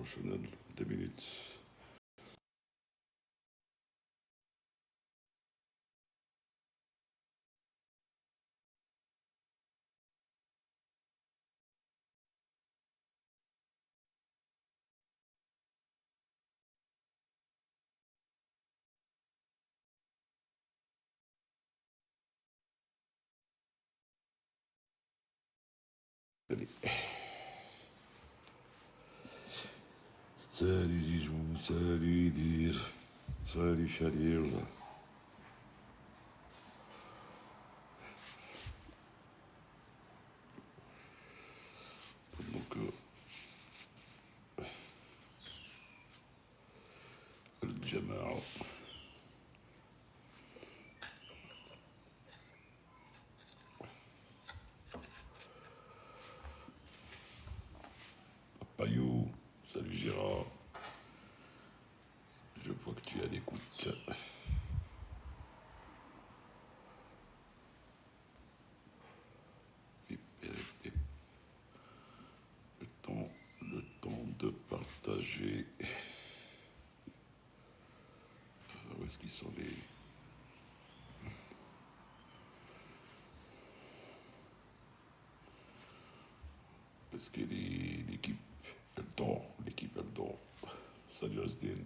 Bonjour Chanel, 2 minutes. Allez. Salut Dijou, salut Dir, salut Shadir. Donc, le Jamal. Payou, salut Gérard. Je vois que tu es à l'écoute. Le temps de partager. Où est-ce qu'ils sont les... Est-ce que l'équipe, elle dort, l'équipe, elle dort. Salut Asdin.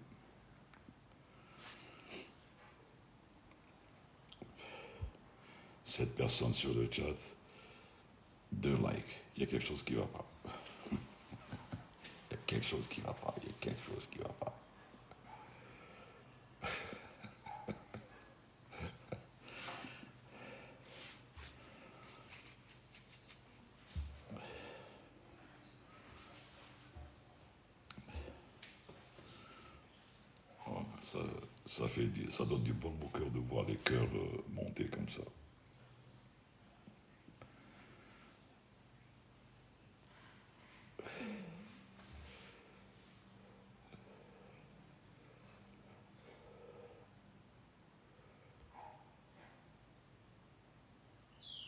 7 personnes sur le chat, 2 likes. Il y a quelque chose qui va pas. Il y a quelque chose qui va pas. Il y a quelque chose qui va pas. Oh, ça donne du bon au cœur de voir les cœurs monter comme ça.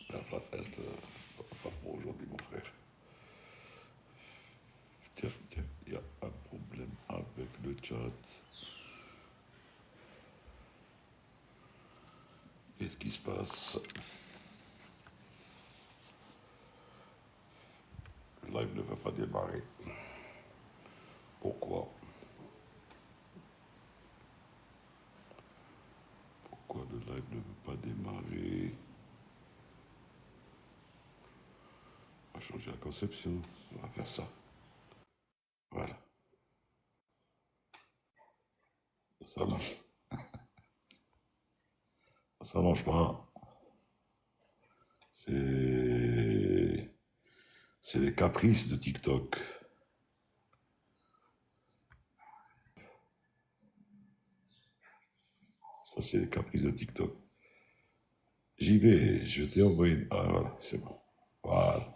La flat health, pas pour aujourd'hui, mon frère. Tiens, il y a un problème avec le chat. Qu'est-ce qui se passe? Le live ne va pas démarrer. Pourquoi? Pourquoi le live ne veut pas démarrer? On va changer la conception. On va faire ça. Voilà. Ça marche. Ça marche pas. C'est les caprices de TikTok. Ça, c'est les caprices de TikTok. J'y vais, je t'ai envoyé une... Ah, voilà, c'est bon. Voilà.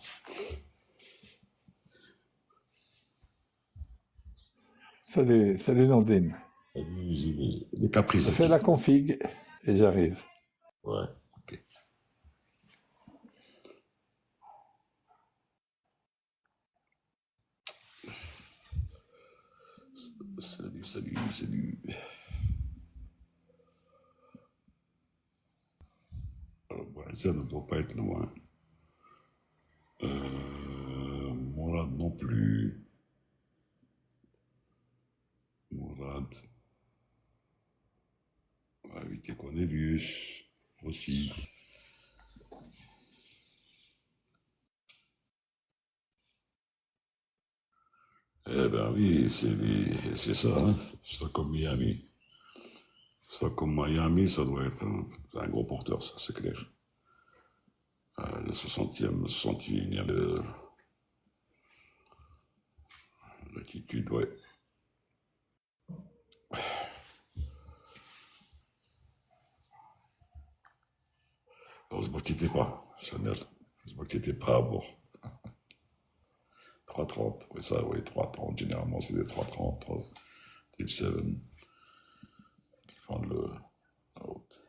Salut Nordine. Salut, j'y vais. Les caprices Je de fais la TikTok. config et j'arrive. Ouais, ok. Salut, salut, salut. Alors, bon, ça ne doit pas être loin. Mourad non plus. Mourad. On va éviter Cornelius aussi. Eh ben oui, c'est ça, hein. C'est comme Miami. Ça comme Miami, ça doit être un gros porteur, ça, c'est clair. Le 60e, 61e de l'attitude, ouais. Heureusement que tu n'étais pas, Chanel. Heureusement que tu n'étais pas à bord. 3,30, oui, ça, oui, 3,30. Généralement, c'est des 3,30, type 7 qui font la route.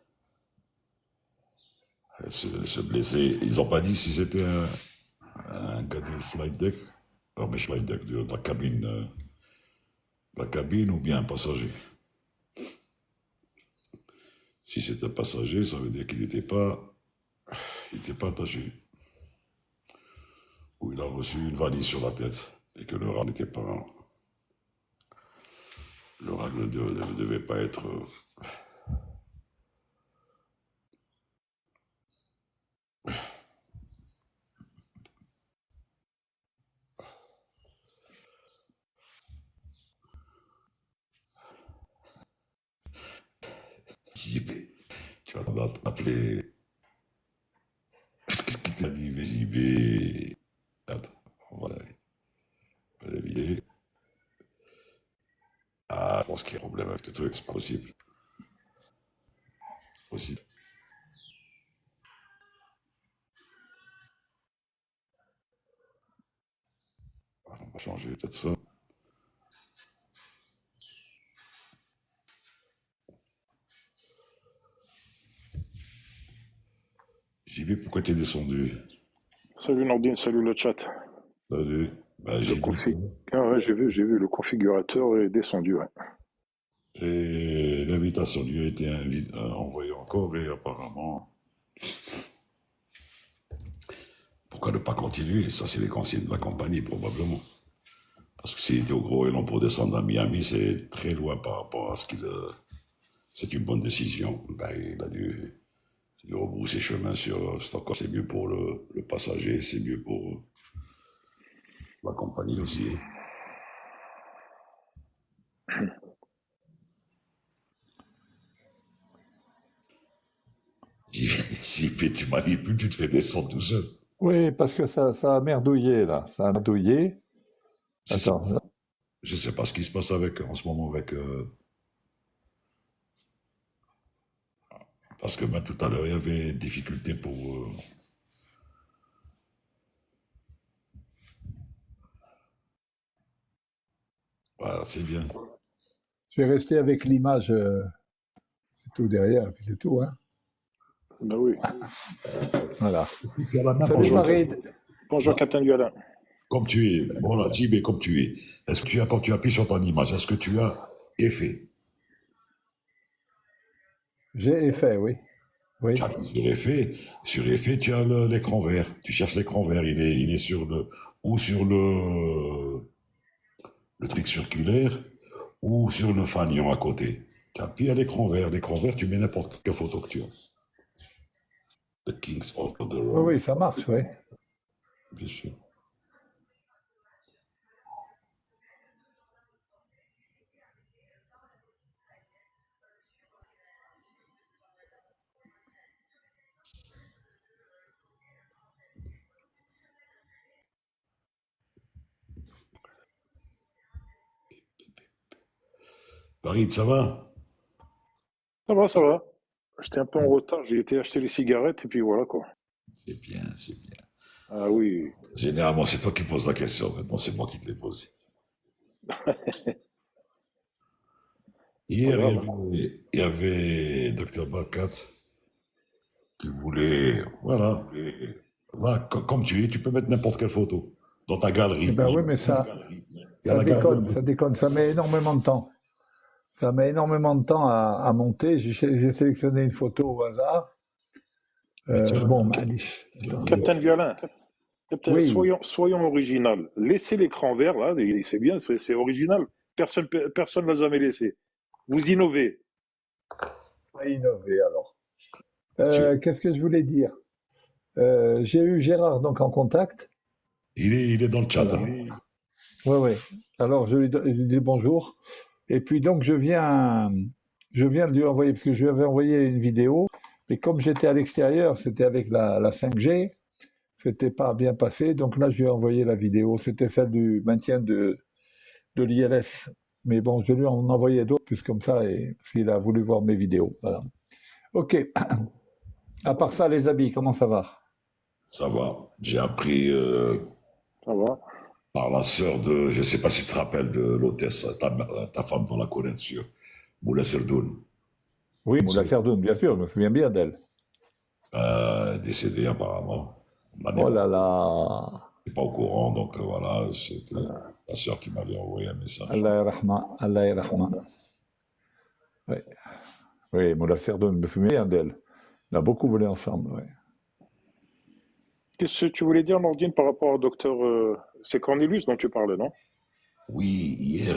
Et se blesser, ils n'ont pas dit si c'était un gars du flight deck, non mais flight deck de la cabine la cabine ou bien un passager. Si c'est un passager, ça veut dire qu'il n'était pas attaché. Ou il a reçu une valise sur la tête et que le rat n'était pas, le rat ne devait pas être. JB. Tu vas t'appeler. Qu'est-ce qui t'est arrivé, JB? Attends, voilà. Vérifier. Ah, je pense qu'il y a un problème avec le truc, c'est pas possible. Possible. Ah, on va changer peut-être ça. JB, pourquoi t'es descendu? Salut Nordine, salut le chat. Salut. Ben, Le JB. Ah ouais, j'ai vu, le configurateur est descendu, ouais. Et l'invitation lui a été envoyée encore et apparemment. Pourquoi ne pas continuer? Ça, c'est les consignes de la compagnie, probablement. Parce que s'il était au Gros Élan pour descendre à Miami, c'est très loin par rapport à ce qu'il. C'est une bonne décision. Ben, il a dû rebrousser chemin sur Stockholm. C'est mieux pour le passager, c'est mieux pour la compagnie aussi. J'y fais, tu manipules, tu te fais descendre tout seul. Oui, parce que ça a merdouillé, là. Ça a merdouillé. Attends. Je sais pas ce qui se passe en ce moment avec. Parce que même tout à l'heure, il y avait des difficultés pour. Voilà, c'est bien. Je vais rester avec l'image. C'est tout derrière, et puis c'est tout, hein. Ben oui. Voilà. Salut Salut Farid. Bonjour Captain Violin. Comme tu es, bon là, JB, comme tu es, est-ce que tu as, quand tu appuies sur ton image, est-ce que tu as effet? J'ai effet, oui. Oui. Tu appuies sur effet, tu as l'écran vert. Tu cherches l'écran vert, il est sur le truc circulaire, ou sur le fanion à côté. Tu appuies à l'écran vert, tu mets n'importe quelle photo que tu as. The King's Auto the Road. Oui, ça marche, oui. Bien sûr. Farid, ça va? Ça va, ça va. J'étais un peu en retard, j'ai été acheter les cigarettes et puis voilà quoi. C'est bien, c'est bien. Ah oui. Généralement, c'est toi qui poses la question. Maintenant, c'est moi qui te l'ai posée. Hier, il y avait Dr. Barkat qui voulait. Voilà. Voilà, comme tu es, tu peux mettre n'importe quelle photo dans ta galerie. Eh ben oui, mais ça déconne. Ça met énormément de temps. Ça met énormément de temps à monter. J'ai sélectionné une photo au hasard. Bon, Manish. Captain Violin. Captain, Oui. soyons original. Laissez l'écran vert, là, c'est bien, c'est original. Personne ne l'a jamais laissé. Vous innovez. Pas innover alors. Qu'est-ce que je voulais dire? J'ai eu Gérard donc en contact. Il est dans le chat. Voilà. Oui. Alors je lui dis bonjour. Et puis donc je viens de lui envoyer, parce que je lui avais envoyé une vidéo, mais comme j'étais à l'extérieur, c'était avec la 5G, c'était pas bien passé, donc là je lui ai envoyé la vidéo, c'était celle du maintien de l'ILS. Mais bon, je lui en envoyé d'autres, plus comme ça, parce qu'il a voulu voir mes vidéos. Voilà. Ok. À part ça, les habits, comment ça va? Ça va. J'ai appris Ça va. par la sœur de, je ne sais pas si tu te rappelles de l'hôtesse, ta femme dans la Corée, sûr, Moula Serdoun. Oui, Moula Serdoun, bien sûr, je me souviens bien d'elle. Décédée apparemment. Oh là là. n'étais pas au courant, donc voilà, c'était ma soeur qui m'avait envoyé un message. Allah yarahma, Allah yarahma. Oui, oui, Moula Serdoun, je me souviens d'elle. On a beaucoup volé ensemble, oui. Qu'est-ce que tu voulais dire, Nordine, par rapport au docteur c'est Cornelius dont tu parlais, non? Oui, hier,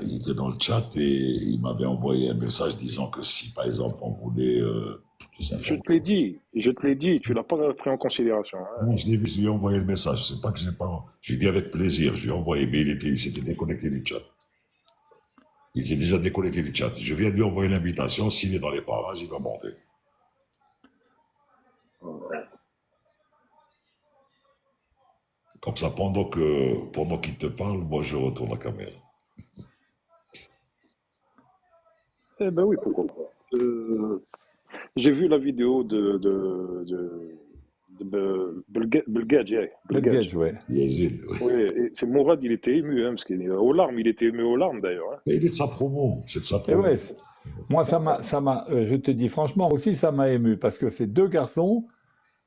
il était dans le chat et il m'avait envoyé un message disant que si, par exemple, on voulait toutes les informations. Je te l'ai dit, tu l'as pas pris en considération, hein. Non, je l'ai vu, je lui ai envoyé le message. C'est pas que je n'ai pas. Je lui ai dit avec plaisir, je lui ai envoyé, mais il s'était déconnecté du chat. Il était déjà déconnecté du chat. Je viens de lui envoyer l'invitation. S'il est dans les parages, il va monter. Comme ça, pendant qu'il te parle, moi, je retourne la caméra. Eh ben oui, pourquoi pas. J'ai vu la vidéo de Belgage, yeah, Belgage. Belgage, oui. Yazid, oui. Oui, et c'est Mourad, il était ému, hein, parce qu'il est aux larmes, il était ému aux larmes d'ailleurs, hein. Mais il est de sa promo. C'est de sa Et promo. ouais, moi, je te dis franchement, aussi, ça m'a ému, parce que c'est deux garçons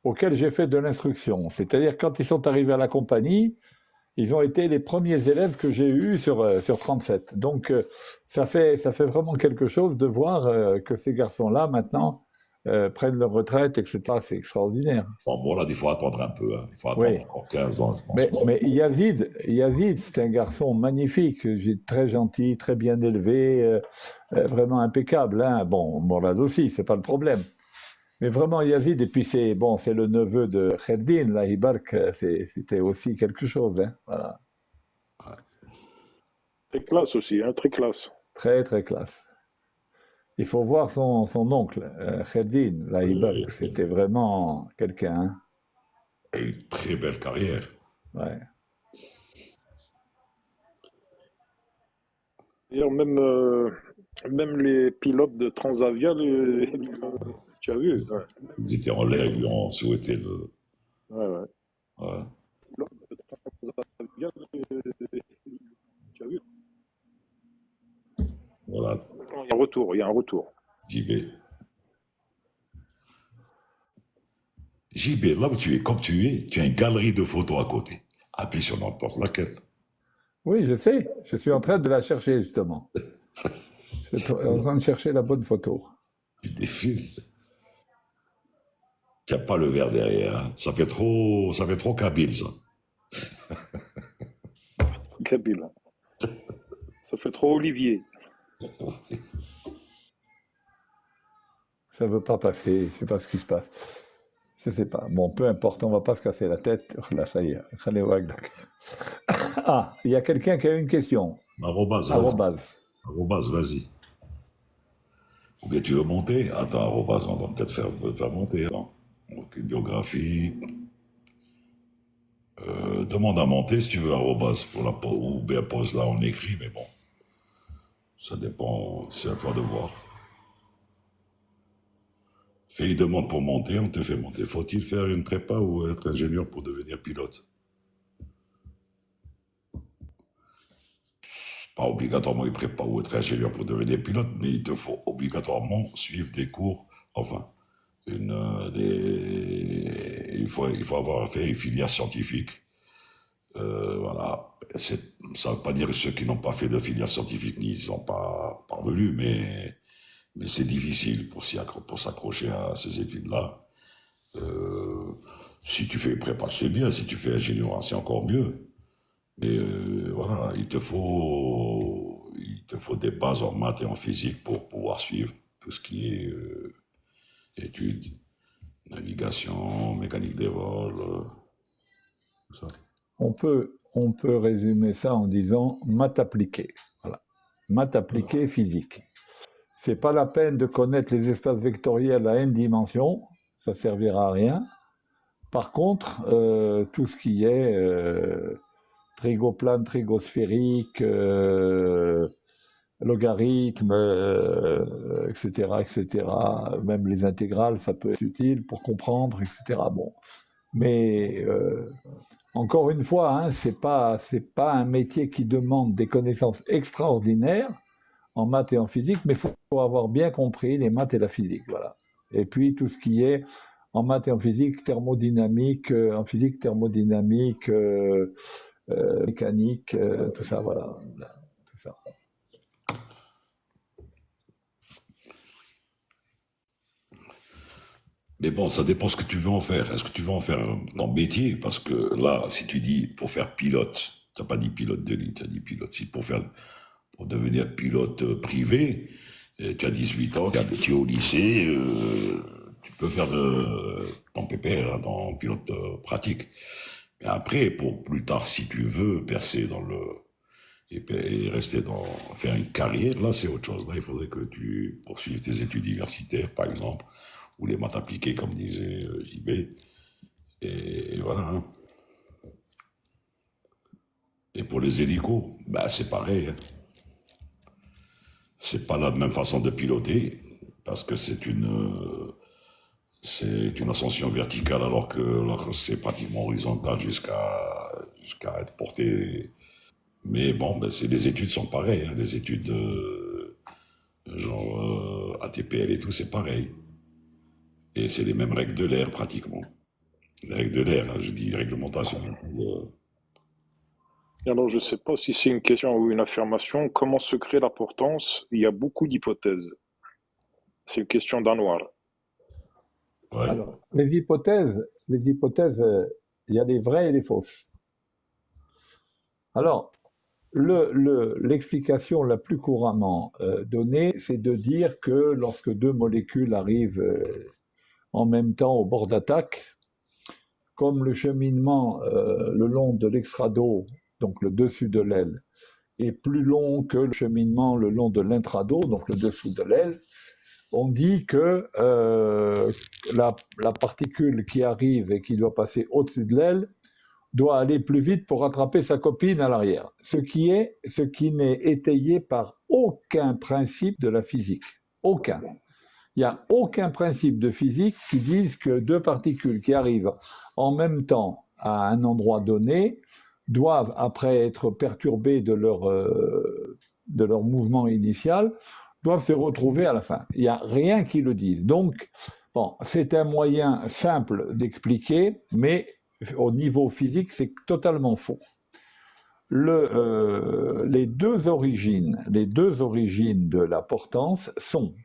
auxquels j'ai fait de l'instruction. C'est-à-dire, quand ils sont arrivés à la compagnie, ils ont été les premiers élèves que j'ai eus sur 37. Donc, ça fait vraiment quelque chose de voir que ces garçons-là, maintenant, prennent leur retraite, etc. C'est extraordinaire. Bon, là, il faut attendre un peu. Hein. Il faut attendre Oui. encore 15 ans, je pense. Mais Yazid, c'est un garçon magnifique, très gentil, très bien élevé, vraiment impeccable. Hein. Bon, Morad aussi, c'est pas le problème. Mais vraiment Yazid, et puis c'est le neveu de Kherdin, là, Ibark, c'était aussi quelque chose. Hein. Voilà. Très classe aussi, hein, très classe. Très, très classe. Il faut voir son oncle, Kherdin, là, Ibark, c'était vraiment quelqu'un. Hein. Et une très belle carrière. Ouais. D'ailleurs, même les pilotes de Transavia, tu as vu? Ouais. Ils étaient en l'air, ils lui ont souhaité le. Ouais, ouais. Ouais. Pilote de Transavia, tu as vu? Voilà, Il y a un retour, il y a un retour. JB. JB, là où tu es, comme tu es, tu as une galerie de photos à côté. Appuie sur n'importe laquelle. Oui, je sais. Je suis en train de la chercher, justement. Je suis en train de chercher la bonne photo. Tu défiles. Tu n'as pas le verre derrière. Hein. Ça fait trop kabyle, ça. Kabyle. Ça fait trop Olivier. Ça ne veut pas passer. Je ne sais pas ce qui se passe. Je ne sais pas. Bon, peu importe, on ne va pas se casser la tête. Là, ça y est. Ah, il y a quelqu'un qui a une question. Arrobase, vas-y. Ou bien tu veux monter? Attends, arrobase, on va peut-être faire monter. Attends. Donc, une biographie. Demande à monter si tu veux, arrobase, pour la pause, ou bien pose là, on écrit, mais bon. Ça dépend, c'est à toi de voir. Fais une demande pour monter, on te fait monter. Faut-il faire une prépa ou être ingénieur pour devenir pilote? Pas obligatoirement une prépa ou être ingénieur pour devenir pilote, mais il te faut obligatoirement suivre des cours, enfin, il faut avoir fait une filière scientifique. Voilà. Ça ne veut pas dire que ceux qui n'ont pas fait de filière scientifique n'y sont pas parvenus, mais c'est difficile pour s'accrocher à ces études-là. Si tu fais prépa, c'est bien. Si tu fais ingénieur, c'est encore mieux. Mais voilà, il te faut des bases en maths et en physique pour pouvoir suivre tout ce qui est études, navigation, mécanique des vols, tout ça. On peut résumer ça en disant maths appliquées. Voilà. Maths appliquées physique. C'est pas la peine de connaître les espaces vectoriels à n dimensions, ça servira à rien. Par contre, tout ce qui est trigoplane, trigosphérique, logarithme, etc., même les intégrales, ça peut être utile pour comprendre, etc. Bon, mais encore une fois, hein, c'est pas un métier qui demande des connaissances extraordinaires en maths et en physique, mais il faut avoir bien compris les maths et la physique, voilà. Et puis tout ce qui est en maths et en physique thermodynamique, mécanique, tout ça, voilà. Tout ça. Mais bon, ça dépend ce que tu veux en faire. Est-ce que tu veux en faire un métier? Parce que là, si tu dis pour faire pilote, tu n'as pas dit pilote de ligne, tu as dit pilote. Si pour devenir pilote privé, tu as 18 ans, tu es au lycée, tu peux faire ton PPR, hein, ton pilote pratique. Mais après, pour plus tard, si tu veux percer et rester faire une carrière, là, c'est autre chose. Là, il faudrait que tu poursuives tes études universitaires, par exemple, ou les maths appliquées, comme disait JB. Et voilà, hein. Et pour les hélicos, bah, c'est pareil, hein. C'est pas la même façon de piloter, parce que c'est une ascension verticale, alors que c'est pratiquement horizontal jusqu'à être porté. Mais bon, ben les études sont pareilles, hein. Les études genre ATPL et tout, c'est pareil. Et c'est les mêmes règles de l'air, pratiquement. Les règles de l'air, hein, je dis réglementation. Et alors, je ne sais pas si c'est une question ou une affirmation. Comment se crée la portance? Il y a beaucoup d'hypothèses. C'est une question d'Anwar. Ouais. Alors, les hypothèses, il y a les vraies et les fausses. Alors, l'explication la plus couramment donnée, c'est de dire que lorsque deux molécules arrivent en même temps au bord d'attaque, comme le cheminement le long de l'extrado, donc le dessus de l'aile, est plus long que le cheminement le long de l'intrado, donc le dessous de l'aile, on dit que la particule qui arrive et qui doit passer au-dessus de l'aile doit aller plus vite pour rattraper sa copine à l'arrière. Ce qui n'est étayé par aucun principe de la physique. Aucun. Il n'y a aucun principe de physique qui dise que deux particules qui arrivent en même temps à un endroit donné doivent, après être perturbées de leur mouvement initial, doivent se retrouver à la fin. Il n'y a rien qui le dise. Donc, bon, c'est un moyen simple d'expliquer, mais au niveau physique, c'est totalement faux. Les deux origines de la portance sont,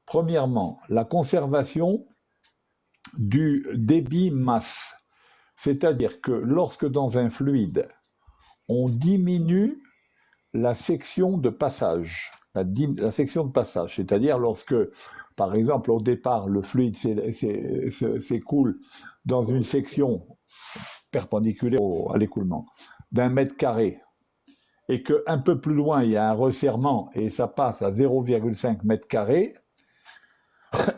premièrement, la conservation du débit masse. C'est-à-dire que lorsque dans un fluide, on diminue la section de passage, c'est-à-dire lorsque, par exemple, au départ, le fluide s'écoule dans une section perpendiculaire à l'écoulement d'1 mètre carré, et qu'un peu plus loin, il y a un resserrement et ça passe à 0,5 mètre carré,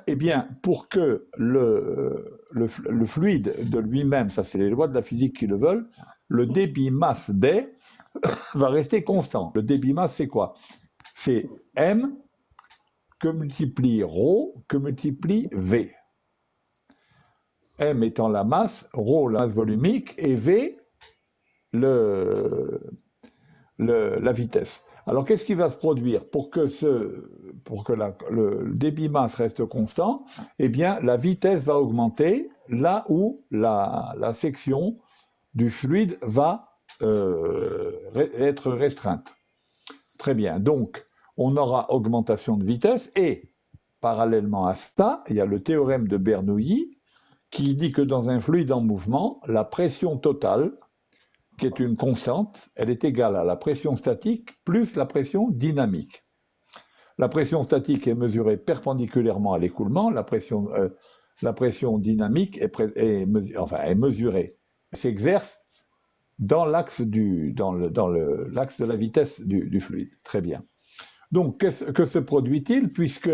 eh bien, pour que le fluide de lui-même, ça c'est les lois de la physique qui le veulent, le débit masse D va rester constant. Le débit masse, c'est quoi? C'est M que multiplie ρ que multiplie V. M étant la masse, ρ la masse volumique, et V la vitesse. Alors qu'est-ce qui va se produire pour que le débit masse reste constant? Eh bien, la vitesse va augmenter là où la section du fluide va être restreinte. Très bien. Donc, on aura augmentation de vitesse et, parallèlement à ça, il y a le théorème de Bernoulli qui dit que dans un fluide en mouvement, la pression totale, qui est une constante, elle est égale à la pression statique plus la pression dynamique. La pression statique est mesurée perpendiculairement à l'écoulement, la pression dynamique est mesurée, s'exerce dans l'axe de la vitesse du fluide. Très bien. Donc, que se produit-il? Puisque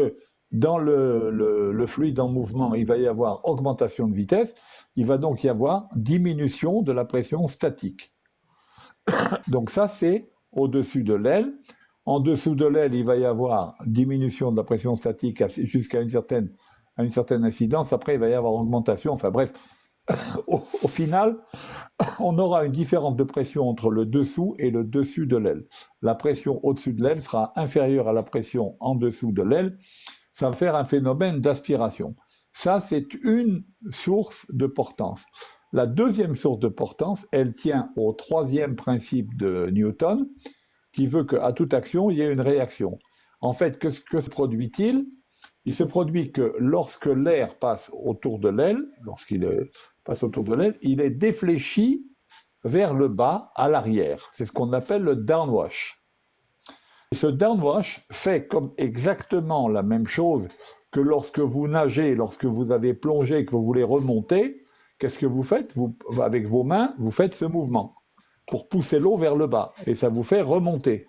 dans le fluide en mouvement, il va y avoir augmentation de vitesse, il va donc y avoir diminution de la pression statique. Donc ça, c'est au-dessus de l'aile. En dessous de l'aile, il va y avoir diminution de la pression statique jusqu'à une certaine incidence. Après, il va y avoir augmentation. Enfin bref, au final, on aura une différence de pression entre le dessous et le dessus de l'aile. La pression au-dessus de l'aile sera inférieure à la pression en dessous de l'aile. Ça va faire un phénomène d'aspiration. Ça, c'est une source de portance. La deuxième source de portance, elle tient au troisième principe de Newton, qui veut qu'à toute action, il y ait une réaction. En fait, que se produit-il? Il se produit que lorsque l'air passe autour de l'aile, passe autour de l'aile, il est défléchi vers le bas, à l'arrière. C'est ce qu'on appelle le downwash. Et ce downwash fait comme exactement la même chose que lorsque vous nagez, lorsque vous avez plongé et que vous voulez remonter. Qu'est-ce que vous faites? Avec vos mains, vous faites ce mouvement pour pousser l'eau vers le bas et ça vous fait remonter.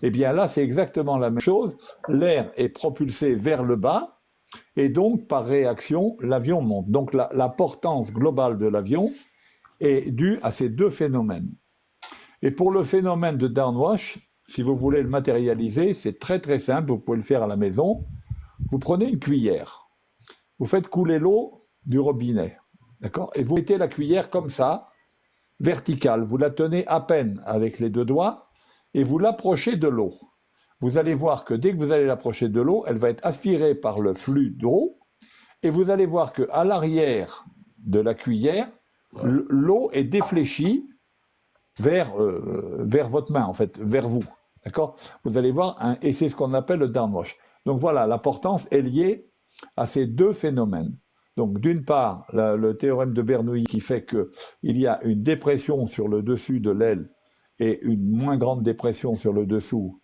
Eh bien là, c'est exactement la même chose. L'air est propulsé vers le bas et donc, par réaction, l'avion monte. Donc la portance globale de l'avion est due à ces deux phénomènes. Et pour le phénomène de downwash, si vous voulez le matérialiser, c'est très très simple, vous pouvez le faire à la maison. Vous prenez une cuillère, vous faites couler l'eau du robinet, d'accord? Et vous mettez la cuillère comme ça, verticale, vous la tenez à peine avec les deux doigts et vous l'approchez de l'eau. Vous allez voir que dès que vous allez l'approcher de l'eau, elle va être aspirée par le flux d'eau et vous allez voir qu'à l'arrière de la cuillère, l'eau est défléchie vers votre main, en fait, vers vous. D'accord? Vous allez voir, et c'est ce qu'on appelle le downwash. Donc voilà, la portance est liée à ces deux phénomènes. Donc d'une part, le théorème de Bernoulli qui fait qu'il y a une dépression sur le dessus de l'aile et une moins grande dépression sur le dessous,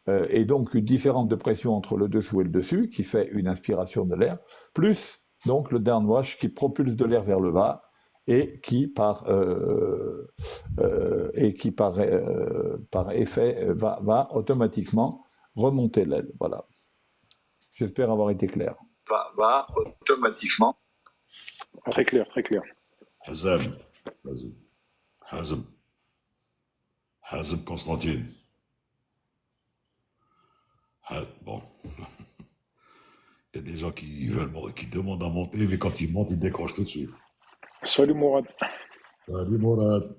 et donc une différence de pression entre le dessous et le dessus, qui fait une inspiration de l'air, plus donc le downwash qui propulse de l'air vers le bas, et qui par effet va automatiquement remonter l'aile. Voilà. J'espère avoir été clair. Va automatiquement. Très clair, très clair. Hazem, vas-y. Hazem Constantine. Bon. Il y a des gens qui demandent à monter, mais quand ils montent, ils décrochent tout de suite. Salut Mourad. Salut Mourad.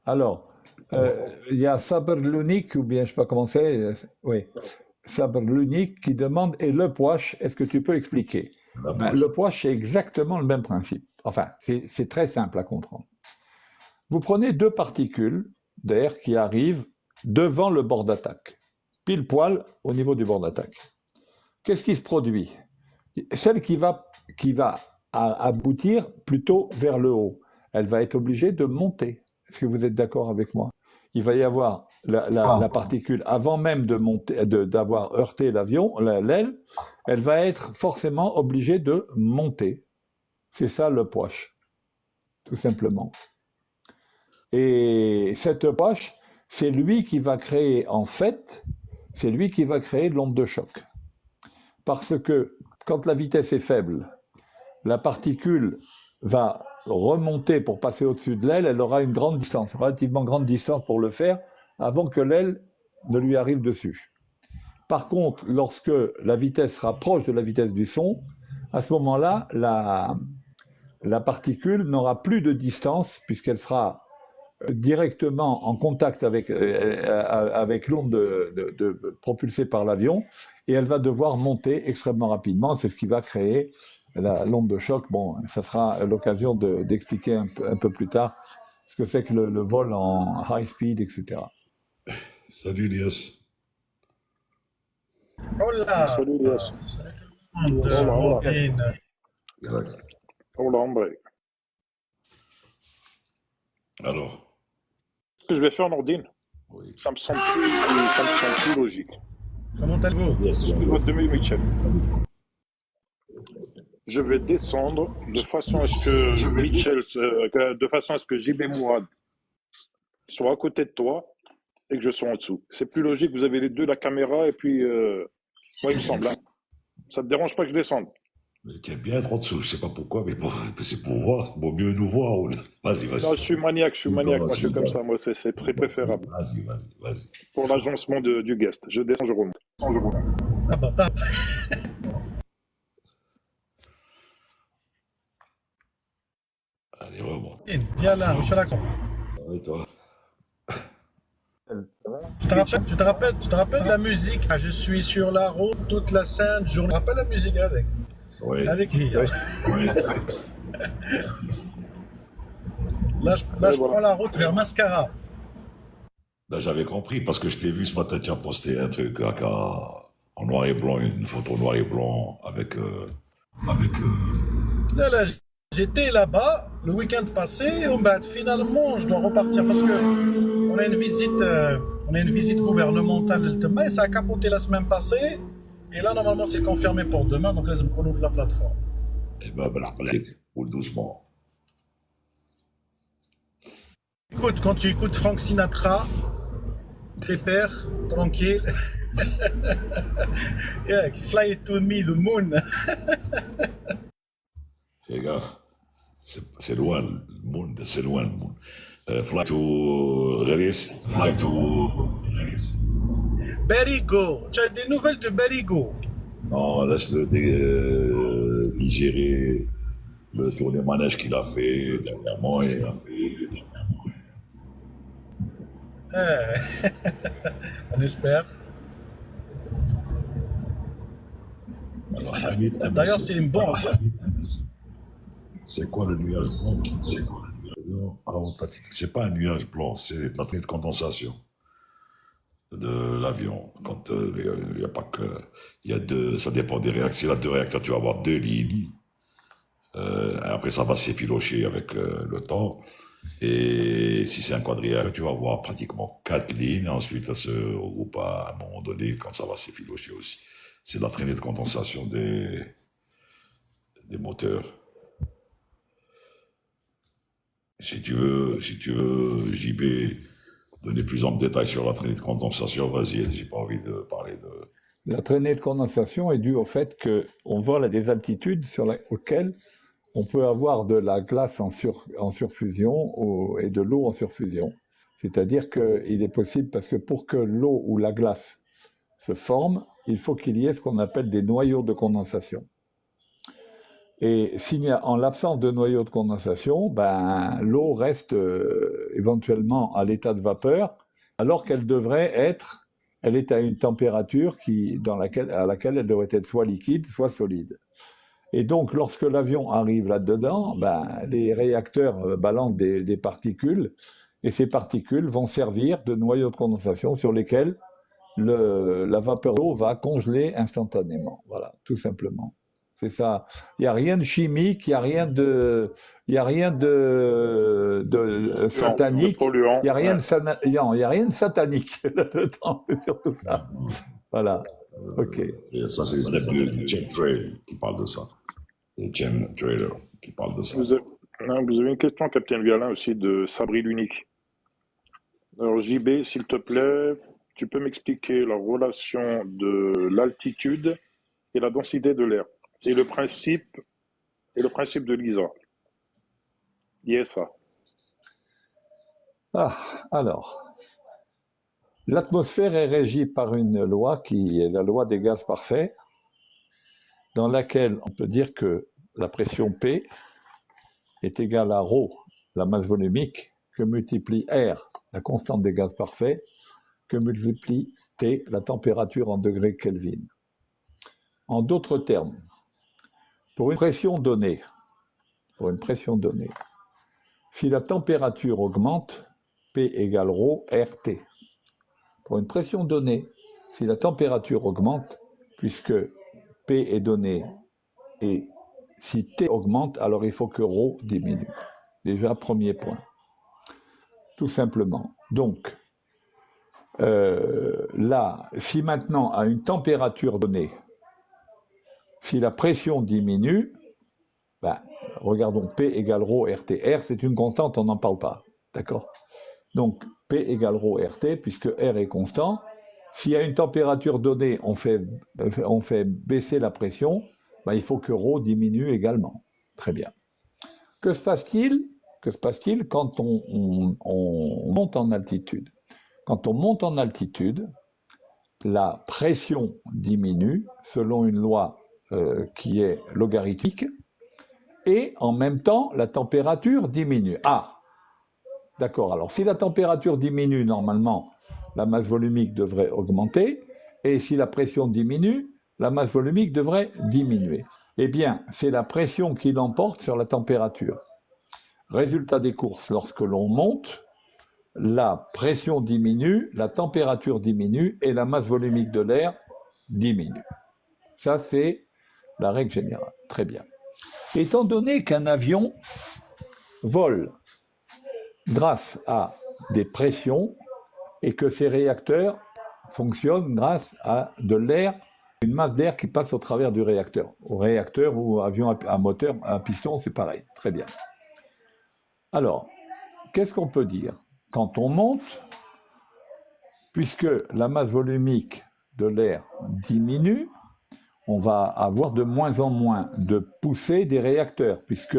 Alors, il y a Saber l'unique, ou bien je ne sais pas comment c'est, oui, Saber l'unique qui demande, et le poash, est-ce que tu peux expliquer? Le poash, c'est exactement le même principe. Enfin, c'est très simple à comprendre. Vous prenez deux particules d'air qui arrivent devant le bord d'attaque, pile poil au niveau du bord d'attaque. Qu'est-ce qui se produit? Celle qui va aboutir plutôt vers le haut, elle va être obligée de monter. Est-ce que vous êtes d'accord avec moi? Il va y avoir la particule, avant même de monter, d'avoir heurté l'avion, l'aile, elle va être forcément obligée de monter. C'est ça le poash, tout simplement. Et cette poash, c'est lui qui va créer, en fait, c'est lui qui va créer l'onde de choc. Parce que quand la vitesse est faible, la particule va remonter pour passer au-dessus de l'aile, elle aura une grande distance, relativement grande distance pour le faire, avant que l'aile ne lui arrive dessus. Par contre, lorsque la vitesse sera proche de la vitesse du son, à ce moment-là, la particule n'aura plus de distance, puisqu'elle sera directement en contact avec l'onde propulsée par l'avion, et elle va devoir monter extrêmement rapidement. C'est ce qui va créer l'onde de choc. Bon, ça sera l'occasion d'expliquer un peu plus tard ce que c'est que le vol en high speed, etc. Salut Lias. Hola. Salut Lias. Salut tout le monde. Hola. Hola, hombre. Alors, Ce que je vais faire, Nordine, oui. ça me semble plus logique. Comment allez-vous? Yes, Je vote de Mitchell. Je vais descendre de façon à ce que Mitchell, de façon à ce que JB Mourad soit à côté de toi et que je sois en dessous. C'est plus logique, vous avez les deux la caméra et puis moi il me semble. Hein. Ça te dérange pas que je descende? Mais tu aimes bien être en dessous, je sais pas pourquoi, mais c'est pour voir, pour mieux nous voir. Vas-y. Non, je suis maniaque, moi je suis comme Vas-y. ça, moi c'est préférable. Vas-y. Pour l'agencement du guest. Je descends, je remonte. Ah bah top. Allez, remonte. Viens là, où est-ce que Et toi? Ça va? tu te rappelles de la musique? Ah, je suis sur la route toute la sainte journée. Tu te rappelles la musique avec? Oui, Avec qui? Oui. oui. Là, Et je prends voilà. la route vers Mascara. Ben, j'avais compris parce que je t'ai vu ce matin, tu as posté un truc en noir et blanc, une photo noir et blanc Là, j'étais là-bas le week-end passé. Et finalement, je dois repartir parce que on a une visite gouvernementale et ça a capoté la semaine passée. Et là, normalement, c'est confirmé pour demain. Donc là, on ouvre la plateforme. et ben, roule doucement. Écoute, quand tu écoutes Frank Sinatra, pépère, tranquille. Yeah, fly to me, the moon. Fais gaffe, c'est loin le monde, c'est loin le monde. Fly to Reris, fly to... Berigo. Tu as des nouvelles de Berigo? Non, laisse-le digérer le tour des manèges qu'il a fait dernièrement. Eh, on espère. Alors, Hamid, D'ailleurs, c'est une bombe. c'est quoi le nuage blanc? C'est pas un nuage blanc, c'est la traînée de condensation de l'avion. Quand il y a pas que, il y a deux, ça dépend des réacteurs. Si il y a deux réacteurs, tu vas avoir deux lignes. Après, ça va s'effilocher avec le temps. Et si c'est un quadrilatère, tu vas avoir pratiquement quatre lignes. Ensuite, ça se regroupe à un moment donné quand ça va s'effilocher aussi. C'est la traînée de condensation des moteurs. Si tu veux, JB, donner plus en détail sur la traînée de condensation, vas-y, j'ai pas envie de parler de... La traînée de condensation est due au fait qu'on vole à des altitudes auxquelles on peut avoir de la glace en surfusion et de l'eau en surfusion. C'est-à-dire qu'il est possible, parce que pour que l'eau ou la glace se forme, il faut qu'il y ait ce qu'on appelle des noyaux de condensation. Et en l'absence de noyaux de condensation, l'eau reste éventuellement à l'état de vapeur, alors qu'elle devrait être, elle est à une température à laquelle elle devrait être soit liquide, soit solide. Et donc, lorsque l'avion arrive là-dedans, les réacteurs balancent des particules, et ces particules vont servir de noyaux de condensation sur lesquels la vapeur d'eau va congeler instantanément. Voilà, tout simplement. C'est ça. Il n'y a rien de chimique, il n'y a rien de satanique, il n'y a rien de satanique là-dedans, c'est surtout ça. Voilà. Ok. Ça, c'est les adeptes du chemtrail qui parlent de ça. Les chemtrailers qui parlent de ça. Vous avez une question, Capitaine Vialin, aussi de Sabri l'Unique. Alors, JB, s'il te plaît, tu peux m'expliquer la relation de l'altitude et la densité de l'air et le principe de l'ISA. ISA. Alors, l'atmosphère est régie par une loi qui est la loi des gaz parfaits, dans laquelle on peut dire que la pression P est égale à ρ, la masse volumique, que multiplie R, la constante des gaz parfaits, que multiplie T, la température en degrés Kelvin. En d'autres termes, pour une pression donnée, si la température augmente, P égale ρ RT. Pour une pression donnée, si la température augmente, puisque P est donné, et si T augmente, alors il faut que ρ diminue. Déjà, premier point. Tout simplement. Donc, là, si maintenant, à une température donnée, si la pression diminue, regardons P égale ρ RT. R, c'est une constante, on n'en parle pas. D'accord? Donc, P égale ρ RT, puisque R est constant. Si à une température donnée, on fait baisser la pression, il faut que ρ diminue également. Très bien. Que se passe-t-il quand on monte en altitude? Quand on monte en altitude, la pression diminue selon une loi qui est logarithmique, et en même temps, la température diminue. Ah, d'accord. Alors, si la température diminue normalement, la masse volumique devrait augmenter, et si la pression diminue, la masse volumique devrait diminuer. Eh bien, c'est la pression qui l'emporte sur la température. Résultat des courses, lorsque l'on monte, la pression diminue, la température diminue et la masse volumique de l'air diminue. Ça, c'est la règle générale. Très bien. Étant donné qu'un avion vole grâce à des pressions et que ces réacteurs fonctionnent grâce à de l'air, une masse d'air qui passe au travers du réacteur. Au réacteur ou avion à moteur, à piston, c'est pareil. Très bien. Alors, qu'est-ce qu'on peut dire? Quand on monte, puisque la masse volumique de l'air diminue, on va avoir de moins en moins de poussée des réacteurs, puisque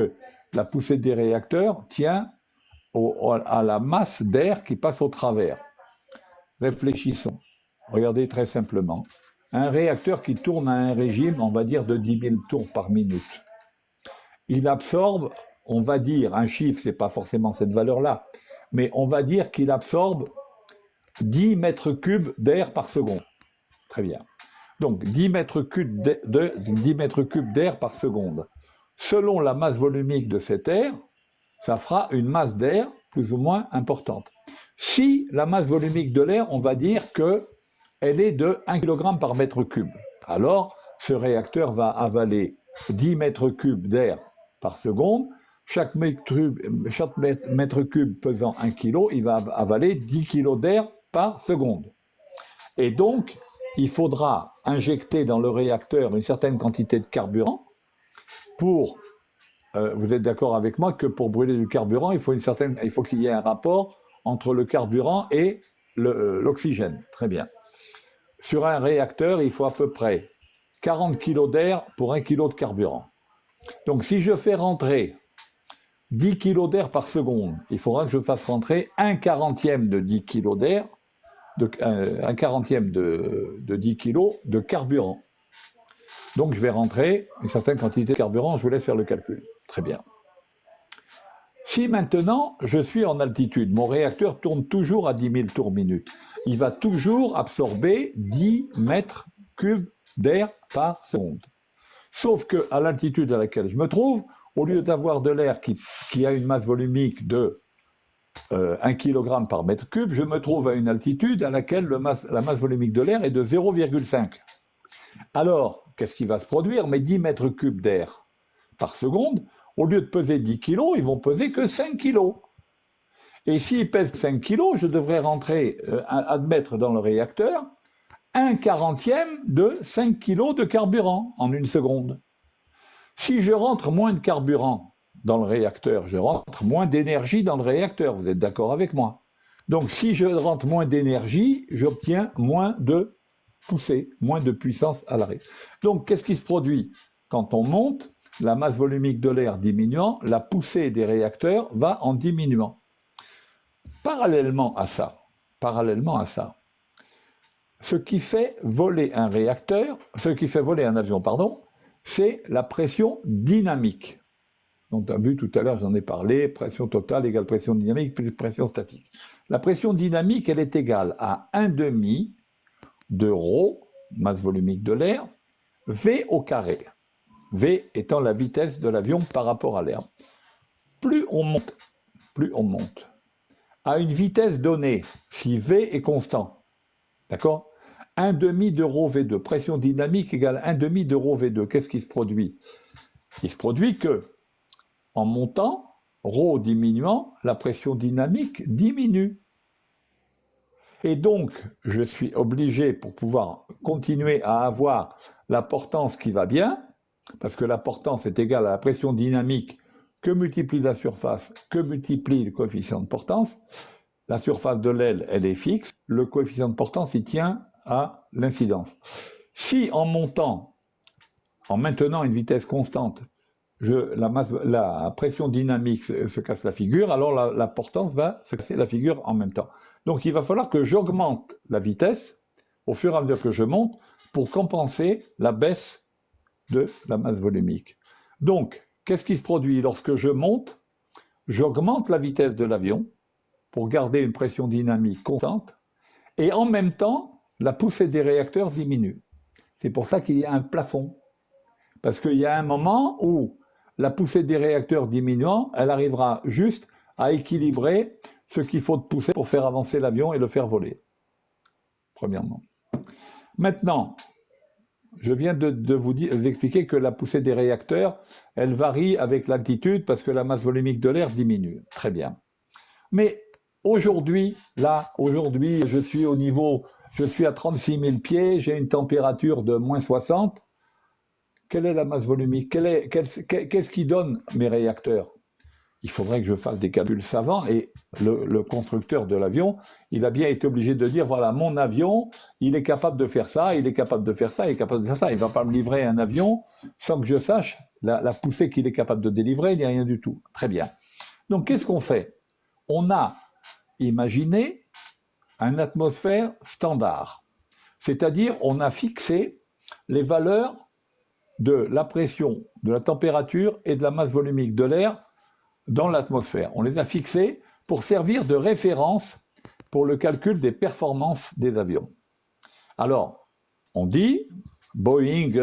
la poussée des réacteurs tient à la masse d'air qui passe au travers. Réfléchissons. Regardez très simplement. Un réacteur qui tourne à un régime, on va dire, de 10 000 tours par minute. Il absorbe, on va dire, un chiffre, c'est pas forcément cette valeur-là, mais on va dire qu'il absorbe 10 mètres cubes d'air par seconde. Très bien. Donc 10 mètres cubes d'air par seconde. Selon la masse volumique de cet air, ça fera une masse d'air plus ou moins importante. Si la masse volumique de l'air, on va dire qu'elle est de 1 kg par mètre cube, alors ce réacteur va avaler 10 mètres cubes d'air par seconde. Chaque mètre cube pesant 1 kg, il va avaler 10 kg d'air par seconde. Et donc, il faudra injecter dans le réacteur une certaine quantité de carburant pour, vous êtes d'accord avec moi que pour brûler du carburant, il faut qu'il y ait un rapport entre le carburant et l'oxygène. Très bien. Sur un réacteur, il faut à peu près 40 kg d'air pour 1 kg de carburant. Donc, si je fais rentrer 10 kg d'air par seconde, il faudra que je fasse rentrer 1/40 de 10 kg d'air, un quarantième de 10 kg de carburant. Donc je vais rentrer une certaine quantité de carburant, je vous laisse faire le calcul. Très bien. Si maintenant je suis en altitude, mon réacteur tourne toujours à 10 000 tours minute, il va toujours absorber 10 mètres cubes d'air par seconde. Sauf qu'à l'altitude à laquelle je me trouve, au lieu d'avoir de l'air qui a une masse volumique de 1 kg par mètre cube, je me trouve à une altitude à laquelle la masse volumique de l'air est de 0,5. Alors, qu'est-ce qui va se produire? Mes 10 mètres cubes d'air par seconde, au lieu de peser 10 kg, ils vont peser que 5 kg. Et s'ils pèsent 5 kg, je devrais rentrer, admettre dans le réacteur 1/40 de 5 kg de carburant en une seconde. Si je rentre moins de carburant dans le réacteur, je rentre moins d'énergie dans le réacteur, vous êtes d'accord avec moi? Donc si je rentre moins d'énergie, j'obtiens moins de poussée, moins de puissance à l'arrêt. Donc qu'est-ce qui se produit? Quand on monte, la masse volumique de l'air diminuant, la poussée des réacteurs va en diminuant. Parallèlement à ça, ce qui fait voler un avion, c'est la pression dynamique. Donc, tu as vu tout à l'heure, j'en ai parlé, pression totale égale pression dynamique plus pression statique. La pression dynamique, elle est égale à 1/2 de ρ, masse volumique de l'air, V au carré. V étant la vitesse de l'avion par rapport à l'air. Plus on monte, à une vitesse donnée, si V est constant, d'accord? 1/2 de ρ V2, pression dynamique égale 1/2 de ρ V2. Qu'est-ce qui se produit? Il se produit que, en montant, ρ diminuant, la pression dynamique diminue. Et donc, je suis obligé, pour pouvoir continuer à avoir la portance qui va bien, parce que la portance est égale à la pression dynamique que multiplie la surface, que multiplie le coefficient de portance. La surface de l'aile, elle est fixe. Le coefficient de portance, il tient à l'incidence. Si en montant, en maintenant une vitesse constante, la pression dynamique se casse la figure, alors la portance va se casser la figure en même temps. Donc il va falloir que j'augmente la vitesse au fur et à mesure que je monte pour compenser la baisse de la masse volumique. Donc, qu'est-ce qui se produit? Lorsque je monte, j'augmente la vitesse de l'avion pour garder une pression dynamique constante Et en même temps, la poussée des réacteurs diminue. C'est pour ça qu'il y a un plafond. Parce qu'il y a un moment où la poussée des réacteurs diminuant, elle arrivera juste à équilibrer ce qu'il faut de pousser pour faire avancer l'avion et le faire voler. Premièrement. Maintenant, je viens de vous expliquer que la poussée des réacteurs, elle varie avec l'altitude parce que la masse volumique de l'air diminue. Très bien. Mais aujourd'hui, je suis à 36 000 pieds, j'ai une température de moins 60. Quelle est la masse volumique? Qu'est-ce qui donne mes réacteurs? Il faudrait que je fasse des calculs savants et le constructeur de l'avion, il a bien été obligé de dire, voilà, mon avion, il est capable de faire ça, il est capable de faire ça, il est capable de faire ça. Il ne va pas me livrer un avion sans que je sache la poussée qu'il est capable de délivrer, il n'y a rien du tout. Très bien. Donc, qu'est-ce qu'on fait? On a imaginé une atmosphère standard. C'est-à-dire, on a fixé les valeurs de la pression, de la température et de la masse volumique de l'air dans l'atmosphère. On les a fixés pour servir de référence pour le calcul des performances des avions. Alors, on dit, Boeing,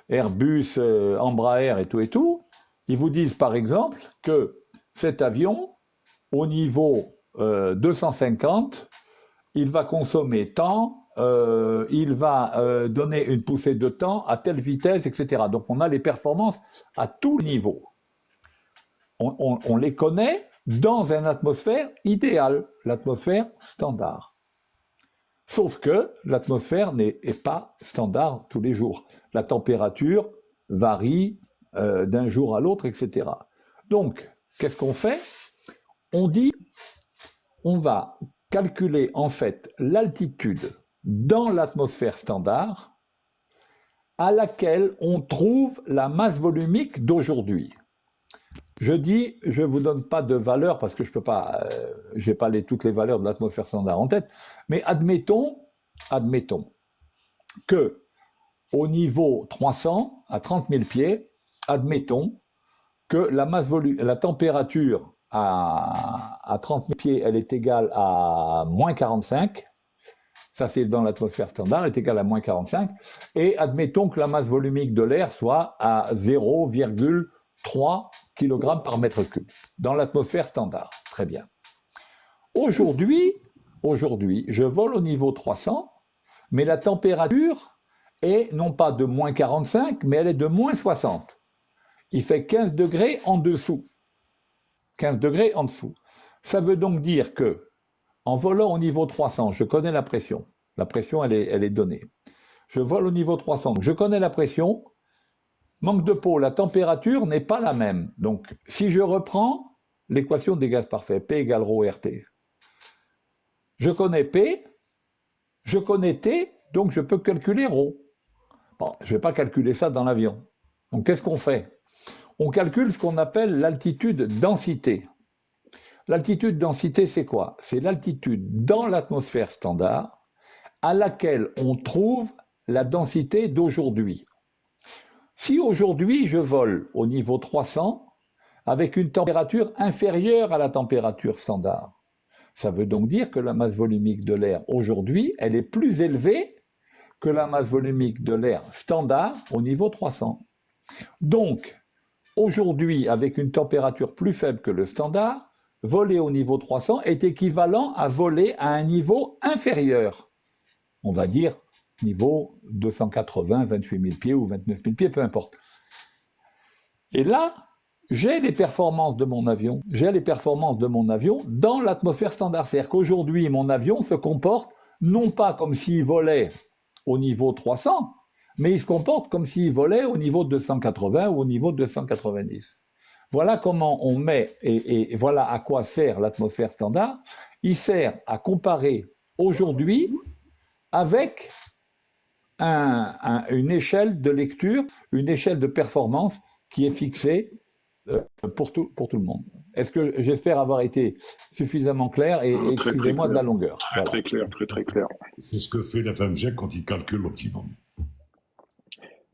Airbus, Embraer et tout, ils vous disent par exemple que cet avion, au niveau 250, il va consommer tant, il va donner une poussée de temps à telle vitesse, etc. Donc on a les performances à tous les niveaux. On les connaît dans une atmosphère idéale, l'atmosphère standard. Sauf que l'atmosphère n'est pas standard tous les jours. La température varie d'un jour à l'autre, etc. Donc, qu'est-ce qu'on fait? On dit, on va calculer en fait l'altitude dans l'atmosphère standard à laquelle on trouve la masse volumique d'aujourd'hui. Je dis, je ne vous donne pas de valeur parce que je peux pas, j'ai pas toutes les valeurs de l'atmosphère standard en tête, mais admettons que au niveau 300, à 30 000 pieds, admettons que la température à 30 000 pieds, elle est égale à moins 45. Ça, c'est dans l'atmosphère standard, elle est égale à moins 45. Et admettons que la masse volumique de l'air soit à 0,3 kg par mètre cube, dans l'atmosphère standard. Très bien. Aujourd'hui, je vole au niveau 300, mais la température est non pas de moins 45, mais elle est de moins 60. Il fait 15 degrés en dessous. 15 degrés en dessous. Ça veut donc dire que, en volant au niveau 300, je connais la pression. La pression, elle est donnée. Je vole au niveau 300, je connais la pression. Manque de peau, la température n'est pas la même. Donc, si je reprends l'équation des gaz parfaits, P égale ρ RT, je connais P, je connais T, donc je peux calculer ρ. Bon, je ne vais pas calculer ça dans l'avion. Donc, qu'est-ce qu'on fait? On calcule ce qu'on appelle l'altitude densité. L'altitude densité, c'est quoi? C'est l'altitude dans l'atmosphère standard à laquelle on trouve la densité d'aujourd'hui. Si aujourd'hui je vole au niveau 300 avec une température inférieure à la température standard, ça veut donc dire que la masse volumique de l'air aujourd'hui, elle est plus élevée que la masse volumique de l'air standard au niveau 300. Donc, aujourd'hui, avec une température plus faible que le standard, voler au niveau 300 est équivalent à voler à un niveau inférieur. On va dire niveau 280, 28 000 pieds ou 29 000 pieds, peu importe. Et là, j'ai les performances de mon avion. Dans l'atmosphère standard. C'est-à-dire qu'aujourd'hui, mon avion se comporte non pas comme s'il volait au niveau 300, mais il se comporte comme s'il volait au niveau 280 ou au niveau 290. Voilà comment on met, et voilà à quoi sert l'atmosphère standard. Il sert à comparer aujourd'hui avec une échelle de lecture, une échelle de performance qui est fixée pour tout le monde. Est-ce que j'espère avoir été suffisamment clair et excusez-moi de la longueur. Très clair. C'est ce que fait la FMG quand il calcule l'optimum.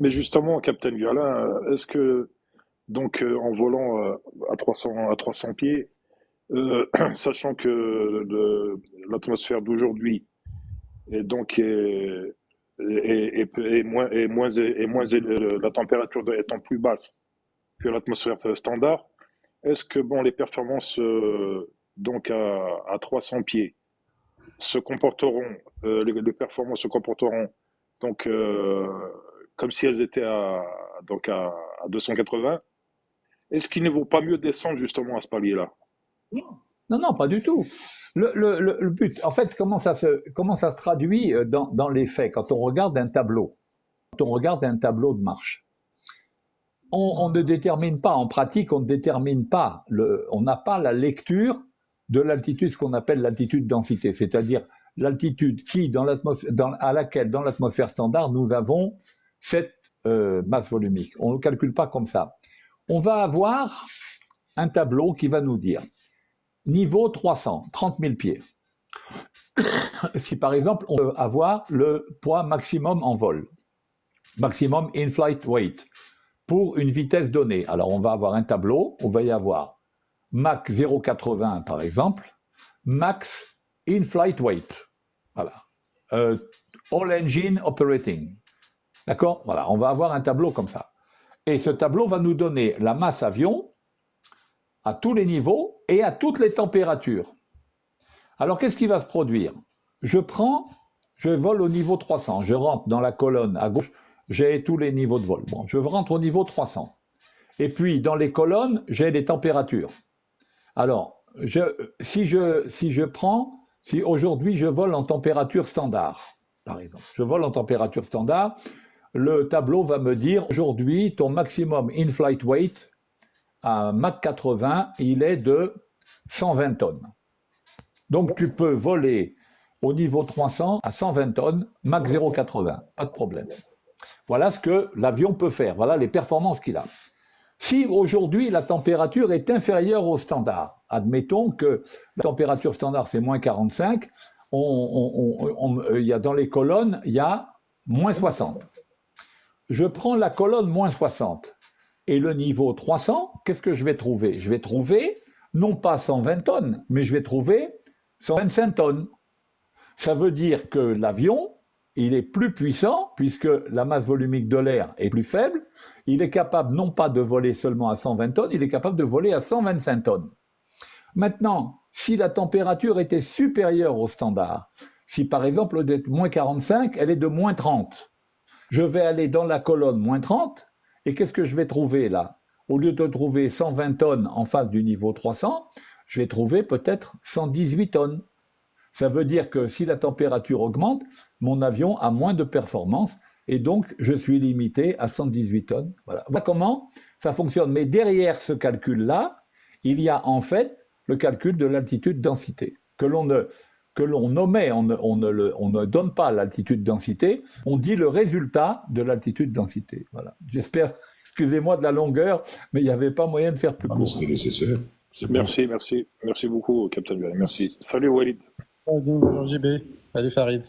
Mais justement, Captain Violin, est-ce que, donc, en volant à 300 pieds, sachant que l'atmosphère d'aujourd'hui et donc la température étant plus basse que l'atmosphère standard, est-ce que bon, les performances donc à 300 pieds se comporteront, les performances se comporteront donc comme si elles étaient donc à 280? Est-ce qu'il ne vaut pas mieux descendre justement à ce palier-là? Non, non, pas du tout. Le but, en fait, comment ça se traduit dans les faits quand on regarde un tableau, quand on regarde un tableau de marche? On ne détermine pas, en pratique, on ne détermine pas, on n'a pas la lecture de l'altitude, ce qu'on appelle l'altitude densité, c'est-à-dire l'altitude à laquelle, dans l'atmosphère standard, nous avons cette masse volumique. On ne le calcule pas comme ça. On va avoir un tableau qui va nous dire niveau 300, 30 000 pieds. Si par exemple, on veut avoir le poids maximum en vol, maximum in-flight weight, pour une vitesse donnée. Alors on va avoir un tableau, on va y avoir Mach 0,80 par exemple, max in-flight weight. Voilà. All engine operating. D'accord? Voilà, on va avoir un tableau comme ça. Et ce tableau va nous donner la masse avion à tous les niveaux et à toutes les températures. Alors qu'est-ce qui va se produire? Je vole au niveau 300, je rentre dans la colonne à gauche, j'ai tous les niveaux de vol. Bon, je rentre au niveau 300. Et puis, dans les colonnes, j'ai les températures. Alors, si aujourd'hui je vole en température standard, par exemple, je vole en température standard, le tableau va me dire, aujourd'hui, ton maximum in-flight weight à Mach 80, il est de 120 tonnes. Donc, tu peux voler au niveau 300 à 120 tonnes, Mach 0,80, pas de problème. Voilà ce que l'avion peut faire, voilà les performances qu'il a. Si aujourd'hui la température est inférieure au standard, admettons que la température standard c'est moins 45, dans les colonnes, il y a moins 60. Je prends la colonne moins 60 et le niveau 300, qu'est-ce que je vais trouver? Je vais trouver non pas 120 tonnes, mais je vais trouver 125 tonnes. Ça veut dire que l'avion, il est plus puissant puisque la masse volumique de l'air est plus faible. Il est capable non pas de voler seulement à 120 tonnes, il est capable de voler à 125 tonnes. Maintenant, si la température était supérieure au standard, si par exemple au lieu d'être moins 45, elle est de moins 30, je vais aller dans la colonne moins 30 et qu'est-ce que je vais trouver là? Au lieu de trouver 120 tonnes en face du niveau 300, je vais trouver peut-être 118 tonnes. Ça veut dire que si la température augmente, mon avion a moins de performance et donc je suis limité à 118 tonnes. Voilà comment ça fonctionne. Mais derrière ce calcul-là, il y a en fait le calcul de l'altitude-densité que l'on omet, on ne donne pas l'altitude-densité, on dit le résultat de l'altitude-densité. Voilà. J'espère, excusez-moi de la longueur, mais il n'y avait pas moyen de faire plus court. C'est nécessaire. Merci beaucoup, Captain Dual. Merci. Salut Walid. Bonjour JB. Salut Farid.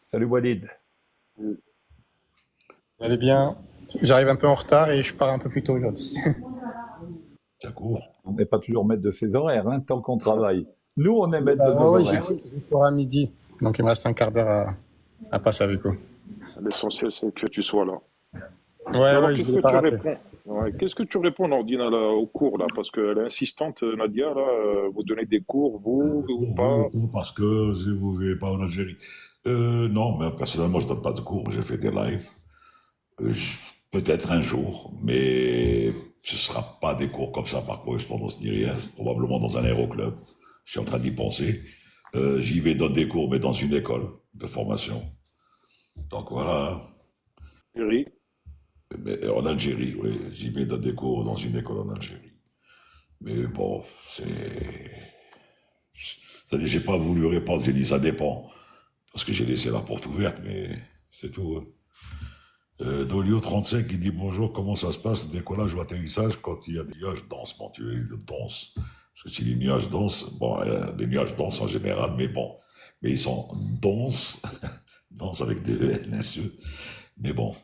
Salut Walid. Vous allez bien? J'arrive un peu en retard et je pars un peu plus tôt aujourd'hui. D'accord. On n'est pas toujours maître de ses horaires, hein, tant qu'on travaille. Nous, on est maître de nos oui, horaires. j'ai cours à midi, donc il me reste un quart d'heure à passer avec vous. L'essentiel, c'est que tu sois là. Ouais, je ne vais pas rater. Qu'est-ce que tu réponds, Nordine, là, au cours, là? Parce qu'elle est insistante, Nadia, là, vous donnez des cours, vous, ou pas? Parce que si vous ne vivez pas en Algérie. Non, mais personnellement, je ne donne pas de cours, j'ai fait des lives. Peut-être un jour, mais ce ne sera pas des cours comme ça par correspondance ni rien, probablement dans un aéroclub. Je suis en train d'y penser. J'y vais donner des cours, mais dans une école de formation. Donc voilà. Algérie. Mais en Algérie, oui. J'y vais donner des cours dans une école en Algérie. Mais bon, c'est-à-dire, j'ai pas voulu répondre, j'ai dit ça dépend. Parce que j'ai laissé la porte ouverte, mais c'est tout. Dolio 35 qui dit bonjour, comment ça se passe, décollage ou atterrissage quand il y a des nuages denses? Bon, tu veux dire denses. Parce que si les nuages dansent, bon, les nuages dansent en général, mais bon, mais ils sont denses, denses avec des NSE, mais bon,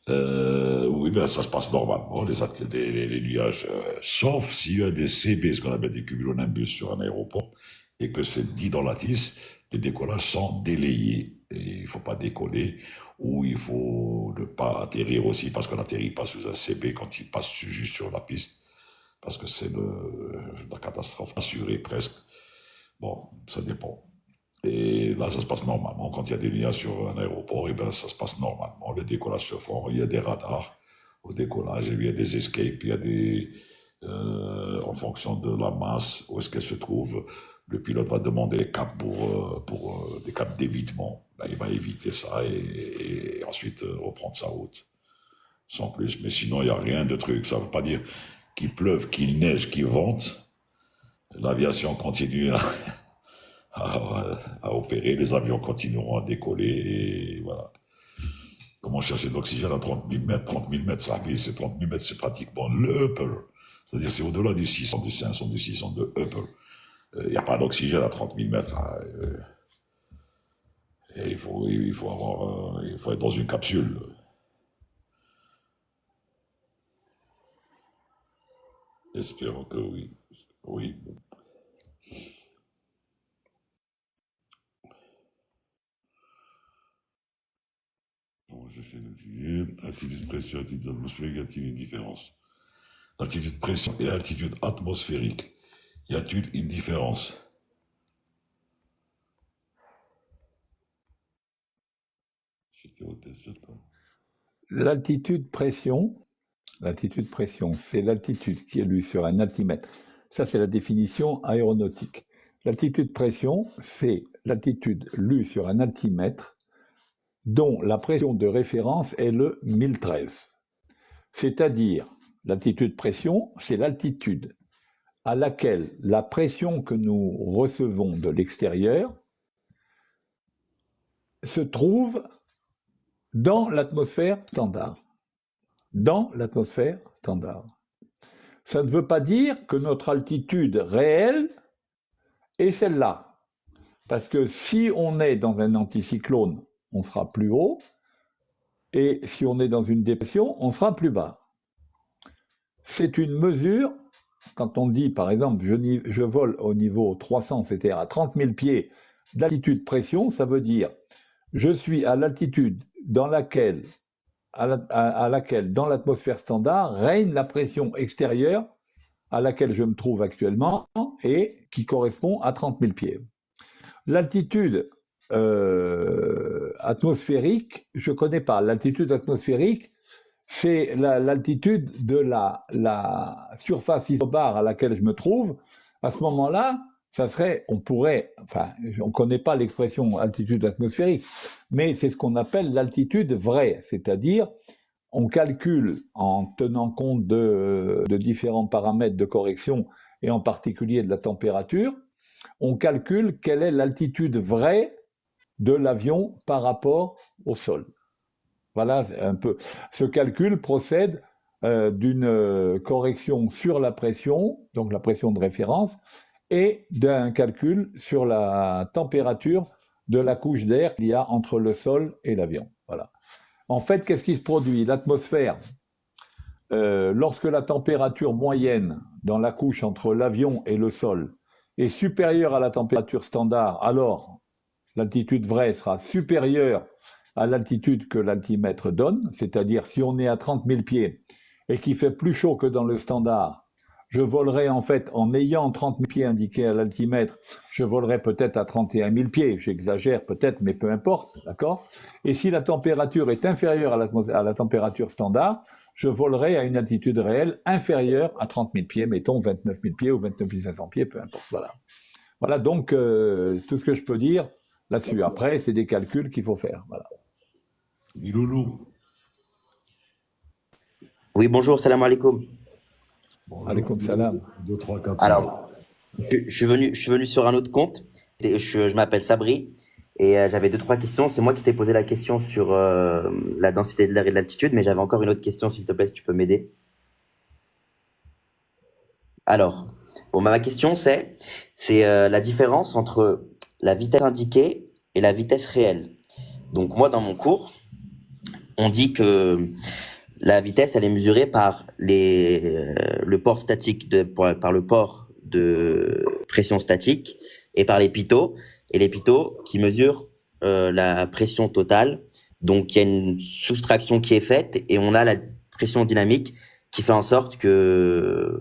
oui, ben ça se passe normalement, les nuages, sauf s'il y a des CB, ce qu'on appelle des cumulonimbus sur un aéroport, et que c'est dit dans la TIS, les décollages sont délayés. Et il ne faut pas décoller, ou il faut ne pas atterrir aussi, parce qu'on n'atterrit pas sous un CB quand il passe juste sur la piste, parce que c'est la catastrophe assurée presque. Bon, ça dépend. Et là, ça se passe normalement. Quand il y a des liens sur un aéroport, et ben, ça se passe normalement. Les décollages se font. Il y a des radars au décollage, et il y a des escapes, il y a en fonction de la masse, où est-ce qu'elle se trouve, le pilote va demander des caps pour des caps d'évitement. Ben, il va éviter ça et ensuite reprendre sa route, sans plus. Mais sinon, il n'y a rien de truc. Ça ne veut pas dire qu'il pleuve, qu'il neige, qu'il vente. L'aviation continue à opérer, les avions continueront à décoller, et voilà. Comment chercher de l'oxygène à 30 000 mètres? 30 000 mètres, ça, c'est 30 000 mètres, c'est pratiquement le upper. C'est-à-dire, c'est au-delà du 600, du 500, du 600 de upper. Il n'y a pas d'oxygène à 30 000 mètres. Hein, et il faut être dans une capsule. Espérons que oui. Oui. Bon, j'essaie de dire. Altitude, pression, altitude atmosphérique, a-t-il une différence? Altitude, pression et altitude atmosphérique. Y a-t-il une différence? J'étais au test, j'attends. L'altitude pression, c'est l'altitude qui est lue sur un altimètre. Ça, c'est la définition aéronautique. L'altitude pression, c'est l'altitude lue sur un altimètre dont la pression de référence est le 1013. C'est-à-dire, l'altitude pression, c'est l'altitude à laquelle la pression que nous recevons de l'extérieur se trouve dans l'atmosphère standard. Dans l'atmosphère standard. Ça ne veut pas dire que notre altitude réelle est celle-là. Parce que si on est dans un anticyclone, on sera plus haut, et si on est dans une dépression, on sera plus bas. C'est une mesure, quand on dit par exemple je vole au niveau 300, c'est-à-dire à 30 000 pieds d'altitude pression, ça veut dire je suis à l'altitude dans laquelle, dans l'atmosphère standard, règne la pression extérieure à laquelle je me trouve actuellement et qui correspond à 30 000 pieds. L'altitude atmosphérique, je ne connais pas. L'altitude atmosphérique, c'est l'altitude de la surface isobare à laquelle je me trouve. À ce moment-là, ça serait, on ne connaît pas l'expression altitude atmosphérique, mais c'est ce qu'on appelle l'altitude vraie, c'est-à-dire on calcule en tenant compte de différents paramètres de correction et en particulier de la température, on calcule quelle est l'altitude vraie de l'avion par rapport au sol. Voilà un peu. Ce calcul procède d'une correction sur la pression, donc la pression de référence, et d'un calcul sur la température de la couche d'air qu'il y a entre le sol et l'avion. Voilà. En fait, qu'est-ce qui se produit? L'atmosphère, lorsque la température moyenne dans la couche entre l'avion et le sol est supérieure à la température standard, alors l'altitude vraie sera supérieure à l'altitude que l'altimètre donne, c'est-à-dire si on est à 30 000 pieds et qu'il fait plus chaud que dans le standard, je volerai en fait, en ayant 30 000 pieds indiqués à l'altimètre, je volerai peut-être à 31 000 pieds, j'exagère peut-être, mais peu importe, d'accord? Et si la température est inférieure à la température standard, je volerai à une altitude réelle inférieure à 30 000 pieds, mettons 29 000 pieds ou 29 500 pieds, peu importe, voilà. Voilà donc tout ce que je peux dire là-dessus. Après, c'est des calculs qu'il faut faire, voilà. Iloulou. Oui, bonjour, salam alaikum. Bon, Alaikum salam. 2, 3, 4, 5. Alors, je suis venu sur un autre compte. Je m'appelle Sabri et j'avais 2-3 questions. C'est moi qui t'ai posé la question sur la densité de l'air et de l'altitude, mais j'avais encore une autre question, s'il te plaît, si tu peux m'aider. Alors, bon, ma question, c'est la différence entre la vitesse indiquée et la vitesse réelle. Donc, moi, dans mon cours, on dit que la vitesse, elle est mesurée par le port statique par le port de pression statique et par les pitot. et les pitot qui mesurent la pression totale. Donc, il y a une soustraction qui est faite et on a la pression dynamique qui fait en sorte que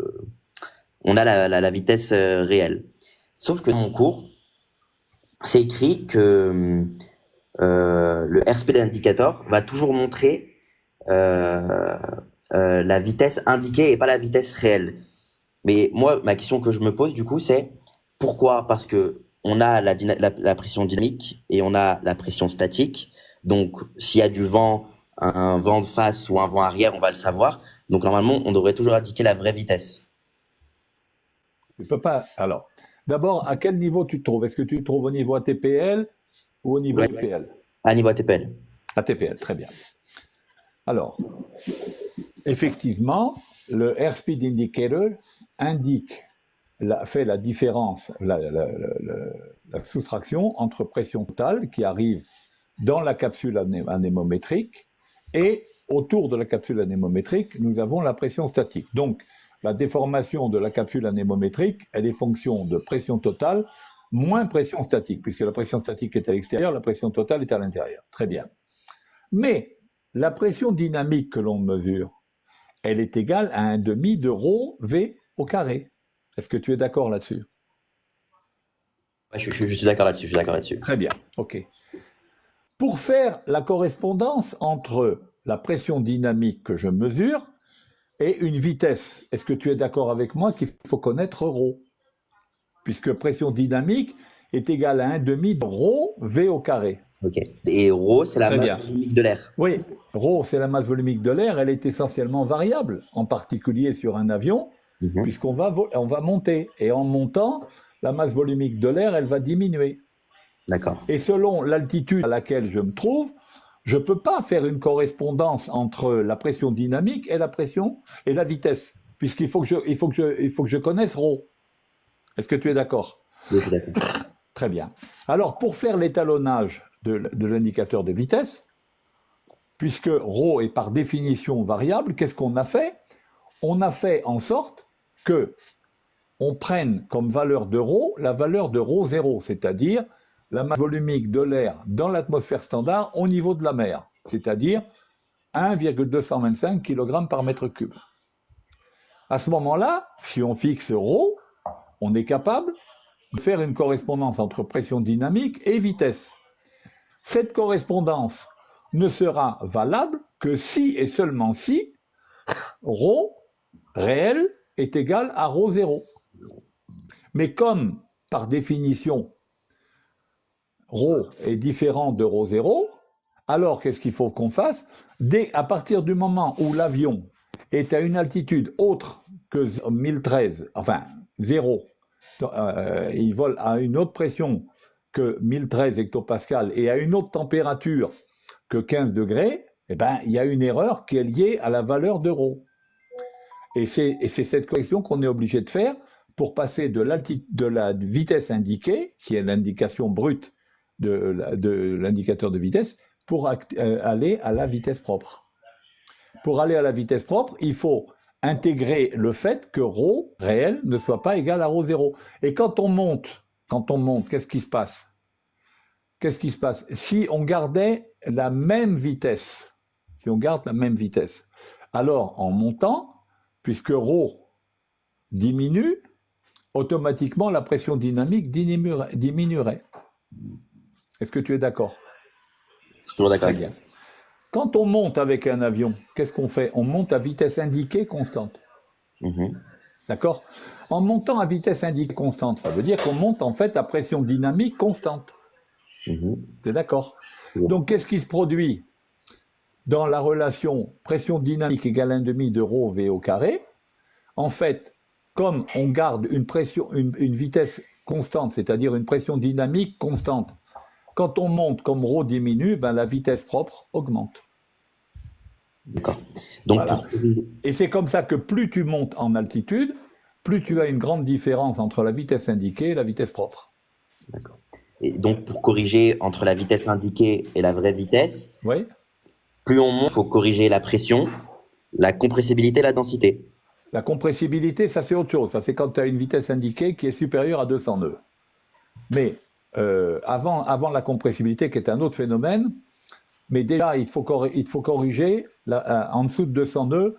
on a la vitesse réelle. Sauf que dans mon cours, c'est écrit que le airspeed indicator va toujours montrer la vitesse indiquée et pas la vitesse réelle. Mais moi, ma question que je me pose du coup, c'est pourquoi? Parce que on a la pression dynamique et on a la pression statique. Donc, s'il y a du vent, un vent de face ou un vent arrière, on va le savoir. Donc, normalement, on devrait toujours indiquer la vraie vitesse. Tu peux pas. Alors, d'abord, à quel niveau tu te trouves? Est-ce que tu te trouves au niveau ATPL ou au niveau Ouais. UPL? À niveau ATPL. ATPL, très bien. Alors, effectivement, le airspeed indicator fait la différence, la soustraction entre pression totale qui arrive dans la capsule anémométrique et autour de la capsule anémométrique, nous avons la pression statique. Donc, la déformation de la capsule anémométrique, elle est fonction de pression totale moins pression statique, puisque la pression statique est à l'extérieur, la pression totale est à l'intérieur. Très bien. Mais la pression dynamique que l'on mesure, elle est égale à 1/2 de ρ V au carré. Est-ce que tu es d'accord là-dessus? Ouais, je suis d'accord là-dessus. Très bien, ok. Pour faire la correspondance entre la pression dynamique que je mesure et une vitesse, est-ce que tu es d'accord avec moi qu'il faut connaître ρ? Puisque pression dynamique est égale à 1/2 de ρ V au carré. Ok. Et ρ, c'est la Très masse bien. voluminique de l'air. Oui, ρ, c'est la masse volumique de l'air, elle est essentiellement variable, en particulier sur un avion, Mhm. puisqu'on va monter. Et en montant, la masse volumique de l'air, elle va diminuer. D'accord. Et selon l'altitude à laquelle je me trouve, je ne peux pas faire une correspondance entre la pression dynamique et la pression et la vitesse, puisqu'il faut que je connaisse ρ. Est-ce que tu es d'accord? Oui, je suis d'accord. Très bien. Alors, pour faire l'étalonnage de l'indicateur de vitesse, puisque ρ est par définition variable, qu'est-ce qu'on a fait? On a fait en sorte que on prenne comme valeur de ρ la valeur de ρ0, c'est-à-dire la masse volumique de l'air dans l'atmosphère standard au niveau de la mer, c'est-à-dire 1,225 kg par mètre cube. À ce moment-là, si on fixe ρ, on est capable de faire une correspondance entre pression dynamique et vitesse. Cette correspondance ne sera valable que si et seulement si ρ réel est égal à ρ0. Mais comme, par définition, ρ est différent de ρ0, alors qu'est-ce qu'il faut qu'on fasse? À partir du moment où l'avion est à une altitude autre que 1013, enfin 0, il vole à une autre pression que 1013 hectopascales et à une autre température que 15 degrés, eh ben, il y a une erreur qui est liée à la valeur de ρ. Et c'est cette correction qu'on est obligé de faire pour passer de la vitesse indiquée, qui est l'indication brute de l'indicateur de vitesse, pour aller à la vitesse propre. Pour aller à la vitesse propre, il faut intégrer le fait que ρ réel ne soit pas égal à ρ0. Et quand on monte, qu'est-ce qui se passe? Si on gardait la même vitesse, alors en montant, puisque ρ diminue, automatiquement la pression dynamique diminuerait. Est-ce que tu es d'accord? Je suis toujours d'accord. Très bien. Quand on monte avec un avion, qu'est-ce qu'on fait? On monte à vitesse indiquée constante. Mhm. D'accord? En montant à vitesse indiquée constante, ça veut dire qu'on monte en fait à pression dynamique constante. Mhm. Tu es d'accord? Oui. Donc qu'est-ce qui se produit dans la relation pression dynamique égale 1/2 de ρ V au carré? En fait, comme on garde une vitesse constante, c'est-à-dire une pression dynamique constante, quand on monte comme ρ diminue, ben la vitesse propre augmente. D'accord. Donc, Voilà. Et c'est comme ça que plus tu montes en altitude, plus tu as une grande différence entre la vitesse indiquée et la vitesse propre. D'accord. Et donc, pour corriger entre la vitesse indiquée et la vraie vitesse, Oui. plus on monte, il faut corriger la pression, la compressibilité, la densité. La compressibilité, ça c'est autre chose. Ça c'est quand tu as une vitesse indiquée qui est supérieure à 200 nœuds. Mais avant la compressibilité, qui est un autre phénomène, mais déjà, il faut corriger, en dessous de 200 nœuds,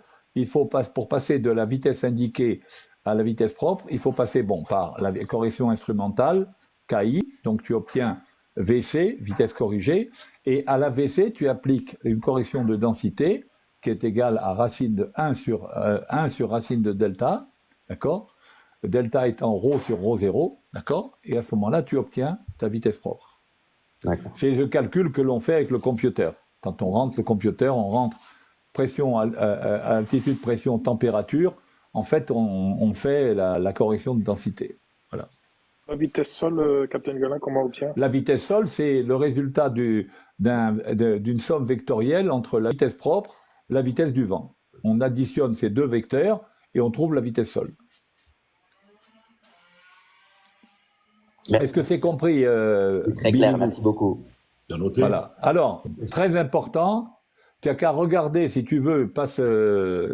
pour passer de la vitesse indiquée à la vitesse propre, il faut passer par la correction instrumentale, KI, donc tu obtiens VC, vitesse corrigée, et à la VC, tu appliques une correction de densité qui est égale à racine de 1 sur racine de delta, d'accord? Delta étant ρ sur ρ0, d'accord? Et à ce moment-là, tu obtiens ta vitesse propre. C'est le calcul que l'on fait avec le computer. Quand on rentre le computer, on rentre pression, altitude, pression, température. En fait, on fait la correction de densité. Voilà. La vitesse sol, Captain Galin, comment on obtient? La vitesse sol, c'est le résultat d'une somme vectorielle entre la vitesse propre et la vitesse du vent. On additionne ces deux vecteurs et on trouve la vitesse sol. Est-ce que c'est compris Très clair, merci beaucoup. Bien noté. Voilà. Alors, très important, tu n'as qu'à regarder, si tu veux, passe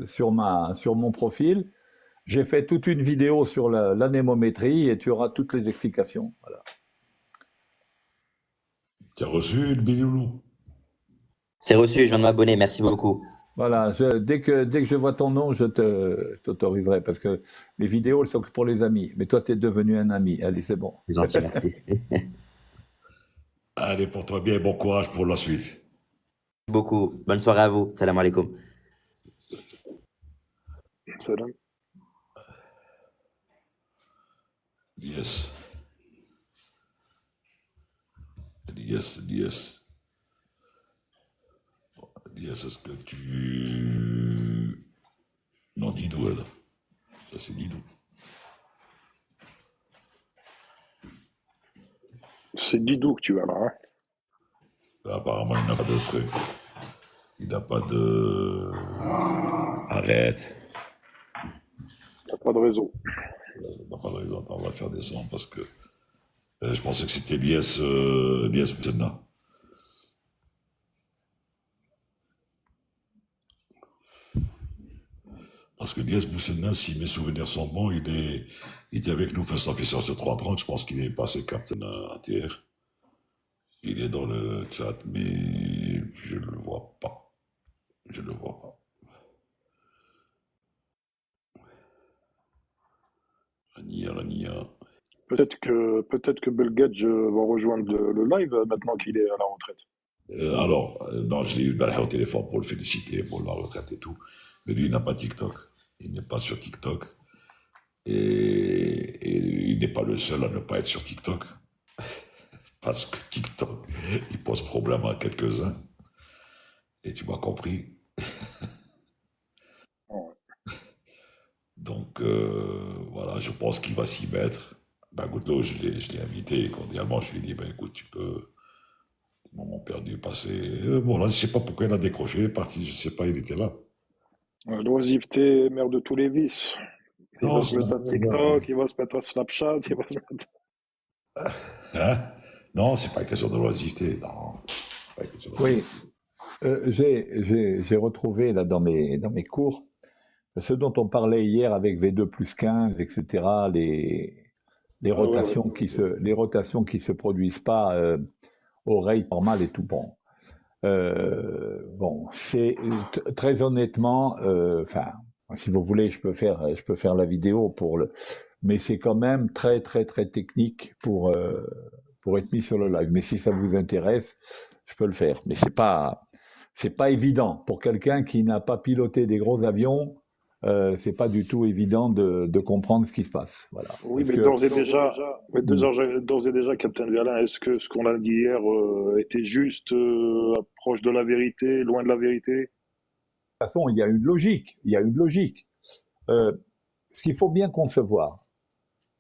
sur mon profil. J'ai fait toute une vidéo sur l'anémométrie et tu auras toutes les explications. Voilà. Tu as reçu le Biloulou? C'est reçu, je viens de m'abonner, merci beaucoup. Voilà, dès que je vois ton nom, je t'autoriserai, parce que les vidéos, elles sont que pour les amis. Mais toi, tu es devenu un ami. Allez, c'est bon. C'est gentil, merci. Allez, porte-toi bien et bon courage pour la suite. Beaucoup. Bonne soirée à vous. Salam alaikum. Salam. Yes. Yes, yes. Yes, est-ce que tu... Non, Didou, elle. Ça, c'est Didou. C'est Didou que tu as là. Hein. Apparemment, il n'a pas de truc. Il n'a pas de... Arrête. Il n'a pas de réseau. Il n'a pas de raison. On va faire descendre parce que... je pensais que c'était l'IS Moussena. Parce que l'IS Moussena, si mes souvenirs sont bons, il était avec nous First Officer sur 330. Je pense qu'il est passé Captain ATR. Il est dans le chat, mais je ne le vois pas. Je ne le vois pas. Rania. Peut-être que Bill Gates va rejoindre le live maintenant qu'il est à la retraite. Non, je l'ai eu au téléphone pour le féliciter pour la retraite et tout. Mais lui, il n'a pas TikTok. Il n'est pas sur TikTok. Et il n'est pas le seul à ne pas être sur TikTok. Parce que TikTok, il pose problème à quelques-uns. Et tu m'as compris. Donc, voilà, je pense qu'il va s'y mettre. Ben, Goutlo, je l'ai invité cordialement. Je lui ai dit, ben, écoute, tu peux... Moment perdu, passé. Bon, là, je ne sais pas pourquoi il a décroché. Il est parti, je ne sais pas, il était là. L'oisiveté, mère de tous les vices. Il Non, va se mettre à TikTok, il va se mettre à Snapchat, il va se mettre... Hein? Non, c'est pas une question de l'oisiveté. Non, c'est pas une question de Oui, j'ai retrouvé là dans mes cours ce dont on parlait hier avec V2 plus 15, etc., les rotations qui se produisent pas au rate normal et tout bon. Bon, c'est très honnêtement, enfin, si vous voulez, je peux faire la vidéo mais c'est quand même très très très technique pour être mis sur le live. Mais si ça vous intéresse, je peux le faire. Mais c'est pas évident pour quelqu'un qui n'a pas piloté des gros avions. C'est pas du tout évident de comprendre ce qui se passe. Voilà. Oui, mais d'ores et déjà, Captain Galin, est-ce que ce qu'on a dit hier était juste, proche de la vérité, loin de la vérité? De toute façon, il y a une logique. Ce qu'il faut bien concevoir,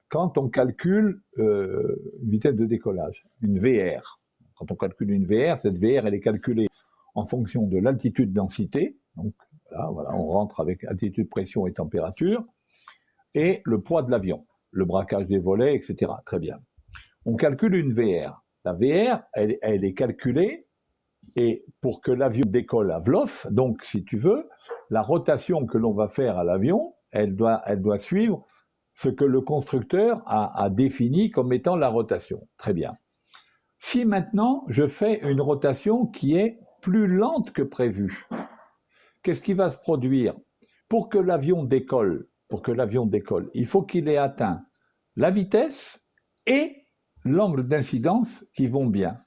quand on calcule une vitesse de décollage, une VR, quand on calcule une VR, cette VR, elle est calculée en fonction de l'altitude densité, donc voilà, on rentre avec altitude, pression et température, et le poids de l'avion, le braquage des volets, etc. Très bien. On calcule une VR. La VR, elle est calculée, et pour que l'avion décolle à Vlof, donc si tu veux, la rotation que l'on va faire à l'avion, elle doit suivre ce que le constructeur a défini comme étant la rotation. Très bien. Si maintenant je fais une rotation qui est plus lente que prévu, qu'est-ce qui va se produire? Pour que l'avion décolle, il faut qu'il ait atteint la vitesse et l'angle d'incidence qui vont bien.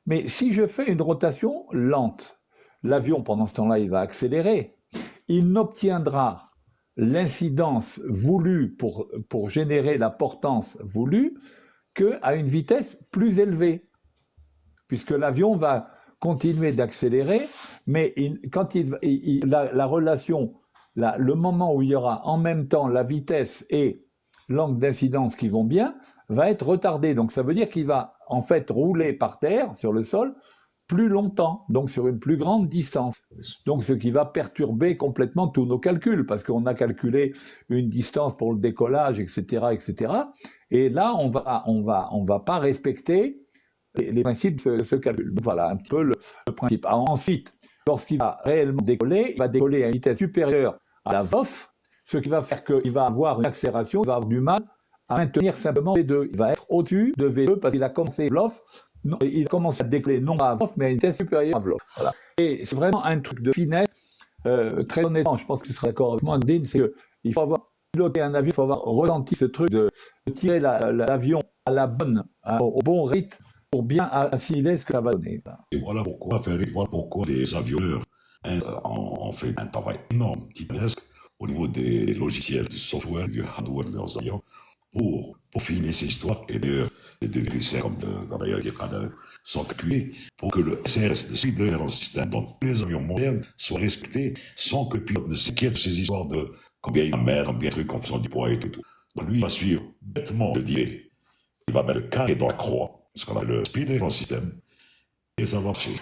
Mais si je fais une rotation lente, l'avion pendant ce temps-là, il va accélérer. Il n'obtiendra l'incidence voulue pour générer la portance voulue qu'à une vitesse plus élevée, puisque l'avion va continuer d'accélérer, mais quand la relation, le moment où il y aura en même temps la vitesse et l'angle d'incidence qui vont bien, va être retardé. Donc ça veut dire qu'il va en fait rouler par terre, sur le sol, plus longtemps, donc sur une plus grande distance. Donc ce qui va perturber complètement tous nos calculs, parce qu'on a calculé une distance pour le décollage, etc., etc. Et là, on va pas respecter les principes de ce calcul. Donc, voilà un petit peu le principe. Alors, ensuite, lorsqu'il va réellement décoller, il va décoller à une vitesse supérieure à la VOF, ce qui va faire qu'il va avoir une accélération, il va avoir du mal à maintenir simplement V2. Il va être au-dessus de V2 parce qu'il a commencé VLOF, il commence à décoller non pas à VLOF, mais à une vitesse supérieure à VLOF. Voilà. Et c'est vraiment un truc de finesse. Très honnêtement, je pense que tu seras d'accord avec moi, Dean, c'est qu'il faut avoir piloté un avion, il faut avoir ressenti ce truc de tirer l'avion à la bonne, au bon rythme pour bien assimiler ce que ça va donner. Et voilà pourquoi les avionneurs ont fait un travail énorme, titanesque, au niveau des logiciels, du software, du hardware de leurs avions, pour finir ces histoires. Et d'ailleurs, les devis comme d'ailleurs les radars sont calculés pour que le SRS, le Speed Rail System, dans tous les avions modernes, soit respecté sans que le pilote ne s'inquiète de ces histoires de combien il va mettre, combien de trucs en faisant du poids et tout. Donc lui, il va suivre bêtement le dilet. Il va mettre le carré dans la croix, ce qu'on appelle le Speed Rail System, et ça va marcher.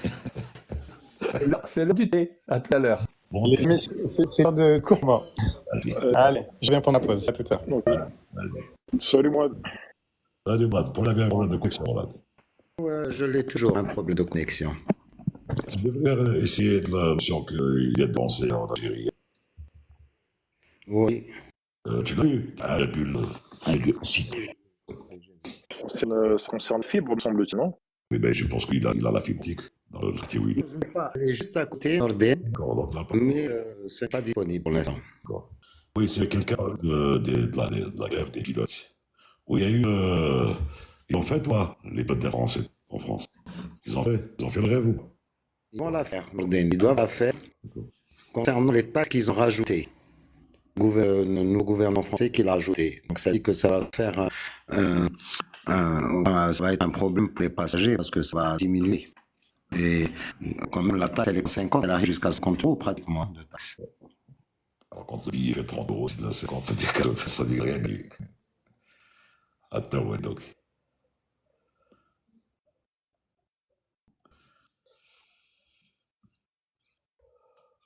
C'est l'heure du thé, à tout à l'heure. Bon, les messieurs, c'est l'heure de cours. Allez, je viens pour la pause, à tout à l'heure. Okay. Salut Moad. Salut Moad, pour la bien problème de connexion, Moad. Ouais, je l'ai toujours un problème de connexion. Tu devrais essayer de la notion qu'il y a de lancer en Algérie. Oui. Tu l'as vu, 1,6. Ça concerne fibre, me semble-t-il, non? Oui, ben, je pense qu'il a la fibre optique dans le quartier où il est. Elle est juste à côté, Norden, Donc, là, mais ce n'est pas disponible pour l'instant. oui, c'est quelqu'un de la grève des pilotes. Oui, il y a eu. Ils ont fait, toi, les pilotes d'Air Français en France. Ils ont fait le grève ou pas? Ils vont la faire, Norden. Ils doivent la faire concernant les taxes qu'ils ont rajoutées. Le nouveau gouvernement français qui l'a ajouté. Donc ça dit que ça va faire ça va être un problème pour les passagers parce que ça va diminuer. Et quand même la taxe elle est de 50, elle arrive jusqu'à 50 € pratiquement de taxe. Alors quand le billet fait 30 €, c'est 50, ça dit rien. Attends, ouais, donc.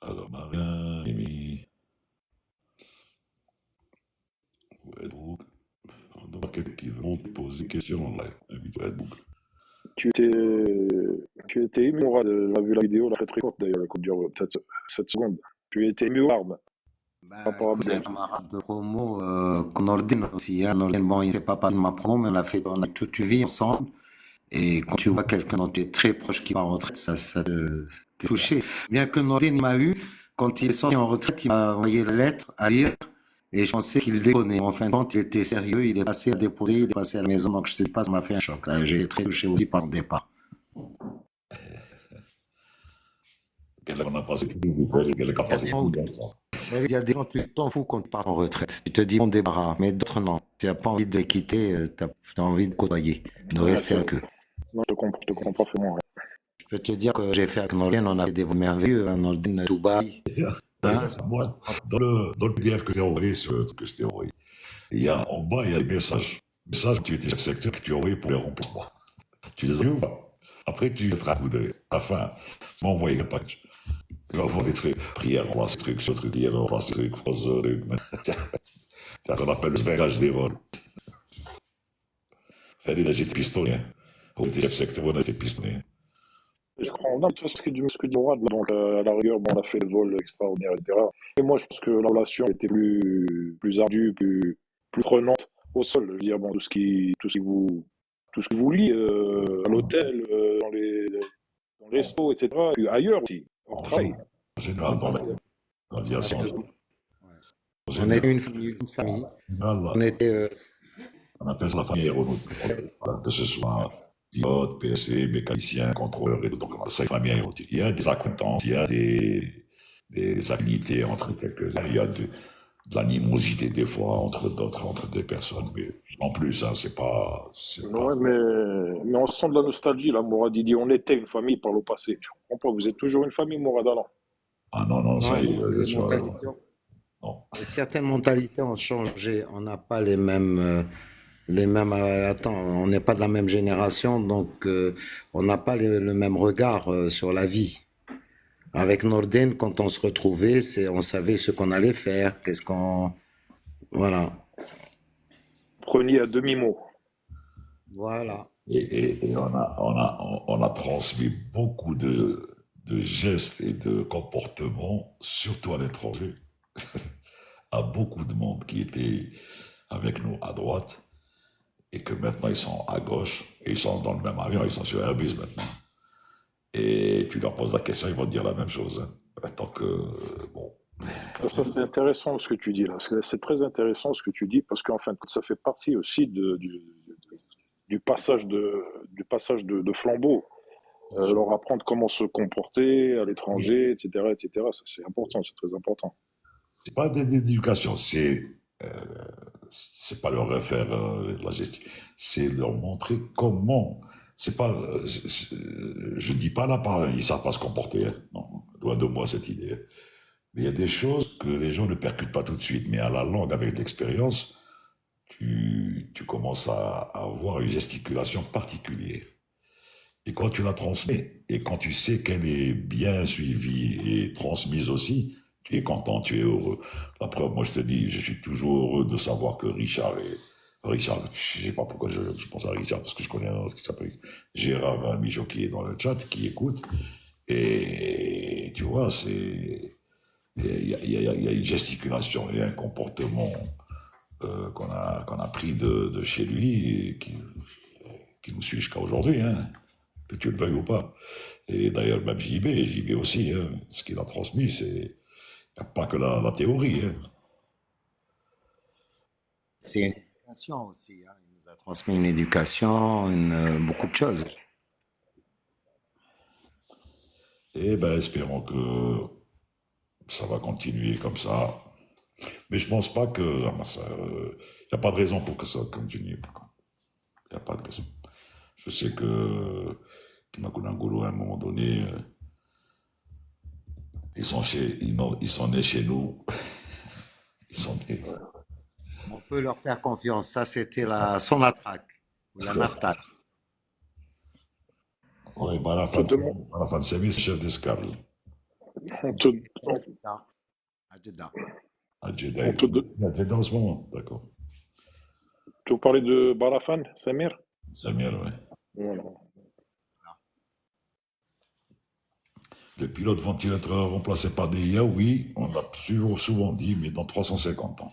Alors, Marin, Amy. On a quelqu'un qui veut poser une question en live. Tu étais ému, Mourad. On a vu la vidéo, la très courte d'ailleurs, elle dure peut-être 7 secondes. Tu étais ému, Arme. C'est un camarade de promo, Nordin aussi. Hein. Nordin, bon, il ne fait pas partie de ma promo, mais on a toute une vie ensemble. Et quand tu vois quelqu'un dont tu es très proche qui va en retraite, ça te touche. Bien que Nordin m'a eu, quand il est sorti en retraite, il m'a envoyé la lettre à lire. Et je pensais qu'il déconnait. En fin de compte, il était sérieux, il est passé à déposer, il est passé à la maison. Donc je te dis pas, ça m'a fait un choc. J'ai été très touché aussi par le départ. Quelle capacité. Il y a des gens, tu t'en fous quand tu pars en retraite. Tu te dis on débarras, mais d'autres non. Tu n'as pas envie de les quitter, tu as envie de côtoyer, de rester avec eux. Non, je te comprends parfaitement. Je peux te dire que j'ai fait avec Nordin, on a fait des vols merveilleux, hein, Nordin, Dubaï. Hein? Moi, dans le PDF que tu as envoyé sur le truc que je t'ai envoyé, en bas, il y a des messages. Messages que tu étais chef secteur que tu as envoyé pour les remplacements. Tu les as vus ou pas? Après, tu jetteras un coup d'œil. À la fin, tu m'as envoyé le patch. Tu vas voir des trucs, prière, on va ces trucs, ce truc, prière, on va ces trucs, fausse trucs. C'est ce qu'on appelle le verrage des vols. Fallait j'ai été pistonné. On était chef secteur, on a été pistonné. Je crois en tout ce que dit Mourad, donc à la rigueur, bon, on a fait le vol extraordinaire, etc. Et moi, je pense que la relation était plus ardue, plus prenante au sol. Je veux dire, bon, tout ce qui vous tout ce que vous liez à l'hôtel, dans les restos, etc. Et puis ailleurs aussi, hors En travail. général, dans Parce que, l'aviation, parce que en on était général, une famille, là, on était on appelle ça la famille aéronautique. Voilà, que ce soit pilote, PSC, mécanicien, contrôleur et tout. Donc, c'est la famille aéronautique. Il y a des acquaintances, il y a des affinités entre quelques-uns, il y a de l'animosité des fois entre des personnes, mais en plus, hein, c'est pas. Ouais, mais on sent de la nostalgie, là, Mourad. Il dit on était une famille par le passé. Je comprends pas, vous êtes toujours une famille, Mourad, alors. Ah non, non, ça ouais, y est, les tu vois, mentalités, non. certaines mentalités ont changé. On n'a pas les mêmes. Attends, on n'est pas de la même génération, donc on n'a pas le même regard sur la vie. Avec Norden, quand on se retrouvait, on savait ce qu'on allait faire, voilà, Preniez à demi-mot. voilà. Et on a transmis beaucoup de gestes et de comportements, surtout à l'étranger, à beaucoup de monde qui était avec nous à droite et que maintenant ils sont à gauche et ils sont dans le même avion, ils sont sur Airbus maintenant. Et tu leur poses la question, ils vont te dire la même chose, hein. Tant que, bon, Ça, c'est intéressant ce que tu dis là. C'est très intéressant ce que tu dis parce qu'en fin de compte, ça fait partie aussi du passage de flambeau. Leur apprendre comment se comporter à l'étranger, etc., etc. Ça, c'est important, c'est très important. c'est pas d'éducation, c'est pas leur refaire la gestion, c'est leur montrer comment. C'est pas, je dis pas là, ils savent pas se comporter, hein. Non, loin de moi cette idée, hein. Mais il y a des choses que les gens ne percutent pas tout de suite, mais à la longue, avec l'expérience, tu commences à avoir une gesticulation particulière. Et quand tu la transmets, et quand tu sais qu'elle est bien suivie et transmise aussi, tu es content, tu es heureux. La preuve, moi je te dis, je suis toujours heureux de savoir que Richard, je sais pas pourquoi je pense à Richard, parce que je connais un autre qui s'appelle Gérard Michaud qui est dans le chat, qui écoute, et tu vois, il y a une gesticulation et un comportement qu'on a pris de chez lui et qui nous suit jusqu'à aujourd'hui, hein, que tu le veuilles ou pas. Et d'ailleurs, même JB aussi, hein, ce qu'il a transmis, il n'y a pas que la théorie, hein. C'est une éducation aussi, hein. Il nous a transmis une éducation, beaucoup de choses. Et ben, espérons que ça va continuer comme ça. Mais je pense pas que. Il n'y a pas de raison pour que ça continue. Il n'y a pas de raison. Je sais que Kimakunangolo, à un moment donné, ils sont nés chez nous. Ils sont nés. On peut leur faire confiance. Ça, c'était la Sonatrach ou la Naftal. Oui, On te demande, à la fin de service, chef d'escale on te, À Jeddah. à Jeddah. on te de- Il était dans ce moment, d'accord. tu veux parler de Barafan, Samir? Samuel, ouais. Voilà. Le pilote vont-ils être remplacés par des IA? Oui, on l'a souvent dit, mais dans 350 ans.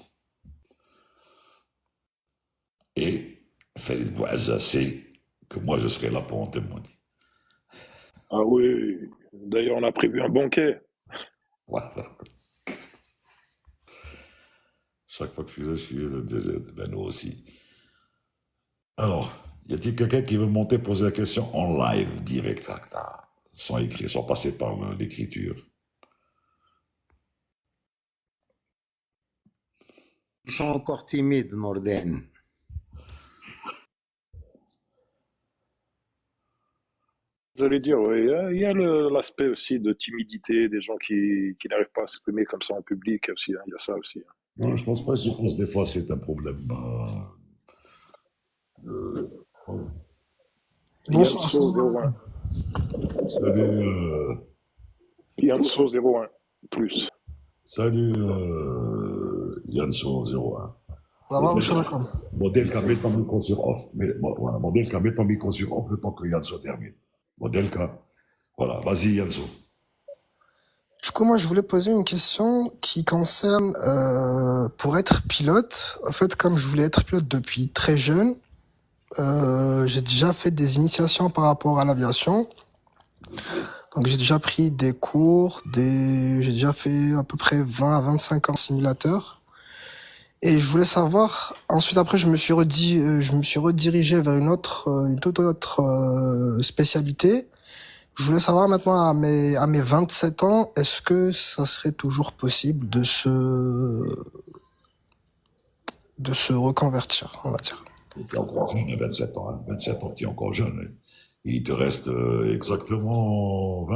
Et faites-vous assez que moi je serai là pour en témoigner. Ah oui, d'ailleurs, on a prévu un banquet. Voilà. Chaque fois que je suis ben nous aussi. Alors, y a-t-il quelqu'un qui veut monter poser la question en live, direct, sans écrire, sans passer par l'écriture? Ils sont encore timides, Norden. J'allais dire, oui, il y a l'aspect aussi de timidité, des gens qui n'arrivent pas à s'exprimer comme ça en public aussi, hein, il y a ça aussi, hein. Non, je pense pas, je pense des fois c'est un problème. Bonsoir, Yanso Sandra. 01, Salut, Yanso 01, plus. salut Yanso 01. Ça va, Oshalakom? Modèle K, mets ton micro sur off. Voilà, Modèle K, mets ton micro sur off le temps que Yanso termine. Modèle K. Voilà, vas-y Yanso. Du coup, moi, je voulais poser une question qui concerne pour être pilote. En fait, comme je voulais être pilote depuis très jeune, J'ai déjà fait des initiations par rapport à l'aviation. Donc j'ai déjà pris des cours, j'ai déjà fait à peu près 20 à 25 ans de simulateur. Et je voulais savoir, ensuite après je me suis redirigé vers une toute autre spécialité. Je voulais savoir maintenant à mes 27 ans, est-ce que ça serait toujours possible de se reconvertir, on va dire. Tu es encore jeune à 27 ans. Hein. 27 ans, tu es encore jeune. Hein. Il te reste exactement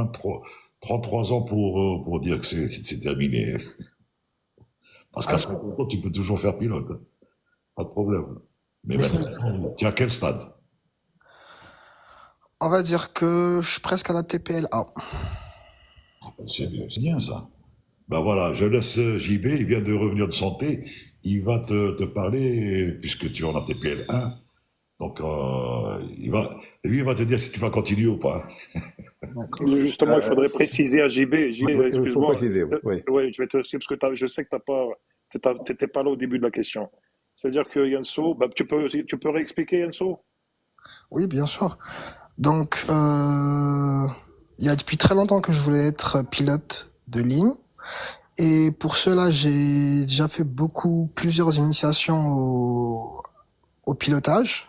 33 ans pour dire que c'est terminé. Parce qu'à 50 ans, tu peux toujours faire pilote. Hein. Pas de problème. Mais maintenant, tu es à quel stade? On va dire que je suis presque à la TPL-A. C'est bien ça. Ben voilà, je laisse JB, il vient de revenir de santé, il va te parler, puisque tu es en ATPL 1, donc lui il va te dire si tu vas continuer ou pas. Justement, il faudrait préciser à JB. JB, il faut excuse-moi. préciser, oui. Oui, je vais te parce que je sais que t'étais pas là au début de la question. C'est-à-dire que Yanso, bah, tu peux réexpliquer Yanso? Oui, bien sûr. Donc, il y a depuis très longtemps que je voulais être pilote de ligne. Et pour cela, j'ai déjà fait plusieurs initiations au pilotage.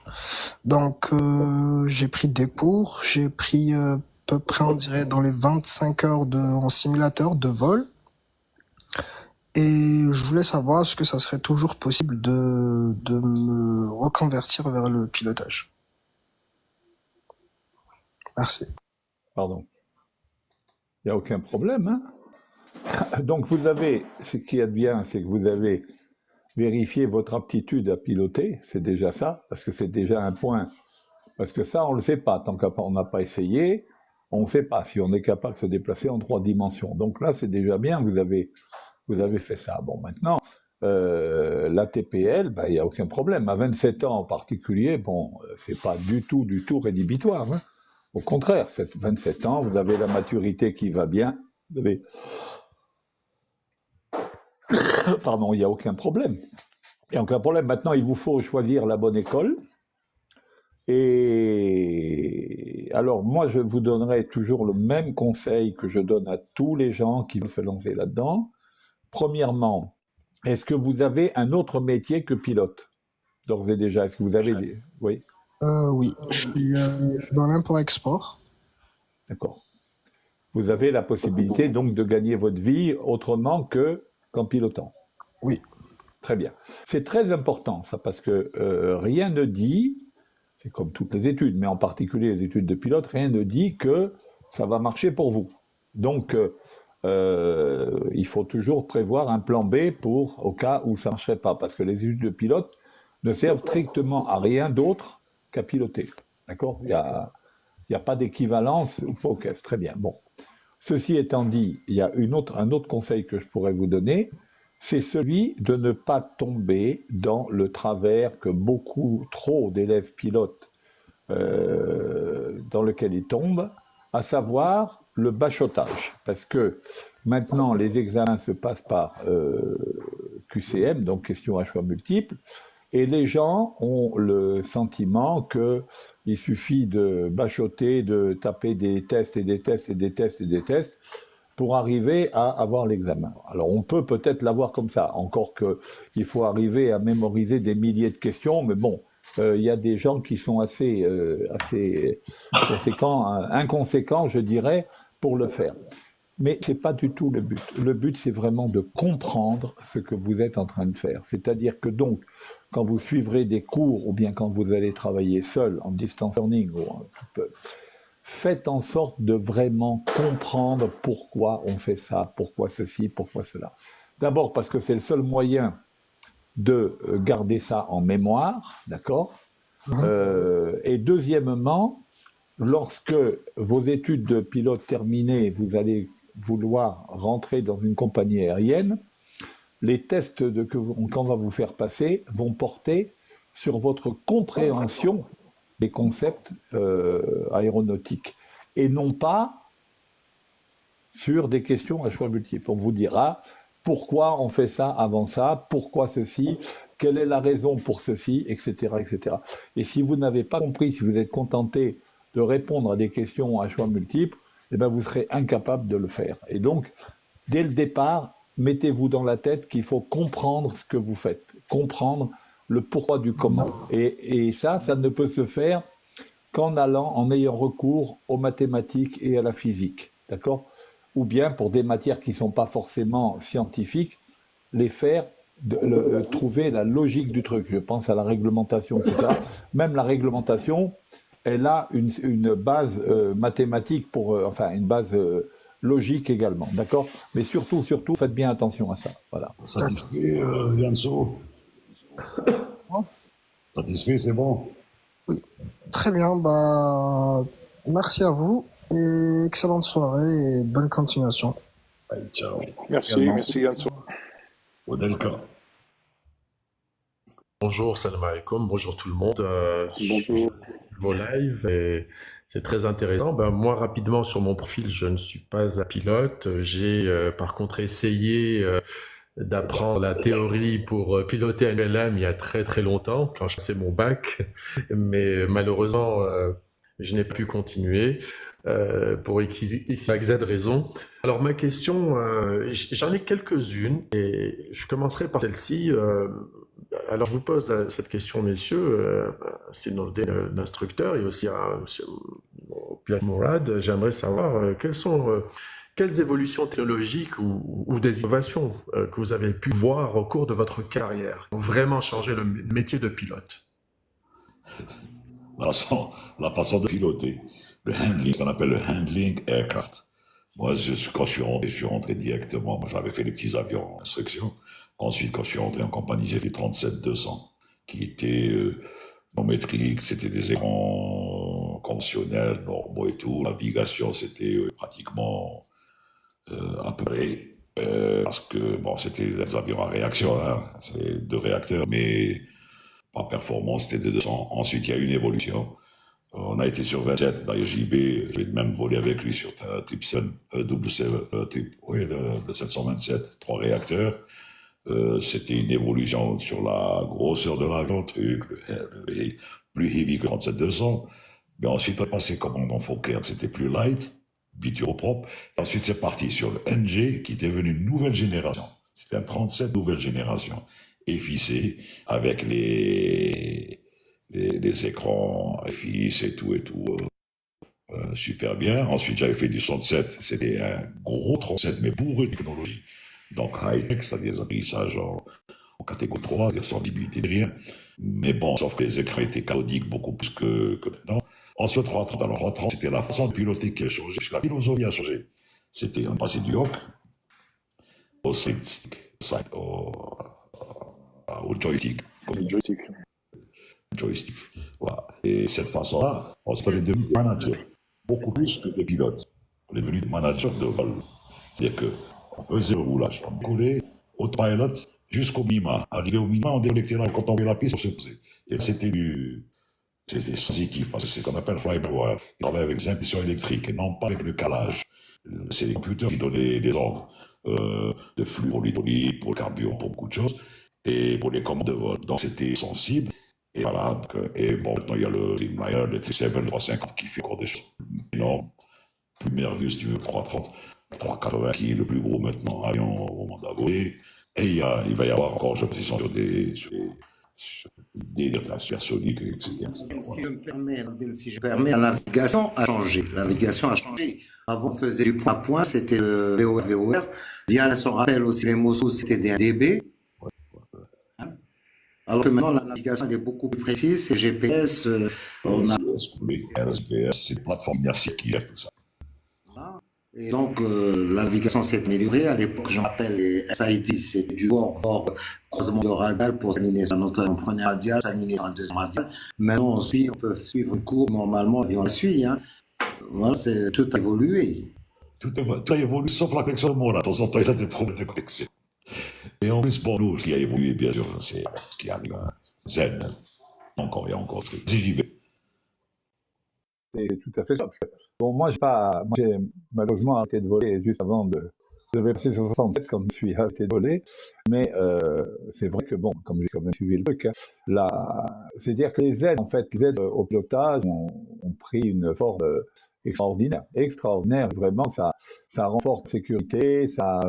Donc, j'ai pris des cours, j'ai pris à peu près, on dirait, dans les 25 heures en simulateur de vol. Et je voulais savoir est-ce que ça serait toujours possible de me reconvertir vers le pilotage. Merci. Pardon. Il n'y a aucun problème, hein. Donc vous avez, ce qui est bien, c'est que vous avez vérifié votre aptitude à piloter, c'est déjà ça, parce que c'est déjà un point. Parce que ça, on ne le sait pas, tant qu'on n'a pas essayé, on ne sait pas si on est capable de se déplacer en 3 dimensions. Donc là, c'est déjà bien, vous avez fait ça. Bon, maintenant, la TPL, il n'y a aucun problème. À 27 ans en particulier, bon, c'est pas du tout rédhibitoire. Hein. Au contraire, 27 ans, vous avez la maturité qui va bien, vous avez... Pardon, il n'y a aucun problème. Il n'y a aucun problème. Maintenant, il vous faut choisir la bonne école. Et alors, moi, je vous donnerai toujours le même conseil que je donne à tous les gens qui veulent se lancer là-dedans. Premièrement, est-ce que vous avez un autre métier que pilote? D'ores et déjà, est-ce que vous avez... Oui. Oui, je suis dans l'import-export. D'accord. Vous avez la possibilité donc de gagner votre vie autrement qu'en pilotant. Oui. Très bien. C'est très important ça parce que rien ne dit, c'est comme toutes les études, mais en particulier les études de pilote, rien ne dit que ça va marcher pour vous. Donc il faut toujours prévoir un plan B au cas où ça ne marcherait pas, parce que les études de pilote ne servent strictement à rien d'autre qu'à piloter. D'accord? Il n'y a pas d'équivalence au poker. Très bien. Bon. Ceci étant dit, il y a un autre conseil que je pourrais vous donner, c'est celui de ne pas tomber dans le travers que trop d'élèves pilotes dans lequel ils tombent, à savoir le bachotage. Parce que maintenant, les examens se passent par QCM, donc questions à choix multiples, et les gens ont le sentiment qu'il suffit de bachoter, de taper des tests et des tests et des tests et des tests pour arriver à avoir l'examen. Alors on peut peut-être l'avoir comme ça, encore qu'il faut arriver à mémoriser des milliers de questions, mais bon, il y a des gens qui sont assez inconséquents, je dirais, pour le faire. Mais ce n'est pas du tout le but. Le but, c'est vraiment de comprendre ce que vous êtes en train de faire. C'est-à-dire que donc, quand vous suivrez des cours ou bien quand vous allez travailler seul en distance learning, faites en sorte de vraiment comprendre pourquoi on fait ça, pourquoi ceci, pourquoi cela. D'abord parce que c'est le seul moyen de garder ça en mémoire, d'accord ? Et deuxièmement, lorsque vos études de pilote terminées, vous allez vouloir rentrer dans une compagnie aérienne, les tests qu'on va vous faire passer vont porter sur votre compréhension des concepts aéronautiques et non pas sur des questions à choix multiples. On vous dira pourquoi on fait ça avant ça, pourquoi ceci, quelle est la raison pour ceci, etc., etc. Et si vous n'avez pas compris, si vous êtes contenté de répondre à des questions à choix multiples, eh ben vous serez incapable de le faire. Et donc, dès le départ, mettez-vous dans la tête qu'il faut comprendre ce que vous faites, comprendre le pourquoi du comment. Et ça ne peut se faire en ayant recours aux mathématiques et à la physique, d'accord? Ou bien pour des matières qui ne sont pas forcément scientifiques, les faire, trouver la logique du truc. Je pense à la réglementation, etc. Même la réglementation, elle a une base mathématique, enfin une base logique également, d'accord? Mais surtout, faites bien attention à ça. Voilà. Satisfait, Yanso? Satisfait, c'est bon? Oui, très bien. Bah, merci à vous et excellente soirée et bonne continuation. Allez, ciao. Merci Yanso. Odelka. Bonjour, salam alaikum, bonjour tout le monde. Bonjour. Vos lives et c'est très intéressant. Ben, moi, rapidement, sur mon profil, je ne suis pas un pilote. J'ai par contre essayé d'apprendre la théorie pour piloter un ULM il y a très très longtemps, quand je passais mon bac, mais malheureusement, je n'ai pas pu continuer pour X, Y, Z raisons. Alors ma question, j'en ai quelques-unes et je commencerai par celle-ci. Alors je vous pose cette question, messieurs, c'est l'instructeur et aussi à monsieur Pierre Mourad. J'aimerais savoir quelles évolutions technologiques ou des innovations que vous avez pu voir au cours de votre carrière ont vraiment changé le métier de pilote. La façon de piloter, le handling, ce qu'on appelle le handling aircraft. Moi, quand je suis rentré directement. Moi, j'avais fait les petits avions en instruction. Ensuite, quand je suis rentré en compagnie, j'ai fait 37-200, qui étaient non métriques, c'était des écrans conventionnels, normaux et tout. La navigation, c'était pratiquement à peu près, parce que, bon, c'était des avions à réaction, hein, c'est 2 réacteurs, mais par performance, c'était de 200. Ensuite, il y a eu une évolution. On a été sur 27, d'ailleurs JB, j'ai même volé avec lui sur type 7, de 727, 3 réacteurs. C'était une évolution sur la grosseur de l'avion, truc, plus heavy que 37-200. Mais ensuite, on est passé commandant Fokker, c'était plus light, propre. Et ensuite, c'est parti sur le NG, qui était devenu une nouvelle génération. C'était un 37 nouvelle génération, effacé, avec les écrans FX et tout, super bien. Ensuite, j'avais fait du 67, c'était un gros 37, mais bourré de technologie. Donc, high-tech, c'est-à-dire des atterrissages en catégorie 3, c'est-à-dire sans visibilité de rien. Mais bon, sauf que les écrans étaient chaotiques beaucoup plus que maintenant. Ensuite, 330, alors 330, c'était la façon de piloter qui a changé, puisque la philosophie a changé. C'était, on passait du Hawk au stick, au joystick. Joystick. Voilà. Et cette façon-là, on est devenu manager, beaucoup plus que des pilotes. On est devenu manager de vol. C'est-à-dire qu'on faisait le roulage, on collait autopilot jusqu'au minima. Arrivé au minima, on déconnectait là, quand on voyait la piste, on se posait. Et c'était sensitif, parce que c'est ce qu'on appelle fly-by-wire. Ils travaillent avec des impulsions électriques et non pas avec le calage. C'est les computers qui donnaient les ordres de flux pour l'hydraulique, pour le carburant, pour beaucoup de choses, et pour les commandes de vol. Donc c'était sensible. Et voilà, et bon, maintenant il y a le Dreamliner, le 37, le 350 qui fait encore des choses énormes, plus merveilleux si tu veux, 330, 380 qui est le plus gros maintenant avion au monde à voler. Et il va y avoir encore, je pense, sur des supersoniques, etc. Si je me permets, la navigation a changé. La navigation a changé. Avant, on faisait du point à point, c'était VOR. Via son rappel aussi, les MOSO, c'était des DB. Alors que maintenant, la navigation est beaucoup plus précise, c'est GPS, on a... C'est des plateformes inertiques qui gèrent tout ça. Et donc, la navigation s'est améliorée. À l'époque, j'en rappelle les SID, c'est du bord, croisement de radar pour s'aligner sur notre premier radial, s'aligner sur un deuxième radial. Maintenant, on peut suivre une courbe, normalement, et on la suit. Hein. Voilà, tout a évolué. Tout a évolué, sauf la connexion de Mora. De temps en temps, il y a des problèmes de connexion. Et en plus, bon, nous, ce qui a évolué, bien sûr, c'est ce qui arrive à Z. Encore et encore. J'y vais. C'est tout à fait ça. Parce que, bon, moi, j'ai malheureusement arrêté de voler juste avant de Je devais passer sur 67 comme celui-là a été volé. Mais c'est vrai que, bon, comme j'ai quand même suivi le truc, hein, c'est-à-dire que les aides, en fait, les aides au pilotage ont pris une forme extraordinaire. Extraordinaire, vraiment, ça renforce la sécurité, ça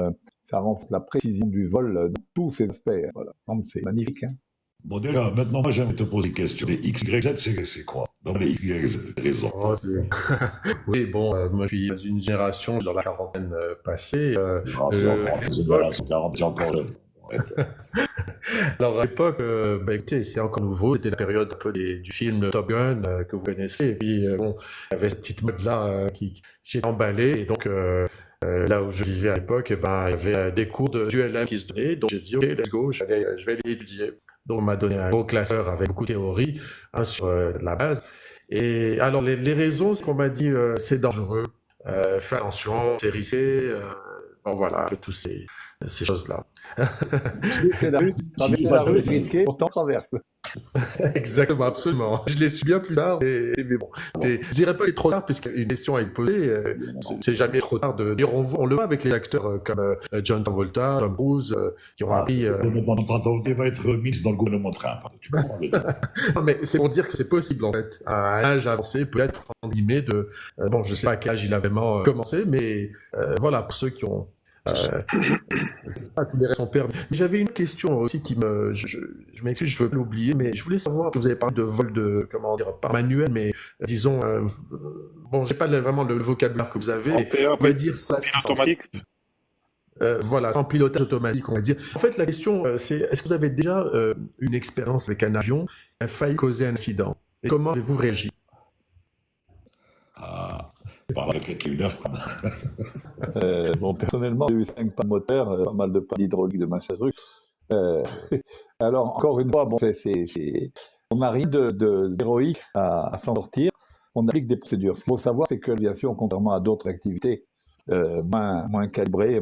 renforce la précision du vol dans tous ces aspects. Voilà. Donc, c'est magnifique. Hein. Bon, déjà, maintenant, moi, j'aimerais te poser une question. Les X, Y, Z, c'est quoi? Dans les X, Y, Z, raison. Oh, oui, bon, moi je suis d'une génération dans la quarantaine passée. C'est génération 40, c'est encore jeune. Alors à l'époque, écoutez, c'est encore nouveau, c'était la période un peu du film Top Gun que vous connaissez, et puis bon, il y avait cette petite mode-là qui j'ai emballé, et donc là où je vivais à l'époque, il y avait des cours de ULM qui se donnaient, donc j'ai dit ok, let's go, je vais les étudier. Donc on m'a donné un gros classeur avec beaucoup de théorie sur la base. Et alors les raisons, c'est qu'on m'a dit c'est dangereux, fais attention, c'est risqué, bon voilà, un peu tous ces choses-là. C'est la rue, traverser la rue, c'est risqué, pourtant traverse. Exactement, absolument. Je l'ai su bien plus tard, mais bon. Je dirais pas qu'il est trop tard, puisqu'une question a été posée. C'est jamais trop tard de dire. On le voit avec les acteurs comme John Travolta, Tom Cruise, qui ont appris. Dans 30 ans, il va être mix dans le gouvernement Trump. Tu peux Non, mais c'est pour dire que c'est possible, en fait. À un âge avancé, peut-être, en guillemets, bon, je sais pas à quel âge il a vraiment commencé, mais voilà, pour ceux qui ont. C'est pas tous les rêves sont permis. Mais j'avais une question aussi qui je m'excuse, je veux pas l'oublier, mais je voulais savoir que vous avez parlé de vol par manuel, mais disons, bon, j'ai pas vraiment le vocabulaire que vous avez. On va dire ça. Automatique. Voilà, sans pilotage automatique, on va dire. En fait, la question, c'est est-ce que vous avez déjà une expérience avec un avion qui a failli causer un incident? Et comment avez-vous réagi? Par avec une œuvre. Bon, personnellement, j'ai eu 5 pannes moteur, pas mal de pannes hydrauliques, de machin truc. Alors, encore une fois, bon, on n'a rien d'héroïque à s'en sortir. On applique des procédures. Ce qu'il faut savoir, c'est que l'aviation, contrairement à d'autres activités moins calibrées,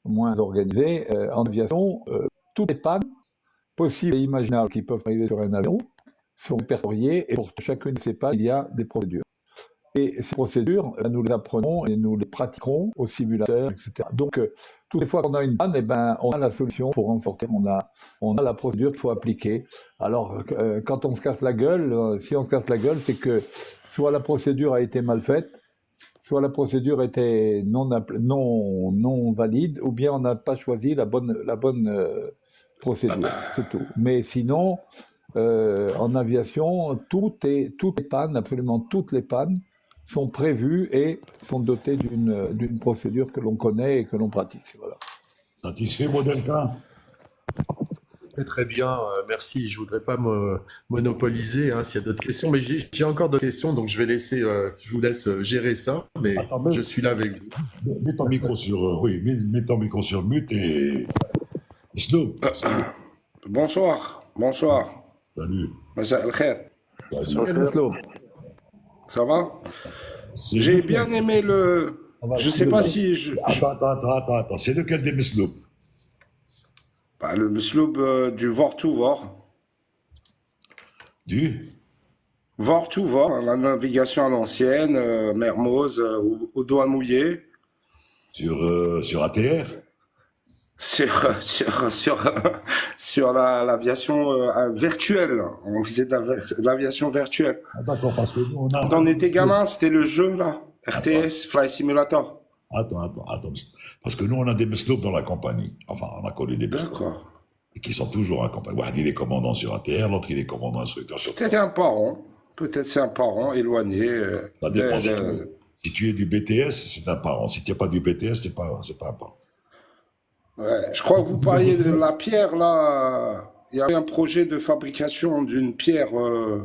moins organisées, en aviation, toutes les pannes possibles et imaginables qui peuvent arriver sur un avion sont répertoriées, et pour chacune de ces pannes, il y a des procédures. Et ces procédures, nous les apprenons et nous les pratiquerons au simulateur, etc. Donc, toutes les fois qu'on a une panne, on a la solution pour en sortir. On a la procédure qu'il faut appliquer. Alors, quand on se casse la gueule, si on se casse la gueule, c'est que soit la procédure a été mal faite, soit la procédure était non valide, ou bien on n'a pas choisi la bonne procédure. C'est tout. Mais sinon, en aviation, toutes les pannes, absolument toutes les pannes, sont prévues et sont dotées d'une procédure que l'on connaît et que l'on pratique. Voilà. Satisfait, Modelka? Très bien, merci. Je voudrais pas me monopoliser s'il y a d'autres questions, mais j'ai encore d'autres questions, donc je vous laisse gérer ça, mais je suis là avec vous. Mets ton micro mets ton micro sur mute et Snoop. Bonsoir. Salut. Masa al-khair. Ça va? C'est J'ai bien aimé je sais pas si Attends. C'est lequel des Misloub? Le Misloub du Vor-to-Vor. Du Vor-to-Vor, la navigation à l'ancienne, Mermoz, au doigt mouillé. Sur ATR? Sur l'aviation virtuelle. On faisait de l'aviation virtuelle. D'accord, parce que nous, quand on était gamin, c'était le jeu, là. RTS, Flight Simulator. Attends. Parce que nous, on a des Misloub dans la compagnie. Enfin, on a connu des Misloub. D'accord. Qui sont toujours en compagnie. Il est commandant sur ATR, l'autre, il est commandant instructeur sur... Peut-être c'est un parent éloigné. Ça dépend. Si tu es du BTS, c'est un parent. Si tu n'es pas du BTS, c'est pas un parent. Ouais, je crois que vous parliez de la pierre, là. Il y avait un projet de fabrication d'une pierre. Le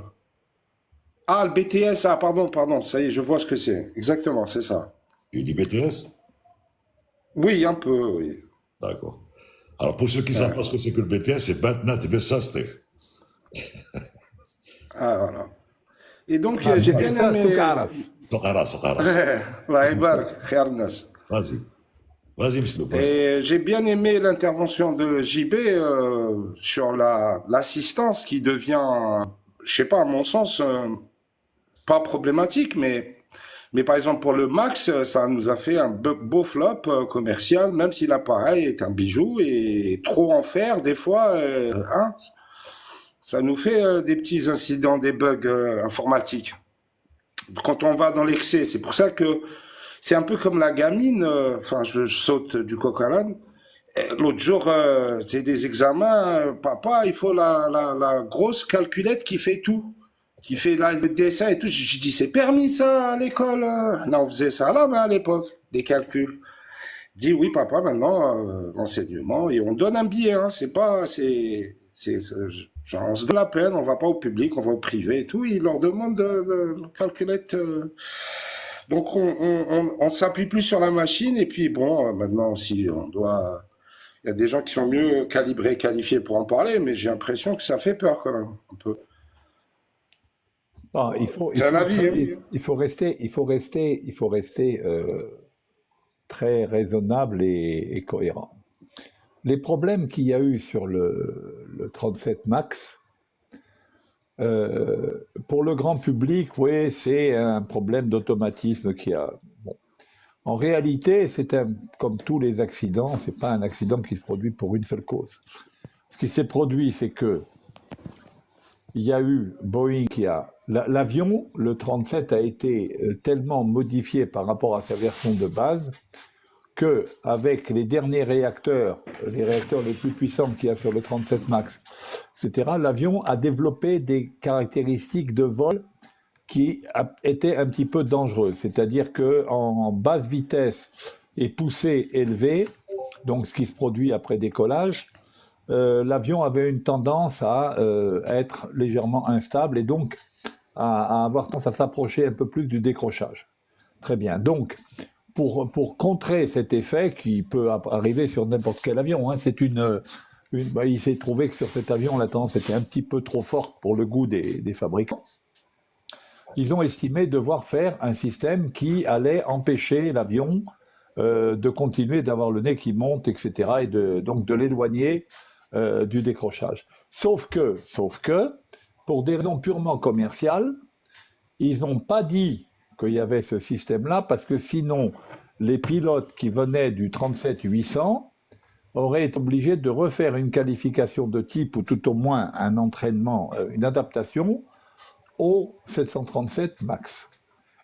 BTS, pardon, ça y est, je vois ce que c'est. Exactement, c'est ça. Tu dis BTS? Oui, un peu, oui. D'accord. Alors, pour ceux qui ne savent pas ce que c'est que le BTS, c'est Batnat Bessaster. Voilà. Et donc, j'ai bien aimé... Sokaras. Vas-y, monsieur. Et j'ai bien aimé l'intervention de JB sur l'assistance qui devient, je sais pas, à mon sens, pas problématique, mais Mais par exemple, pour le Max, ça nous a fait un beau flop commercial, même si l'appareil est un bijou et trop en faire, des fois, hein, ça nous fait des petits incidents, des bugs informatiques. Quand on va dans l'excès, c'est pour ça que c'est un peu comme la gamine, enfin, je saute du coq à l'âne. L'autre jour, j'ai des examens, papa, il faut la grosse calculette qui fait tout, qui fait le dessin et tout. Je dis, c'est permis ça à l'école? Non, on faisait ça à la main à l'époque, des calculs. Il dit, oui, papa, maintenant, l'enseignement, et on donne un billet, hein, c'est pas, genre, on se donne la peine, on va pas au public, on va au privé et tout, ils leur demandent de calculette. Donc, on s'appuie plus sur la machine, et puis bon, maintenant, si on doit. Il y a des gens qui sont mieux calibrés, qualifiés pour en parler, mais j'ai l'impression que ça fait peur quand même, un peu. Non, C'est un avis, hein. il faut rester très raisonnable et cohérent. Les problèmes qu'il y a eu sur le 37 Max, pour le grand public, oui, c'est un problème d'automatisme qu'il y a. Bon. En réalité, comme tous les accidents, c'est pas un accident qui se produit pour une seule cause. Ce qui s'est produit, c'est que il y a eu Boeing l'avion, le 37 a été tellement modifié par rapport à sa version de base que avec les derniers réacteurs, les réacteurs les plus puissants qu'il y a sur le 37 Max, etc., l'avion a développé des caractéristiques de vol qui étaient un petit peu dangereuses. C'est-à-dire qu'en basse vitesse et poussée élevée, donc ce qui se produit après décollage, l'avion avait une tendance à être légèrement instable et donc à avoir tendance à s'approcher un peu plus du décrochage. Très bien. Donc, pour contrer cet effet qui peut arriver sur n'importe quel avion, hein, il s'est trouvé que sur cet avion, la tendance était un petit peu trop forte pour le goût des fabricants. Ils ont estimé devoir faire un système qui allait empêcher l'avion de continuer d'avoir le nez qui monte, etc., et donc de l'éloigner du décrochage. Sauf que, pour des raisons purement commerciales, ils n'ont pas dit qu'il y avait ce système-là, parce que sinon, les pilotes qui venaient du 37-800 auraient été obligés de refaire une qualification de type, ou tout au moins un entraînement, une adaptation, au 737 Max.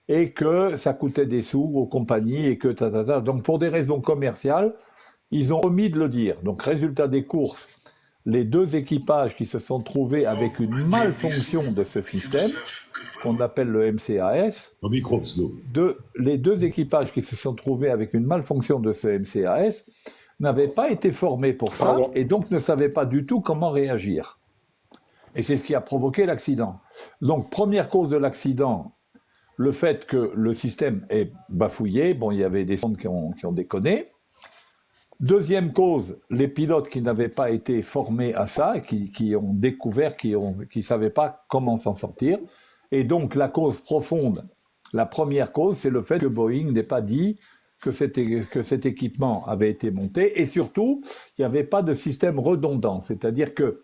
Et que ça coûtait des sous aux compagnies, et que Donc pour des raisons commerciales, ils ont omis de le dire. Donc résultat des courses, les deux équipages qui se sont trouvés avec une malfonction de ce système, qu'on appelle le MCAS, les deux équipages qui se sont trouvés avec une malfonction de ce MCAS n'avaient pas été formés pour ça, et donc ne savaient pas du tout comment réagir. Et c'est ce qui a provoqué l'accident. Donc, première cause de l'accident, le fait que le système est bafouillé. Bon, il y avait des sondes qui ont déconné. Deuxième cause, les pilotes qui n'avaient pas été formés à ça, qui ont découvert, qui ne savaient pas comment s'en sortir. Et donc, la cause profonde, la première cause, c'est le fait que Boeing n'ait pas dit que cet équipement avait été monté. Et surtout, il n'y avait pas de système redondant, c'est-à-dire que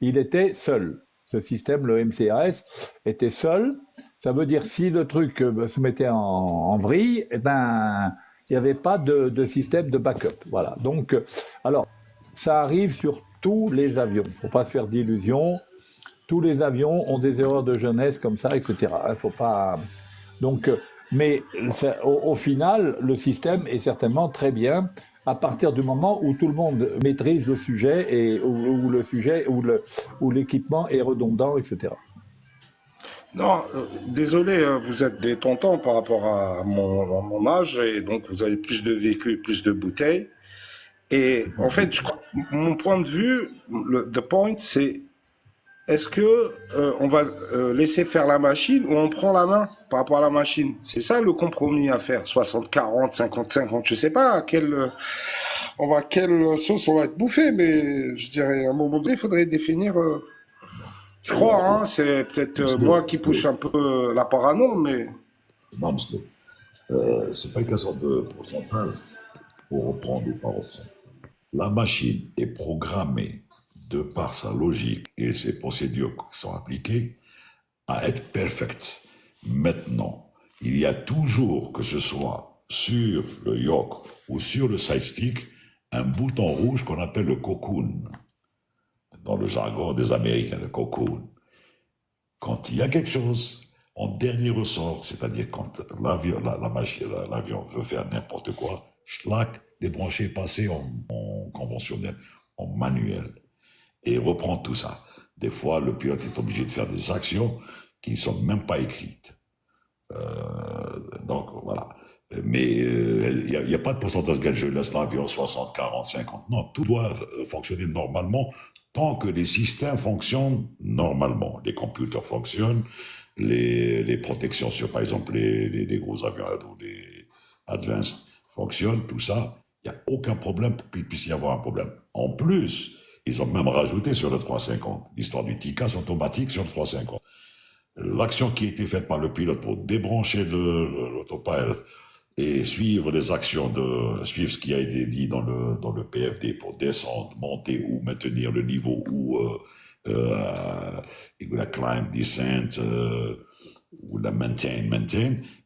il était seul. Ce système, le MCAS, était seul. Ça veut dire si le truc se mettait en vrille, eh ben, il n'y avait pas de système de backup. Voilà. Donc, alors, ça arrive sur tous les avions. Il ne faut pas se faire d'illusions. Tous les avions ont des erreurs de jeunesse comme ça, etc. Il faut pas. Donc, mais au final, le système est certainement très bien à partir du moment où tout le monde maîtrise le sujet et où l'équipement est redondant, etc. Non, désolé, vous êtes des tontons par rapport à mon âge, et donc vous avez plus de vécu, plus de bouteilles. Et en fait, mon point de vue, the point, c'est est-ce que on va laisser faire la machine ou on prend la main par rapport à la machine? C'est ça le compromis à faire, 60-40, 50-50, je sais pas quelle sauce on va être bouffé, mais je dirais à un moment donné, il faudrait définir. Je crois, hein, c'est peut-être moi qui pousse un peu la parano, mais. C'est pas une question de pourcentage, pour reprendre ou pas reprendre. La machine est programmée de par sa logique et ses procédures qui sont appliquées, à être perfecte. Maintenant, il y a toujours, que ce soit sur le yoke ou sur le side stick, un bouton rouge qu'on appelle le cocoon. Dans le jargon des Américains, le cocoon. Quand il y a quelque chose, en dernier ressort, c'est-à-dire quand l'avion veut faire n'importe quoi, schlac, débrancher, passer en conventionnel, en manuel, et reprendre tout ça. Des fois, le pilote est obligé de faire des actions qui ne sont même pas écrites. Donc, voilà. Mais il n'y a pas de pourcentage de je laisse l'avion 60, 40, 50. Non, tout doit fonctionner normalement tant que les systèmes fonctionnent normalement. Les computers fonctionnent, les protections sur, par exemple, les gros avions ou les advanced fonctionnent, tout ça. Il n'y a aucun problème pour qu'il puisse y avoir un problème. En plus, ils ont même rajouté sur le 350 l'histoire du TICAS automatique sur le 350. L'action qui a été faite par le pilote pour débrancher l'autopilot et suivre les actions suivre ce qui a été dit dans le PFD pour descendre, monter ou maintenir le niveau ou la climb, descent ou la maintain.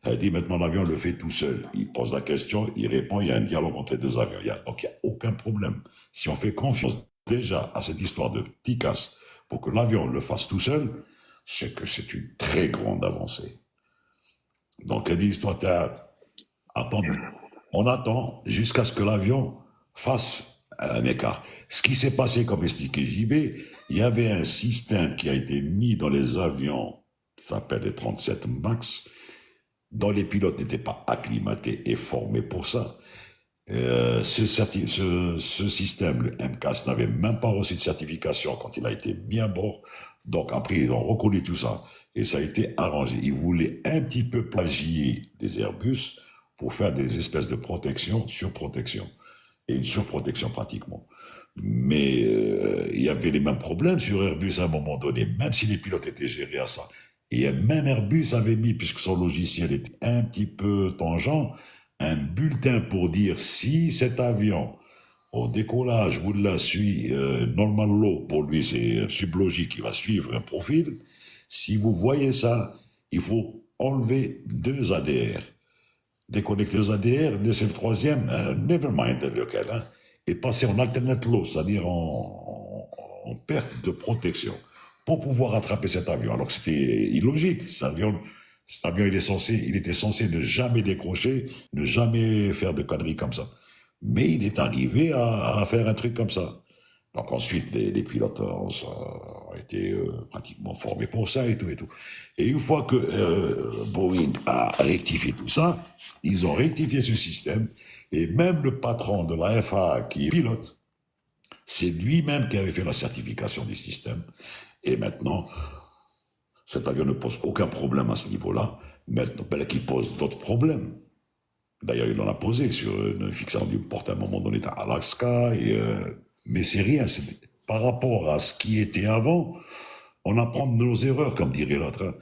Elle dit maintenant l'avion le fait tout seul. Il pose la question, il répond, il y a un dialogue entre les deux avions. Donc il n'y a aucun problème. Si on fait confiance déjà à cette histoire de TICAS pour que l'avion le fasse tout seul, c'est que c'est une très grande avancée. Donc elle dit, toi, on attend jusqu'à ce que l'avion fasse un écart. Ce qui s'est passé, comme expliqué JB, il y avait un système qui a été mis dans les avions qui s'appelle les 37 MAX, dont les pilotes n'étaient pas acclimatés et formés pour ça. Ce système, le MCAS, n'avait même pas reçu de certification quand il a été mis à bord. Donc après, ils ont reconnu tout ça et ça a été arrangé. Ils voulaient un petit peu plagier les Airbus pour faire des espèces de protection, surprotection, et une surprotection pratiquement. Mais il y avait les mêmes problèmes sur Airbus à un moment donné, même si les pilotes étaient gérés à ça. Et même Airbus avait mis, puisque son logiciel était un petit peu tangent, un bulletin pour dire si cet avion, au décollage, vous la suit normal low, pour lui c'est sublogique, il va suivre un profil. Si vous voyez ça, il faut enlever 2 ADR. Déconnecter les ADR, laisser le 3e, never mind lequel, hein, et passer en alternate low, c'est-à-dire en perte de protection, pour pouvoir attraper cet avion. Alors que c'était illogique. Cet avion il était censé ne jamais décrocher, ne jamais faire de conneries comme ça. Mais il est arrivé à faire un truc comme ça. Donc ensuite, les pilotes ont été pratiquement formés pour ça et tout et tout. Et une fois que Boeing a rectifié tout ça, ils ont rectifié ce système. Et même le patron de la FAA qui est pilote, c'est lui-même qui avait fait la certification du système. Et maintenant, cet avion ne pose aucun problème à ce niveau-là. Maintenant, qu'il pose d'autres problèmes. D'ailleurs, il en a posé sur une fixation d'une porte à un moment donné à Alaska. Mais c'est rien. Par rapport à ce qui était avant, on apprend de nos erreurs, comme dirait l'autre. Hein.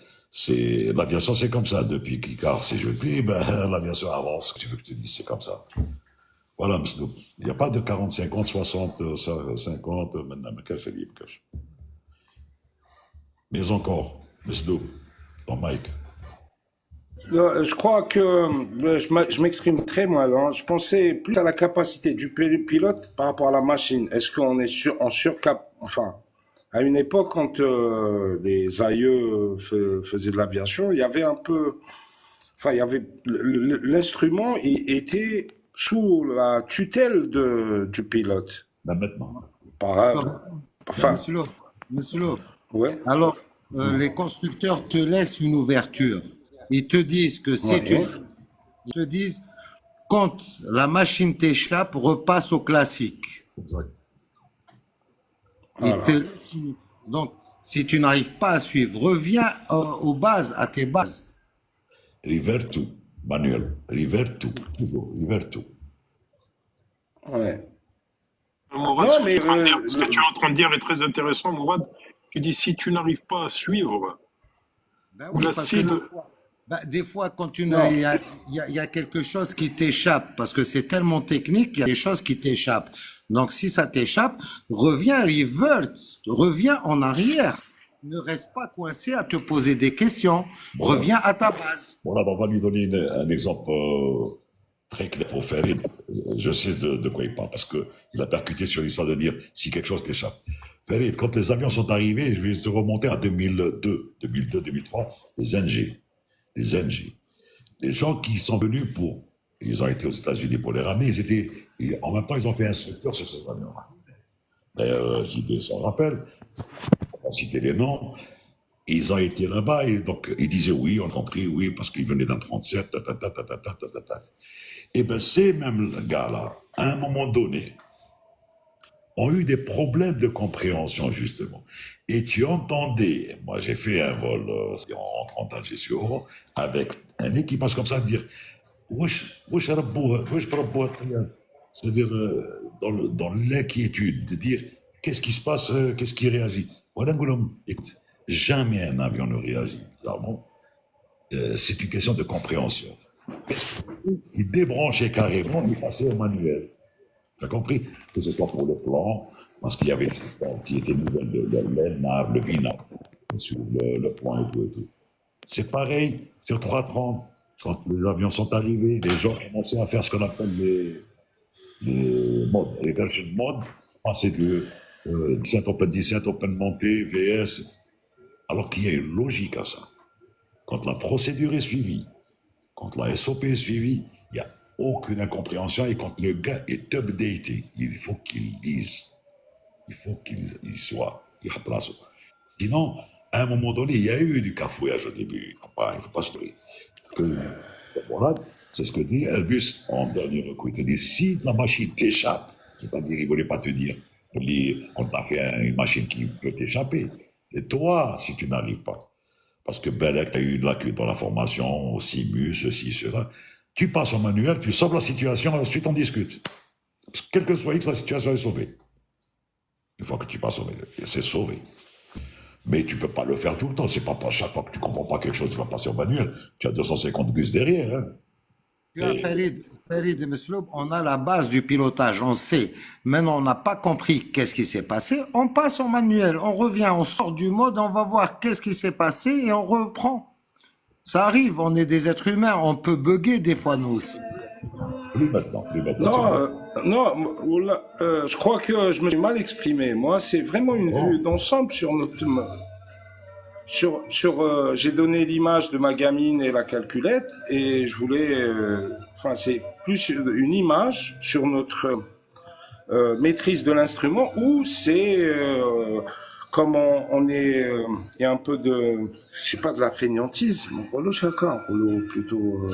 L'aviation, c'est comme ça. Depuis qu'Icar s'est jeté, l'aviation avance. Tu veux que je te dise, c'est comme ça. Voilà, monsieur. Il n'y a pas de 40, 50, 60, 50, maintenant, mais encore, monsieur, dans Mike. Je crois que je m'exprime très mal. Hein. Je pensais plus à la capacité du pilote par rapport à la machine. Est-ce qu'on est en surcap? Enfin, à une époque, quand les aïeux faisaient de l'aviation, il y avait un peu... Enfin, il y avait... L'instrument était sous la tutelle du pilote. Maintenant. Monsieur Lo, ouais. Alors, les constructeurs te laissent une ouverture. Ils te disent que ils te disent, quand la machine t'échappe, repasse au classique. Exact. Voilà. Donc, si tu n'arrives pas à suivre, reviens aux bases, à tes bases. Revert to, Manuel. Revert to, toujours. Revert to. Ouais. Mourad, Non, mais ce que tu es en train de dire est très intéressant, Mourad. Tu dis si tu n'arrives pas à suivre, Oui, parce que des fois, quand il y a quelque chose qui t'échappe, parce que c'est tellement technique, il y a des choses qui t'échappent. Donc, si ça t'échappe, reviens en arrière. Ne reste pas coincé à te poser des questions. Voilà. Reviens à ta base. Voilà, on va lui donner un exemple très clair pour Farid. Je sais de quoi il parle, parce qu'il a percuté sur l'histoire de dire si quelque chose t'échappe. Farid, quand les avions sont arrivés, je vais te remonter à 2003, les NG. Les NG. Les gens qui sont venus ils ont été aux États-Unis pour les ramener, en même temps, ils ont fait instructeur sur ces avions-là. D'ailleurs, JB s'en rappelle, on va citer les noms. Ils ont été là-bas et donc ils disaient oui, on a compris, oui, parce qu'ils venaient d'un 37, Et bien ces mêmes gars-là, à un moment donné, ont eu des problèmes de compréhension, justement. Et tu entendais, moi j'ai fait un vol en rentrant d'Alger sur Oran, avec un équipage comme ça, dire c'est-à-dire dans l'inquiétude, de dire qu'est-ce qui se passe, qu'est-ce qui réagit. Écoute, jamais un avion ne réagit, bizarrement. C'est une question de compréhension. Il débranchait carrément, il passait au manuel. Tu as compris? Que ce soit pour le plan, parce qu'il y avait le plan qui était nouvelle de l'ENAV, le VINAV, sur le point et tout. C'est pareil sur 330. Quand les avions sont arrivés, les gens commençaient à faire ce qu'on appelle les modes, les versions de mode. C'est de 17 Open 17, Open Montée, VS. Alors qu'il y a une logique à ça. Quand la procédure est suivie, quand la SOP est suivie, il n'y a aucune incompréhension. Et quand le gars est updaté, il faut qu'il lise. Il faut qu'il soit. Il remplace. Sinon, à un moment donné, il y a eu du cafouillage au début. Il ne faut pas se tromper. Voilà, c'est ce que dit Airbus en dernier recours. Il te dit, si la machine t'échappe, c'est-à-dire, il ne voulait pas te dire, on t'a fait une machine qui peut t'échapper. Et toi, si tu n'arrives pas, parce que Belek, tu as eu une lacune dans la formation, au CIMU, ceci, cela, tu passes au manuel, tu sauves la situation, ensuite on discute. Parce que quel que soit X, la situation est sauvée. Une fois que tu passes au manuel, c'est sauvé. Mais tu ne peux pas le faire tout le temps. C'est pas chaque fois que tu ne comprends pas quelque chose, tu vas passer au manuel. Tu as 250 gus derrière. Hein. Farid et Mesloub, on a la base du pilotage, on sait. Maintenant, on n'a pas compris qu'est-ce qui s'est passé. On passe au manuel, on revient, on sort du mode, on va voir qu'est-ce qui s'est passé et on reprend. Ça arrive, on est des êtres humains, on peut bugger des fois nous aussi. Plus maintenant. Je crois que je me suis mal exprimé. Moi, c'est vraiment une vue d'ensemble sur notre... j'ai donné l'image de ma gamine et la calculette et je voulais... c'est plus une image sur notre maîtrise de l'instrument où c'est... comme on est... Il y a un peu de... Je sais pas, de la fainéantisme. Plutôt...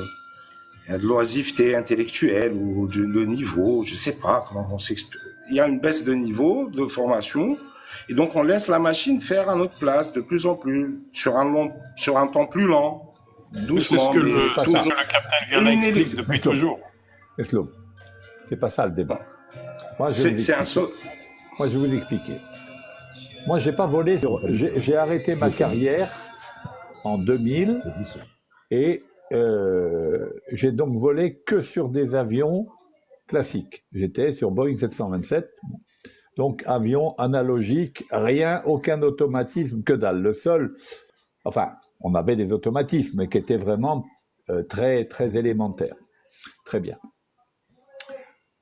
Il y a de l'oisiveté intellectuelle ou de niveau, je sais pas comment on s'explique. Il y a une baisse de niveau de formation et donc on laisse la machine faire à notre place de plus en plus sur un temps plus lent, doucement. C'est ce que toujours le capitaine Viana explique depuis toujours. C'est pas ça le débat. Moi, je vais vous expliquer. Moi, j'ai pas volé. J'ai arrêté ma carrière en 2000 et j'ai donc volé que sur des avions classiques. J'étais sur Boeing 727, donc avion analogique, aucun automatisme, que dalle. Le seul, on avait des automatismes, mais qui étaient vraiment très, très élémentaires. Très bien.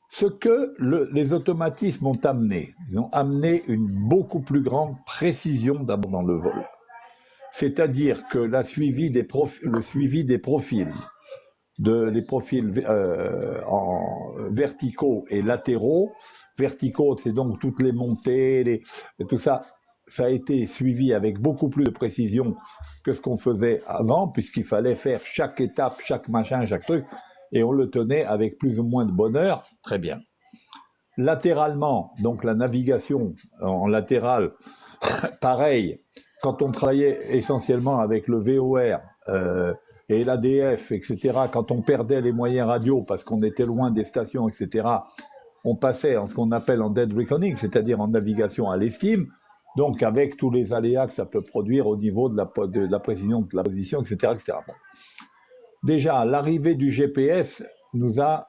Ce que les automatismes ont amené, ils ont amené une beaucoup plus grande précision d'abord dans le vol. C'est-à-dire que le suivi des profils, les profils verticaux et latéraux. Verticaux, c'est donc toutes les montées, et tout ça. Ça a été suivi avec beaucoup plus de précision que ce qu'on faisait avant, puisqu'il fallait faire chaque étape, chaque machin, chaque truc, et on le tenait avec plus ou moins de bonheur. Très bien. Latéralement, donc la navigation en latéral, pareil. Quand on travaillait essentiellement avec le VOR et l'ADF, etc., quand on perdait les moyens radio parce qu'on était loin des stations, etc., on passait en ce qu'on appelle en dead reckoning, c'est-à-dire en navigation à l'estime, donc avec tous les aléas que ça peut produire au niveau de la précision de la position, etc. etc. Bon. Déjà, l'arrivée du GPS nous a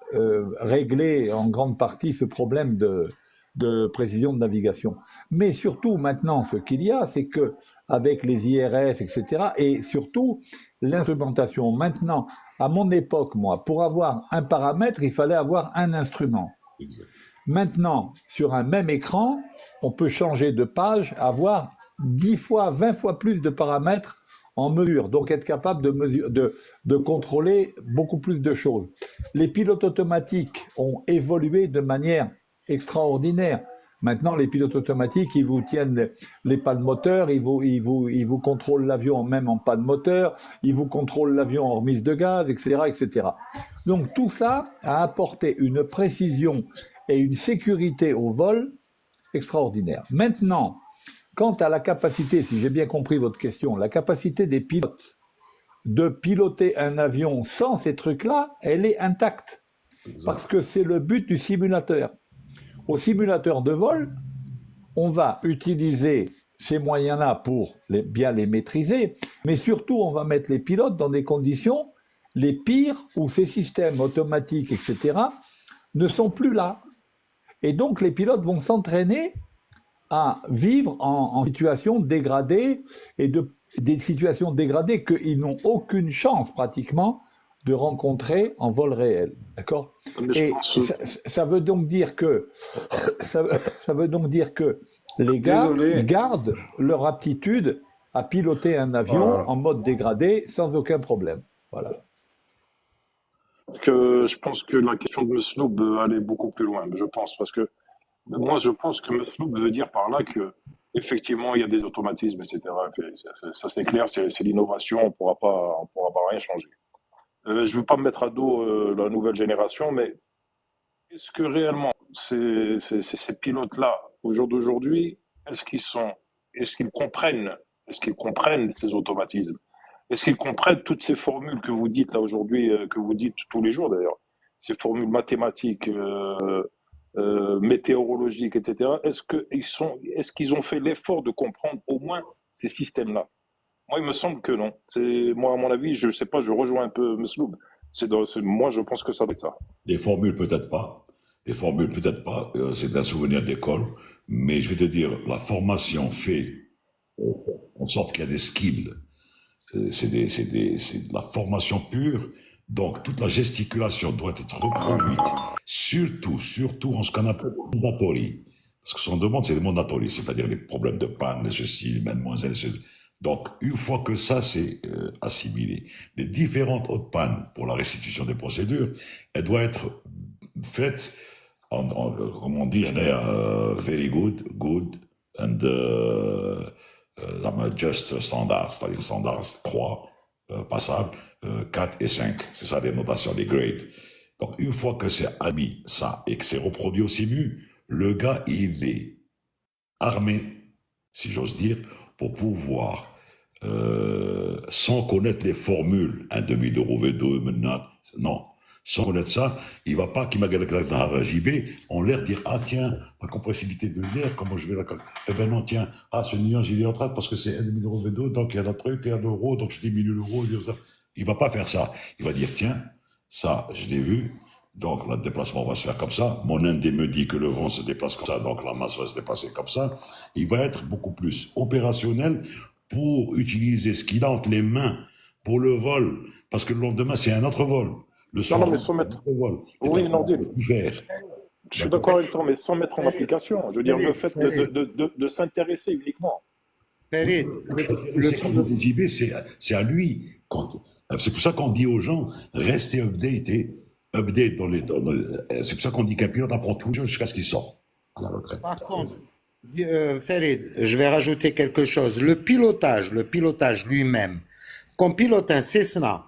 réglé en grande partie ce problème de précision de navigation. Mais surtout, maintenant, ce qu'il y a, c'est que avec les IRS, etc., et surtout l'instrumentation. Maintenant, à mon époque, moi, pour avoir un paramètre, il fallait avoir un instrument. Maintenant, sur un même écran, on peut changer de page, avoir 10 fois, 20 fois plus de paramètres en mesure, donc être capable de contrôler beaucoup plus de choses. Les pilotes automatiques ont évolué de manière extraordinaire. Maintenant, les pilotes automatiques, ils vous tiennent les pannes moteurs, ils vous contrôlent l'avion même en panne moteur, ils vous contrôlent l'avion en remise de gaz, etc., etc. Donc tout ça a apporté une précision et une sécurité au vol extraordinaire. Maintenant, quant à la capacité, si j'ai bien compris votre question, la capacité des pilotes de piloter un avion sans ces trucs-là, elle est intacte. Parce que c'est le but du simulateur. Au simulateur de vol, on va utiliser ces moyens-là pour bien les maîtriser, mais surtout on va mettre les pilotes dans des conditions les pires où ces systèmes automatiques, etc., ne sont plus là. Et donc les pilotes vont s'entraîner à vivre en situation dégradée et des situations dégradées qu'ils n'ont aucune chance pratiquement de rencontrer en vol réel, d'accord? Et ça veut donc dire que les gars gardent leur aptitude à piloter un avion en mode dégradé sans aucun problème. Voilà. Je pense que la question de Mesloub allait beaucoup plus loin, je pense, parce que moi, je pense que Mesloub veut dire par là que effectivement, il y a des automatismes, etc. Ça c'est clair, c'est l'innovation, on pourra pas rien changer. Je ne veux pas me mettre à dos la nouvelle génération, mais est-ce que réellement ces pilotes-là, au jour d'aujourd'hui, est-ce qu'ils comprennent ces automatismes? Est-ce qu'ils comprennent toutes ces formules que vous dites là aujourd'hui, que vous dites tous les jours d'ailleurs, ces formules mathématiques, météorologiques, etc. Est-ce qu'ils ont fait l'effort de comprendre au moins ces systèmes-là? Moi, il me semble que non. Moi, à mon avis, je sais pas, je rejoins un peu Mesloub. Moi, je pense que ça doit être ça. Les formules, peut-être pas. C'est un souvenir d'école. Mais je vais te dire, la formation fait en sorte qu'il y a des skills. C'est de la formation pure. Donc, toute la gesticulation doit être reproduite. Surtout en ce qu'on appelle le mandatory. Parce que ce qu'on demande, c'est le mandatory, c'est-à-dire les problèmes de panne, les ceci, les mademoiselles, ceci. Donc, une fois que ça c'est assimilé, les différentes autres pannes pour la restitution des procédures, elles doivent être faites comment dire, very good, and just standard, c'est-à-dire standard 3, passable, 4 et 5. C'est ça les notations, les grades. Donc, une fois que c'est admis ça et que c'est reproduit au simu, le gars, il est armé, si j'ose dire, pour pouvoir, sans connaître les formules, un demi-euro V2, maintenant, non, sans connaître ça, il va pas qu'il m'a gagné la JB, on l'air dire, ah tiens, la compressibilité de l'air, comment je vais la... Eh ben non, tiens, ce nuage, il est en train, parce que c'est un demi-euro V2, donc il y a un truc, il y a 1 euro, donc je diminue l'euro, il va pas faire ça. Il va dire, tiens, ça, je l'ai vu, donc le déplacement va se faire comme ça, mon indé me dit que le vent se déplace comme ça, donc la masse va se déplacer comme ça. Il va être beaucoup plus opérationnel pour utiliser ce qu'il a entre les mains pour le vol, parce que le lendemain, c'est un autre vol. Le soir, mais sans mettre... Oui, non, je suis d'accord avec toi, mais sans mettre en application. Je veux dire, le fait de s'intéresser uniquement. Le JB, c'est à lui. C'est pour ça qu'on dit aux gens, restez update c'est pour ça qu'on dit qu'un pilote apprend toujours jusqu'à ce qu'il sorte à la retraite. Par contre, Farid, je vais rajouter quelque chose. Le pilotage lui-même, qu'on pilote un Cessna,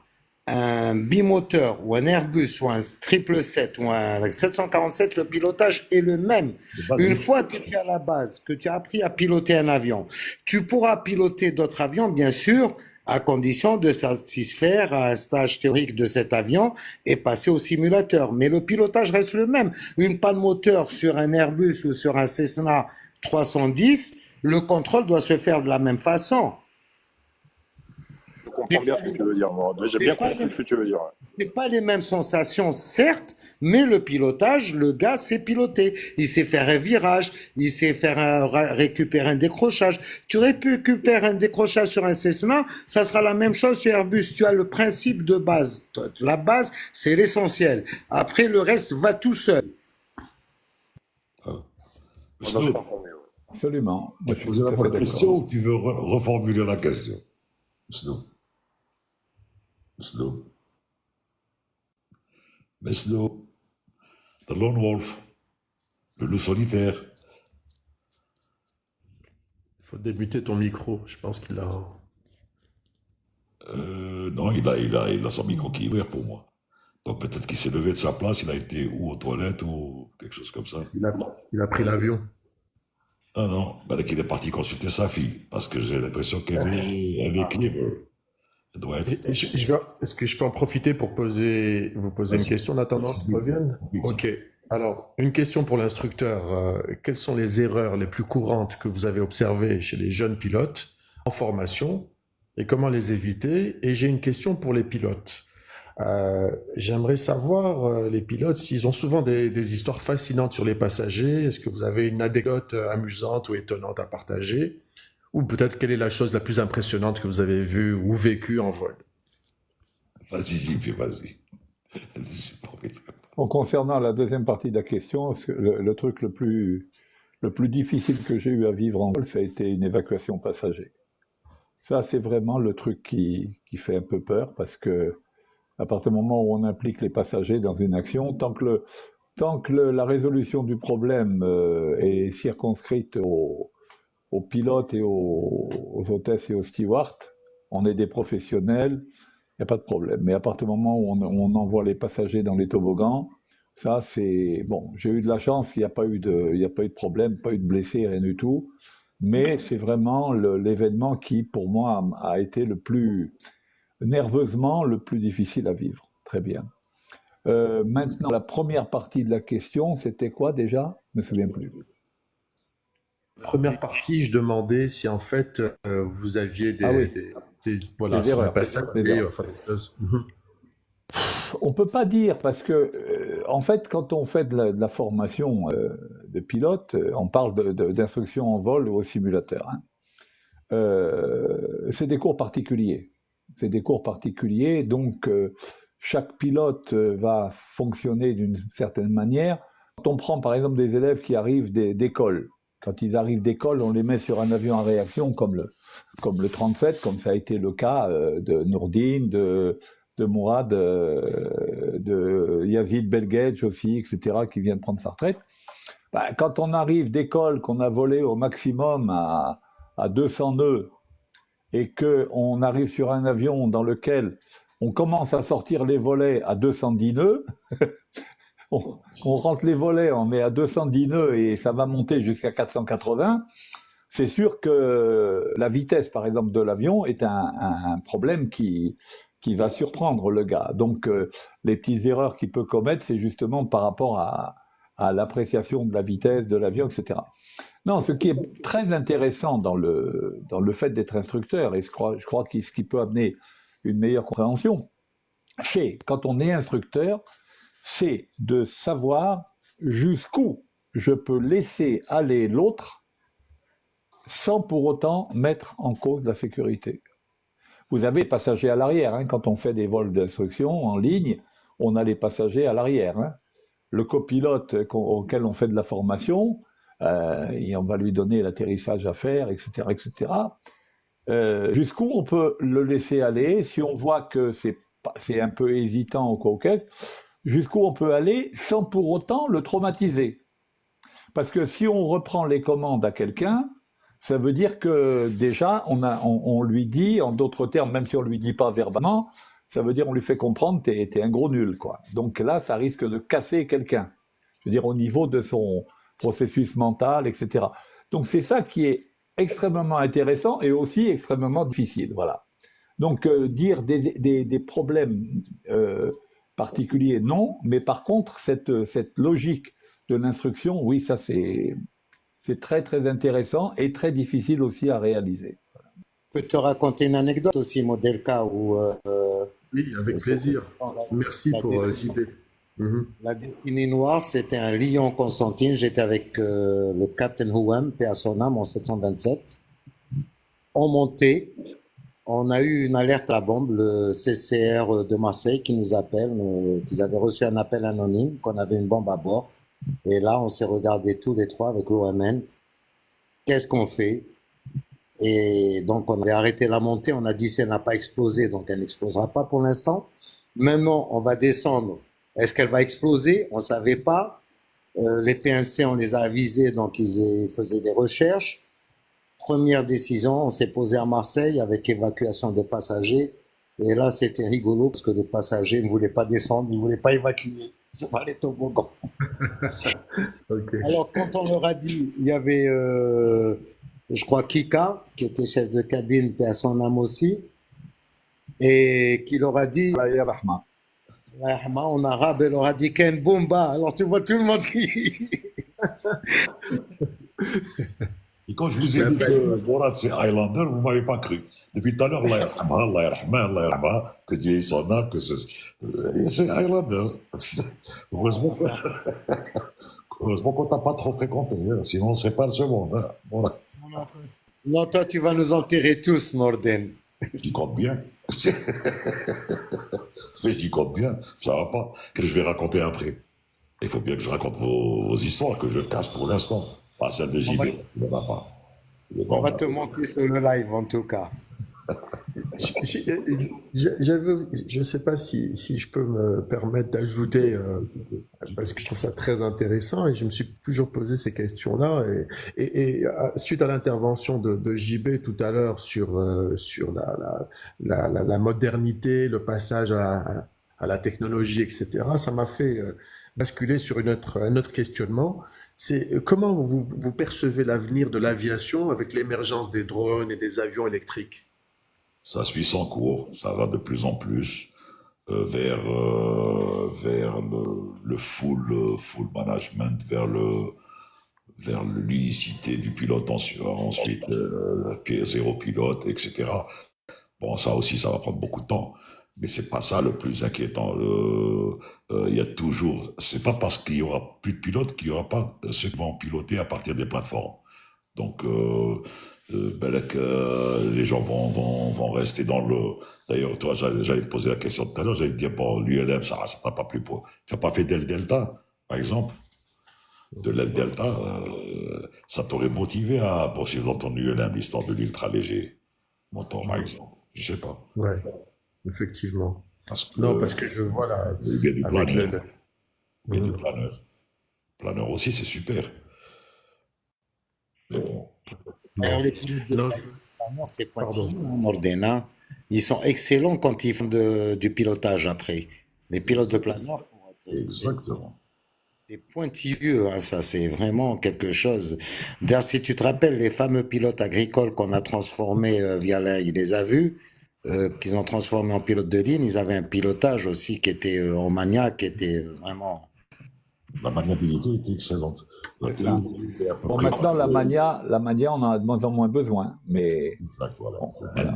un bimoteur ou un Airbus ou un 777 ou un 747, le pilotage est le même. Une fois que tu es à la base, que tu as appris à piloter un avion, tu pourras piloter d'autres avions, bien sûr, à condition de satisfaire un stage théorique de cet avion et passer au simulateur. Mais le pilotage reste le même. Une panne moteur sur un Airbus ou sur un Cessna 310, le contrôle doit se faire de la même façon. comprends bien ce que tu veux dire. Moi. J'ai bien compris ce que tu veux dire. C'est pas les mêmes sensations, certes, mais le pilotage, le gars sait piloter. Il sait faire un virage, il sait faire récupérer un décrochage. Tu récupères un décrochage sur un Cessna, ça sera la même chose sur Airbus. Tu as le principe de base. La base, c'est l'essentiel. Après, le reste va tout seul. Absolument. Moi, je Tu suis posais tout la à fait bonne question d'accord. ou tu veux reformuler la question? Snoop. Snoop. Mais Snoop, le lone wolf, le loup solitaire. Il faut débuter ton micro. Je pense qu'il a. Non, il a son micro qui est ouvert pour moi. Donc peut-être qu'il s'est levé de sa place, il a été ou aux toilettes ou quelque chose comme ça. Il a pris l'avion. Ah non, ben, qu'il est parti consulter sa fille, parce que j'ai l'impression qu'elle est clever. Elle doit être... Est-ce que je peux en profiter pour vous poser une question en attendant qu'il revienne? Ok. Alors, une question pour l'instructeur. Quelles sont les erreurs les plus courantes que vous avez observées chez les jeunes pilotes en formation et comment les éviter? Et j'ai une question pour les pilotes. J'aimerais savoir, les pilotes, s'ils ont souvent des histoires fascinantes sur les passagers. Est-ce que vous avez une anecdote amusante ou étonnante à partager? Ou peut-être quelle est la chose la plus impressionnante que vous avez vue ou vécue en vol? Vas-y, JP, vas-y. Bon, concernant la deuxième partie de la question, le truc le plus difficile que j'ai eu à vivre en vol, ça a été une évacuation passager. Ça, c'est vraiment le truc qui fait un peu peur, parce que à partir du moment où on implique les passagers dans une action, tant que la résolution du problème est circonscrite aux pilotes et aux hôtesses et aux stewards, on est des professionnels, il n'y a pas de problème. Mais à partir du moment où on envoie les passagers dans les toboggans, ça c'est... Bon, j'ai eu de la chance, il n'y a pas eu de problème, pas eu de blessés, rien du tout. Mais c'est vraiment l'événement qui, pour moi, a été nerveusement le plus difficile à vivre. Très bien. Maintenant, la première partie de la question, c'était quoi déjà? Je ne me souviens plus. Première partie, je demandais si en fait vous aviez voilà, des sur un erreurs. passage, enfin, des choses. On ne peut pas dire, parce que, en fait, quand on fait de la formation de pilote, on parle d'instruction en vol ou au simulateur. Hein. C'est des cours particuliers. C'est des cours particuliers, donc chaque pilote va fonctionner d'une certaine manière. Quand on prend par exemple des élèves qui arrivent d'école, quand ils arrivent d'école, on les met sur un avion en réaction comme le 37, comme ça a été le cas de Nourdine, de Mourad, de Yazid Belgedj aussi, etc., qui vient de prendre sa retraite. Bah, quand on arrive d'école, qu'on a volé au maximum à 200 nœuds, et qu'on arrive sur un avion dans lequel on commence à sortir les volets à 210 nœuds, on rentre les volets, on met à 210 nœuds et ça va monter jusqu'à 480, c'est sûr que la vitesse, par exemple, de l'avion est un problème qui va surprendre le gars. Donc, les petites erreurs qu'il peut commettre, c'est justement par rapport à l'appréciation de la vitesse de l'avion, etc. Non, ce qui est très intéressant dans le fait d'être instructeur, et je crois que ce qui peut amener une meilleure compréhension, c'est, quand on est instructeur, c'est de savoir jusqu'où je peux laisser aller l'autre sans pour autant mettre en cause la sécurité. Vous avez les passagers à l'arrière, hein, quand on fait des vols d'instruction en ligne, on a les passagers à l'arrière. Hein. Le copilote auquel on fait de la formation, et on va lui donner l'atterrissage à faire, etc., etc. Jusqu'où on peut le laisser aller, si on voit que c'est un peu hésitant ou quoi, jusqu'où on peut aller sans pour autant le traumatiser. Parce que si on reprend les commandes à quelqu'un, ça veut dire que déjà, on lui dit, en d'autres termes, même si on ne lui dit pas verbalement, ça veut dire on lui fait comprendre t'es un gros nul, quoi. Donc là, ça risque de casser quelqu'un. Je veux dire, au niveau de son processus mental, etc. Donc c'est ça qui est extrêmement intéressant et aussi extrêmement difficile, voilà. Donc dire des problèmes particuliers, non, mais par contre, cette logique de l'instruction, oui, ça c'est très très intéressant et très difficile aussi à réaliser. peux te raconter une anecdote aussi, Modelka, où Oui, avec c'était plaisir. Merci la pour décennie, JB. Mhm. la décennie noire, c'était un lion Constantine. J'étais avec le Captain Houam, paix à son âme, en 727. On montait, on a eu une alerte à la bombe, le CCR de Marseille qui nous appelle, qu'ils avaient reçu un appel anonyme, qu'on avait une bombe à bord. Et là, on s'est regardés tous les trois avec l'OMN. Qu'est-ce qu'on fait? Et donc, on avait arrêté la montée. On a dit, si elle n'a pas explosé, donc elle n'explosera pas pour l'instant. Maintenant, on va descendre. Est-ce qu'elle va exploser? On ne savait pas. Les PNC, on les a avisés, donc ils faisaient des recherches. Première décision, on s'est posé à Marseille avec évacuation des passagers. Et là, c'était rigolo parce que les passagers ne voulaient pas descendre, ils ne voulaient pas évacuer sur les toboggans. Ok. Alors, quand on leur a dit, il y avait, je crois, Kika, qui était chef de cabine, paix à son âme aussi, et qui leur a dit, Allah yarahma. Rahma, en arabe, elle leur a dit Ken Bomba. Alors, tu vois tout le monde qui. Et quand je vous ai dit que Morad c'est Highlander, vous ne m'avez pas cru. Depuis tout à l'heure, Allah yarhamha, Allah yarhamha, Allah yarhamha, que Dieu ait son âme, que c'est Highlander. Heureusement qu'on t'a pas trop fréquenté, hein, sinon on ne serait pas ce monde. Hein. Voilà. Non, toi, tu vas nous enterrer tous, Norden. J'y compte bien. J'y compte bien, ça va pas. Que je vais raconter après. Il faut bien que je raconte vos histoires que je cache pour l'instant. Pas celle de JB, il ne va pas. On va te manquer sur le live, en tout cas. Je ne sais pas si je peux me permettre d'ajouter, parce que je trouve ça très intéressant et je me suis toujours posé ces questions-là. Suite à l'intervention de JB tout à l'heure sur la modernité, le passage à la technologie, etc., ça m'a fait basculer sur un autre questionnement. C'est comment vous percevez l'avenir de l'aviation avec l'émergence des drones et des avions électriques? Ça suit son cours, ça va de plus en plus vers le full management, vers l'unicité du pilote, ensuite zéro pilote, etc. Bon, ça aussi, ça va prendre beaucoup de temps, mais c'est pas ça le plus inquiétant. Il y a toujours, c'est pas parce qu'il y aura plus de pilotes qu'il y aura pas ceux qui vont piloter à partir des plateformes. Donc, les gens vont rester dans le. D'ailleurs, toi, j'allais te poser la question tout à l'heure, j'allais te dire, bon, l'ULM, ça n'a pas plu pour. Tu n'as pas fait d'El Delta, par exemple. De l'El Delta, ça t'aurait motivé à poursuivre dans ton ULM l'histoire de l'ultra léger moteur, par exemple. Je sais pas. Ouais, effectivement. Parce que, Non, parce que je vois là. il y a du Avec planeur. Il y a du planeur. Planeur aussi, c'est super. Mais bon. Alors, les pilotes de Non. planeur, c'est Pardon. pointilleux, hein, Norden, hein. Ils sont excellents quand ils font du pilotage après. Les pilotes de planeur, Exactement. c'est pointilleux, hein, ça, c'est vraiment quelque chose. D'ailleurs, si tu te rappelles, les fameux pilotes agricoles qu'on a transformés il les a vus, qu'ils ont transformés en pilotes de ligne, ils avaient un pilotage aussi qui était en maniaque, qui était vraiment. La maniabilité était excellente. C'est ça. Bon, maintenant, la mania, on en a de moins en moins besoin, mais Exact, voilà. bon, voilà.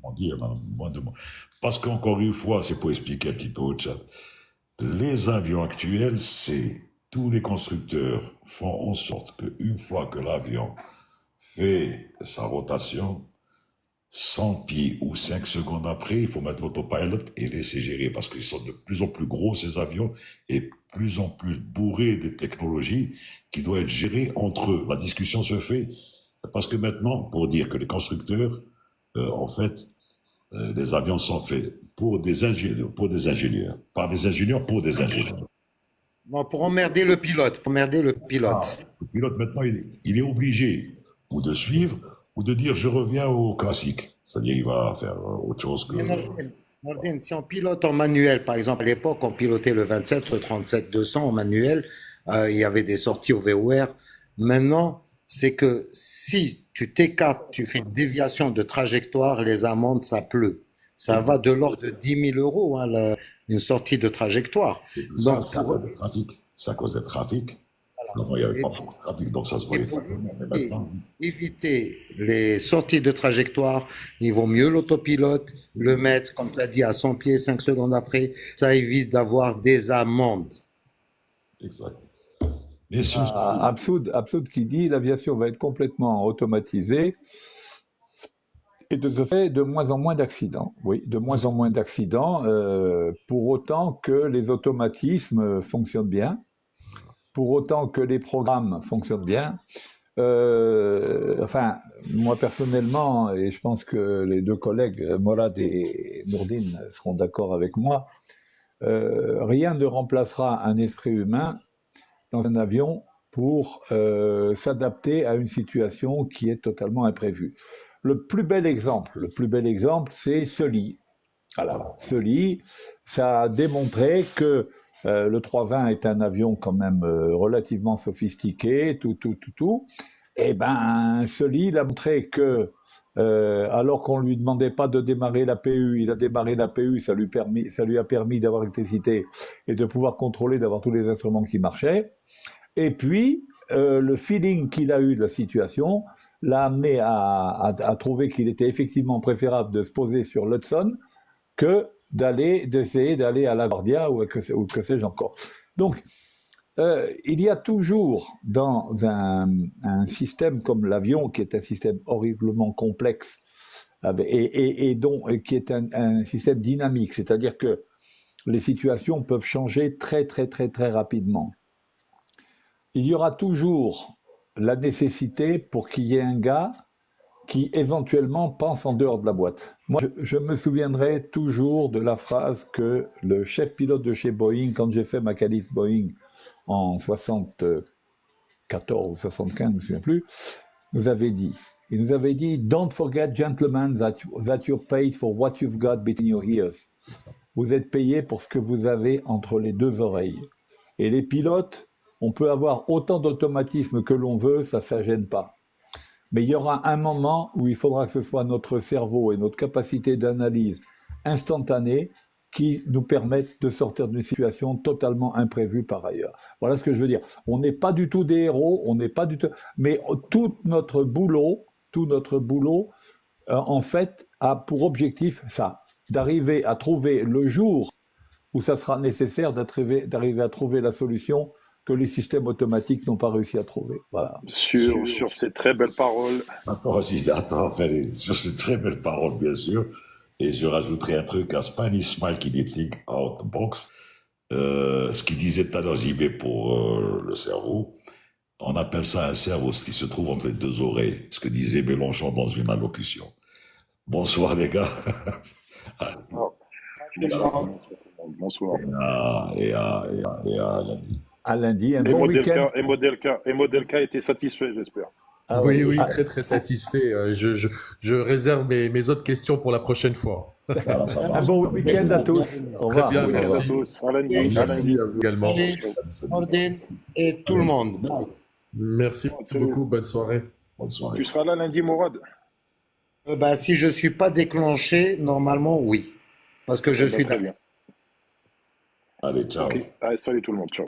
On dit, on en a moins de moins. Parce qu'encore une fois, c'est pour expliquer un petit peu au chat. Les avions actuels, c'est tous les constructeurs font en sorte qu'une fois que l'avion fait sa rotation, 100 pieds ou 5 secondes après, il faut mettre l'autopilot et laisser gérer parce qu'ils sont de plus en plus gros, ces avions, et de plus en plus bourrés de technologies qui doivent être gérées entre eux. La discussion se fait parce que maintenant, pour dire que les constructeurs, en fait, les avions sont faits par des ingénieurs, pour des ingénieurs. Non, pour emmerder le pilote, Le pilote, maintenant, il est obligé ou de suivre ou de dire je reviens au classique. C'est-à-dire il va faire autre chose que. Mais Nordine, si on pilote en manuel, par exemple, à l'époque, on pilotait le 27, le 37-200 en manuel, il y avait des sorties au VOR. Maintenant, c'est que si tu t'écartes, tu fais une déviation de trajectoire, les amendes, ça pleut. Ça va de l'ordre de 10 000 euros, hein, une sortie de trajectoire. Donc, c'est à cause des trafics. C'est à cause des trafics. Avant, il n'y avait pas beaucoup de trafic, donc ça se voyait pas vraiment. Mais maintenant, Éviter les sorties de trajectoire, il vaut mieux l'autopilote, le mettre, comme tu as dit, à 100 pieds, 5 secondes après, ça évite d'avoir des amendes. exact. Mais si on se Absoud qui dit l'aviation va être complètement automatisée et de ce fait de moins en moins d'accidents. Oui, de moins en moins d'accidents, pour autant que les automatismes fonctionnent bien, pour autant que les programmes fonctionnent bien. Enfin, moi personnellement, et je pense que les deux collègues, Morad et Nourdine, seront d'accord avec moi, rien ne remplacera un esprit humain dans un avion pour s'adapter à une situation qui est totalement imprévue. Le plus bel exemple, c'est Sully. Alors, Sully, ça a démontré que le 320 est un avion quand même relativement sophistiqué, tout. Et ben, Sully, il a montré que alors qu'on lui demandait pas de démarrer la PU, il a démarré la PU, ça lui a permis d'avoir l'électricité et de pouvoir contrôler, d'avoir tous les instruments qui marchaient. Et puis, le feeling qu'il a eu de la situation l'a amené à trouver qu'il était effectivement préférable de se poser sur l'Hudson que d'essayer d'aller à la Guardia ou que sais-je encore. Donc, il y a toujours dans un système comme l'avion, qui est un système horriblement complexe et qui est un système dynamique, c'est-à-dire que les situations peuvent changer très rapidement. Il y aura toujours la nécessité pour qu'il y ait un gars qui éventuellement pense en dehors de la boîte. Moi, je me souviendrai toujours de la phrase que le chef pilote de chez Boeing, quand j'ai fait ma qualif Boeing en 74 ou 75, je ne me souviens plus, nous avait dit. Il nous avait dit « Don't forget, gentlemen, that you're paid for what you've got between your ears. » Vous êtes payés pour ce que vous avez entre les deux oreilles. Et les pilotes, on peut avoir autant d'automatisme que l'on veut, ça ne gêne pas. Mais il y aura un moment où il faudra que ce soit notre cerveau et notre capacité d'analyse instantanée qui nous permettent de sortir d'une situation totalement imprévue par ailleurs. Voilà ce que je veux dire. On n'est pas du tout des héros, mais tout notre boulot, en fait, a pour objectif ça, d'arriver à trouver le jour où ça sera nécessaire d'arriver à trouver la solution que les systèmes automatiques n'ont pas réussi à trouver. Voilà. Sur ces très belles paroles. Sur ces très belles paroles, bien sûr. Et je rajouterai un truc à Spanish Smile qui dit Think out the box. Ce qu'il disait tout à l'heure, JB, pour le cerveau, on appelle ça un cerveau, ce qui se trouve entre les deux oreilles, ce que disait Mélenchon dans une allocution. Bonsoir les gars. Bonsoir. Et à lundi. À lundi, un bon week-end. Et Modelka était satisfait, j'espère. Ah oui, très satisfait. Je réserve mes autres questions pour la prochaine fois. Un bon week-end à tous. Au revoir. Très bien, merci. À tous. À lundi. Merci à vous également. Nordine et tout le monde. Merci beaucoup, bonne soirée. Tu seras là lundi, Morad? Si je ne suis pas déclenché, normalement, oui. Parce que je suis très bien. Allez, ciao. Okay. Allez, salut tout le monde. Ciao.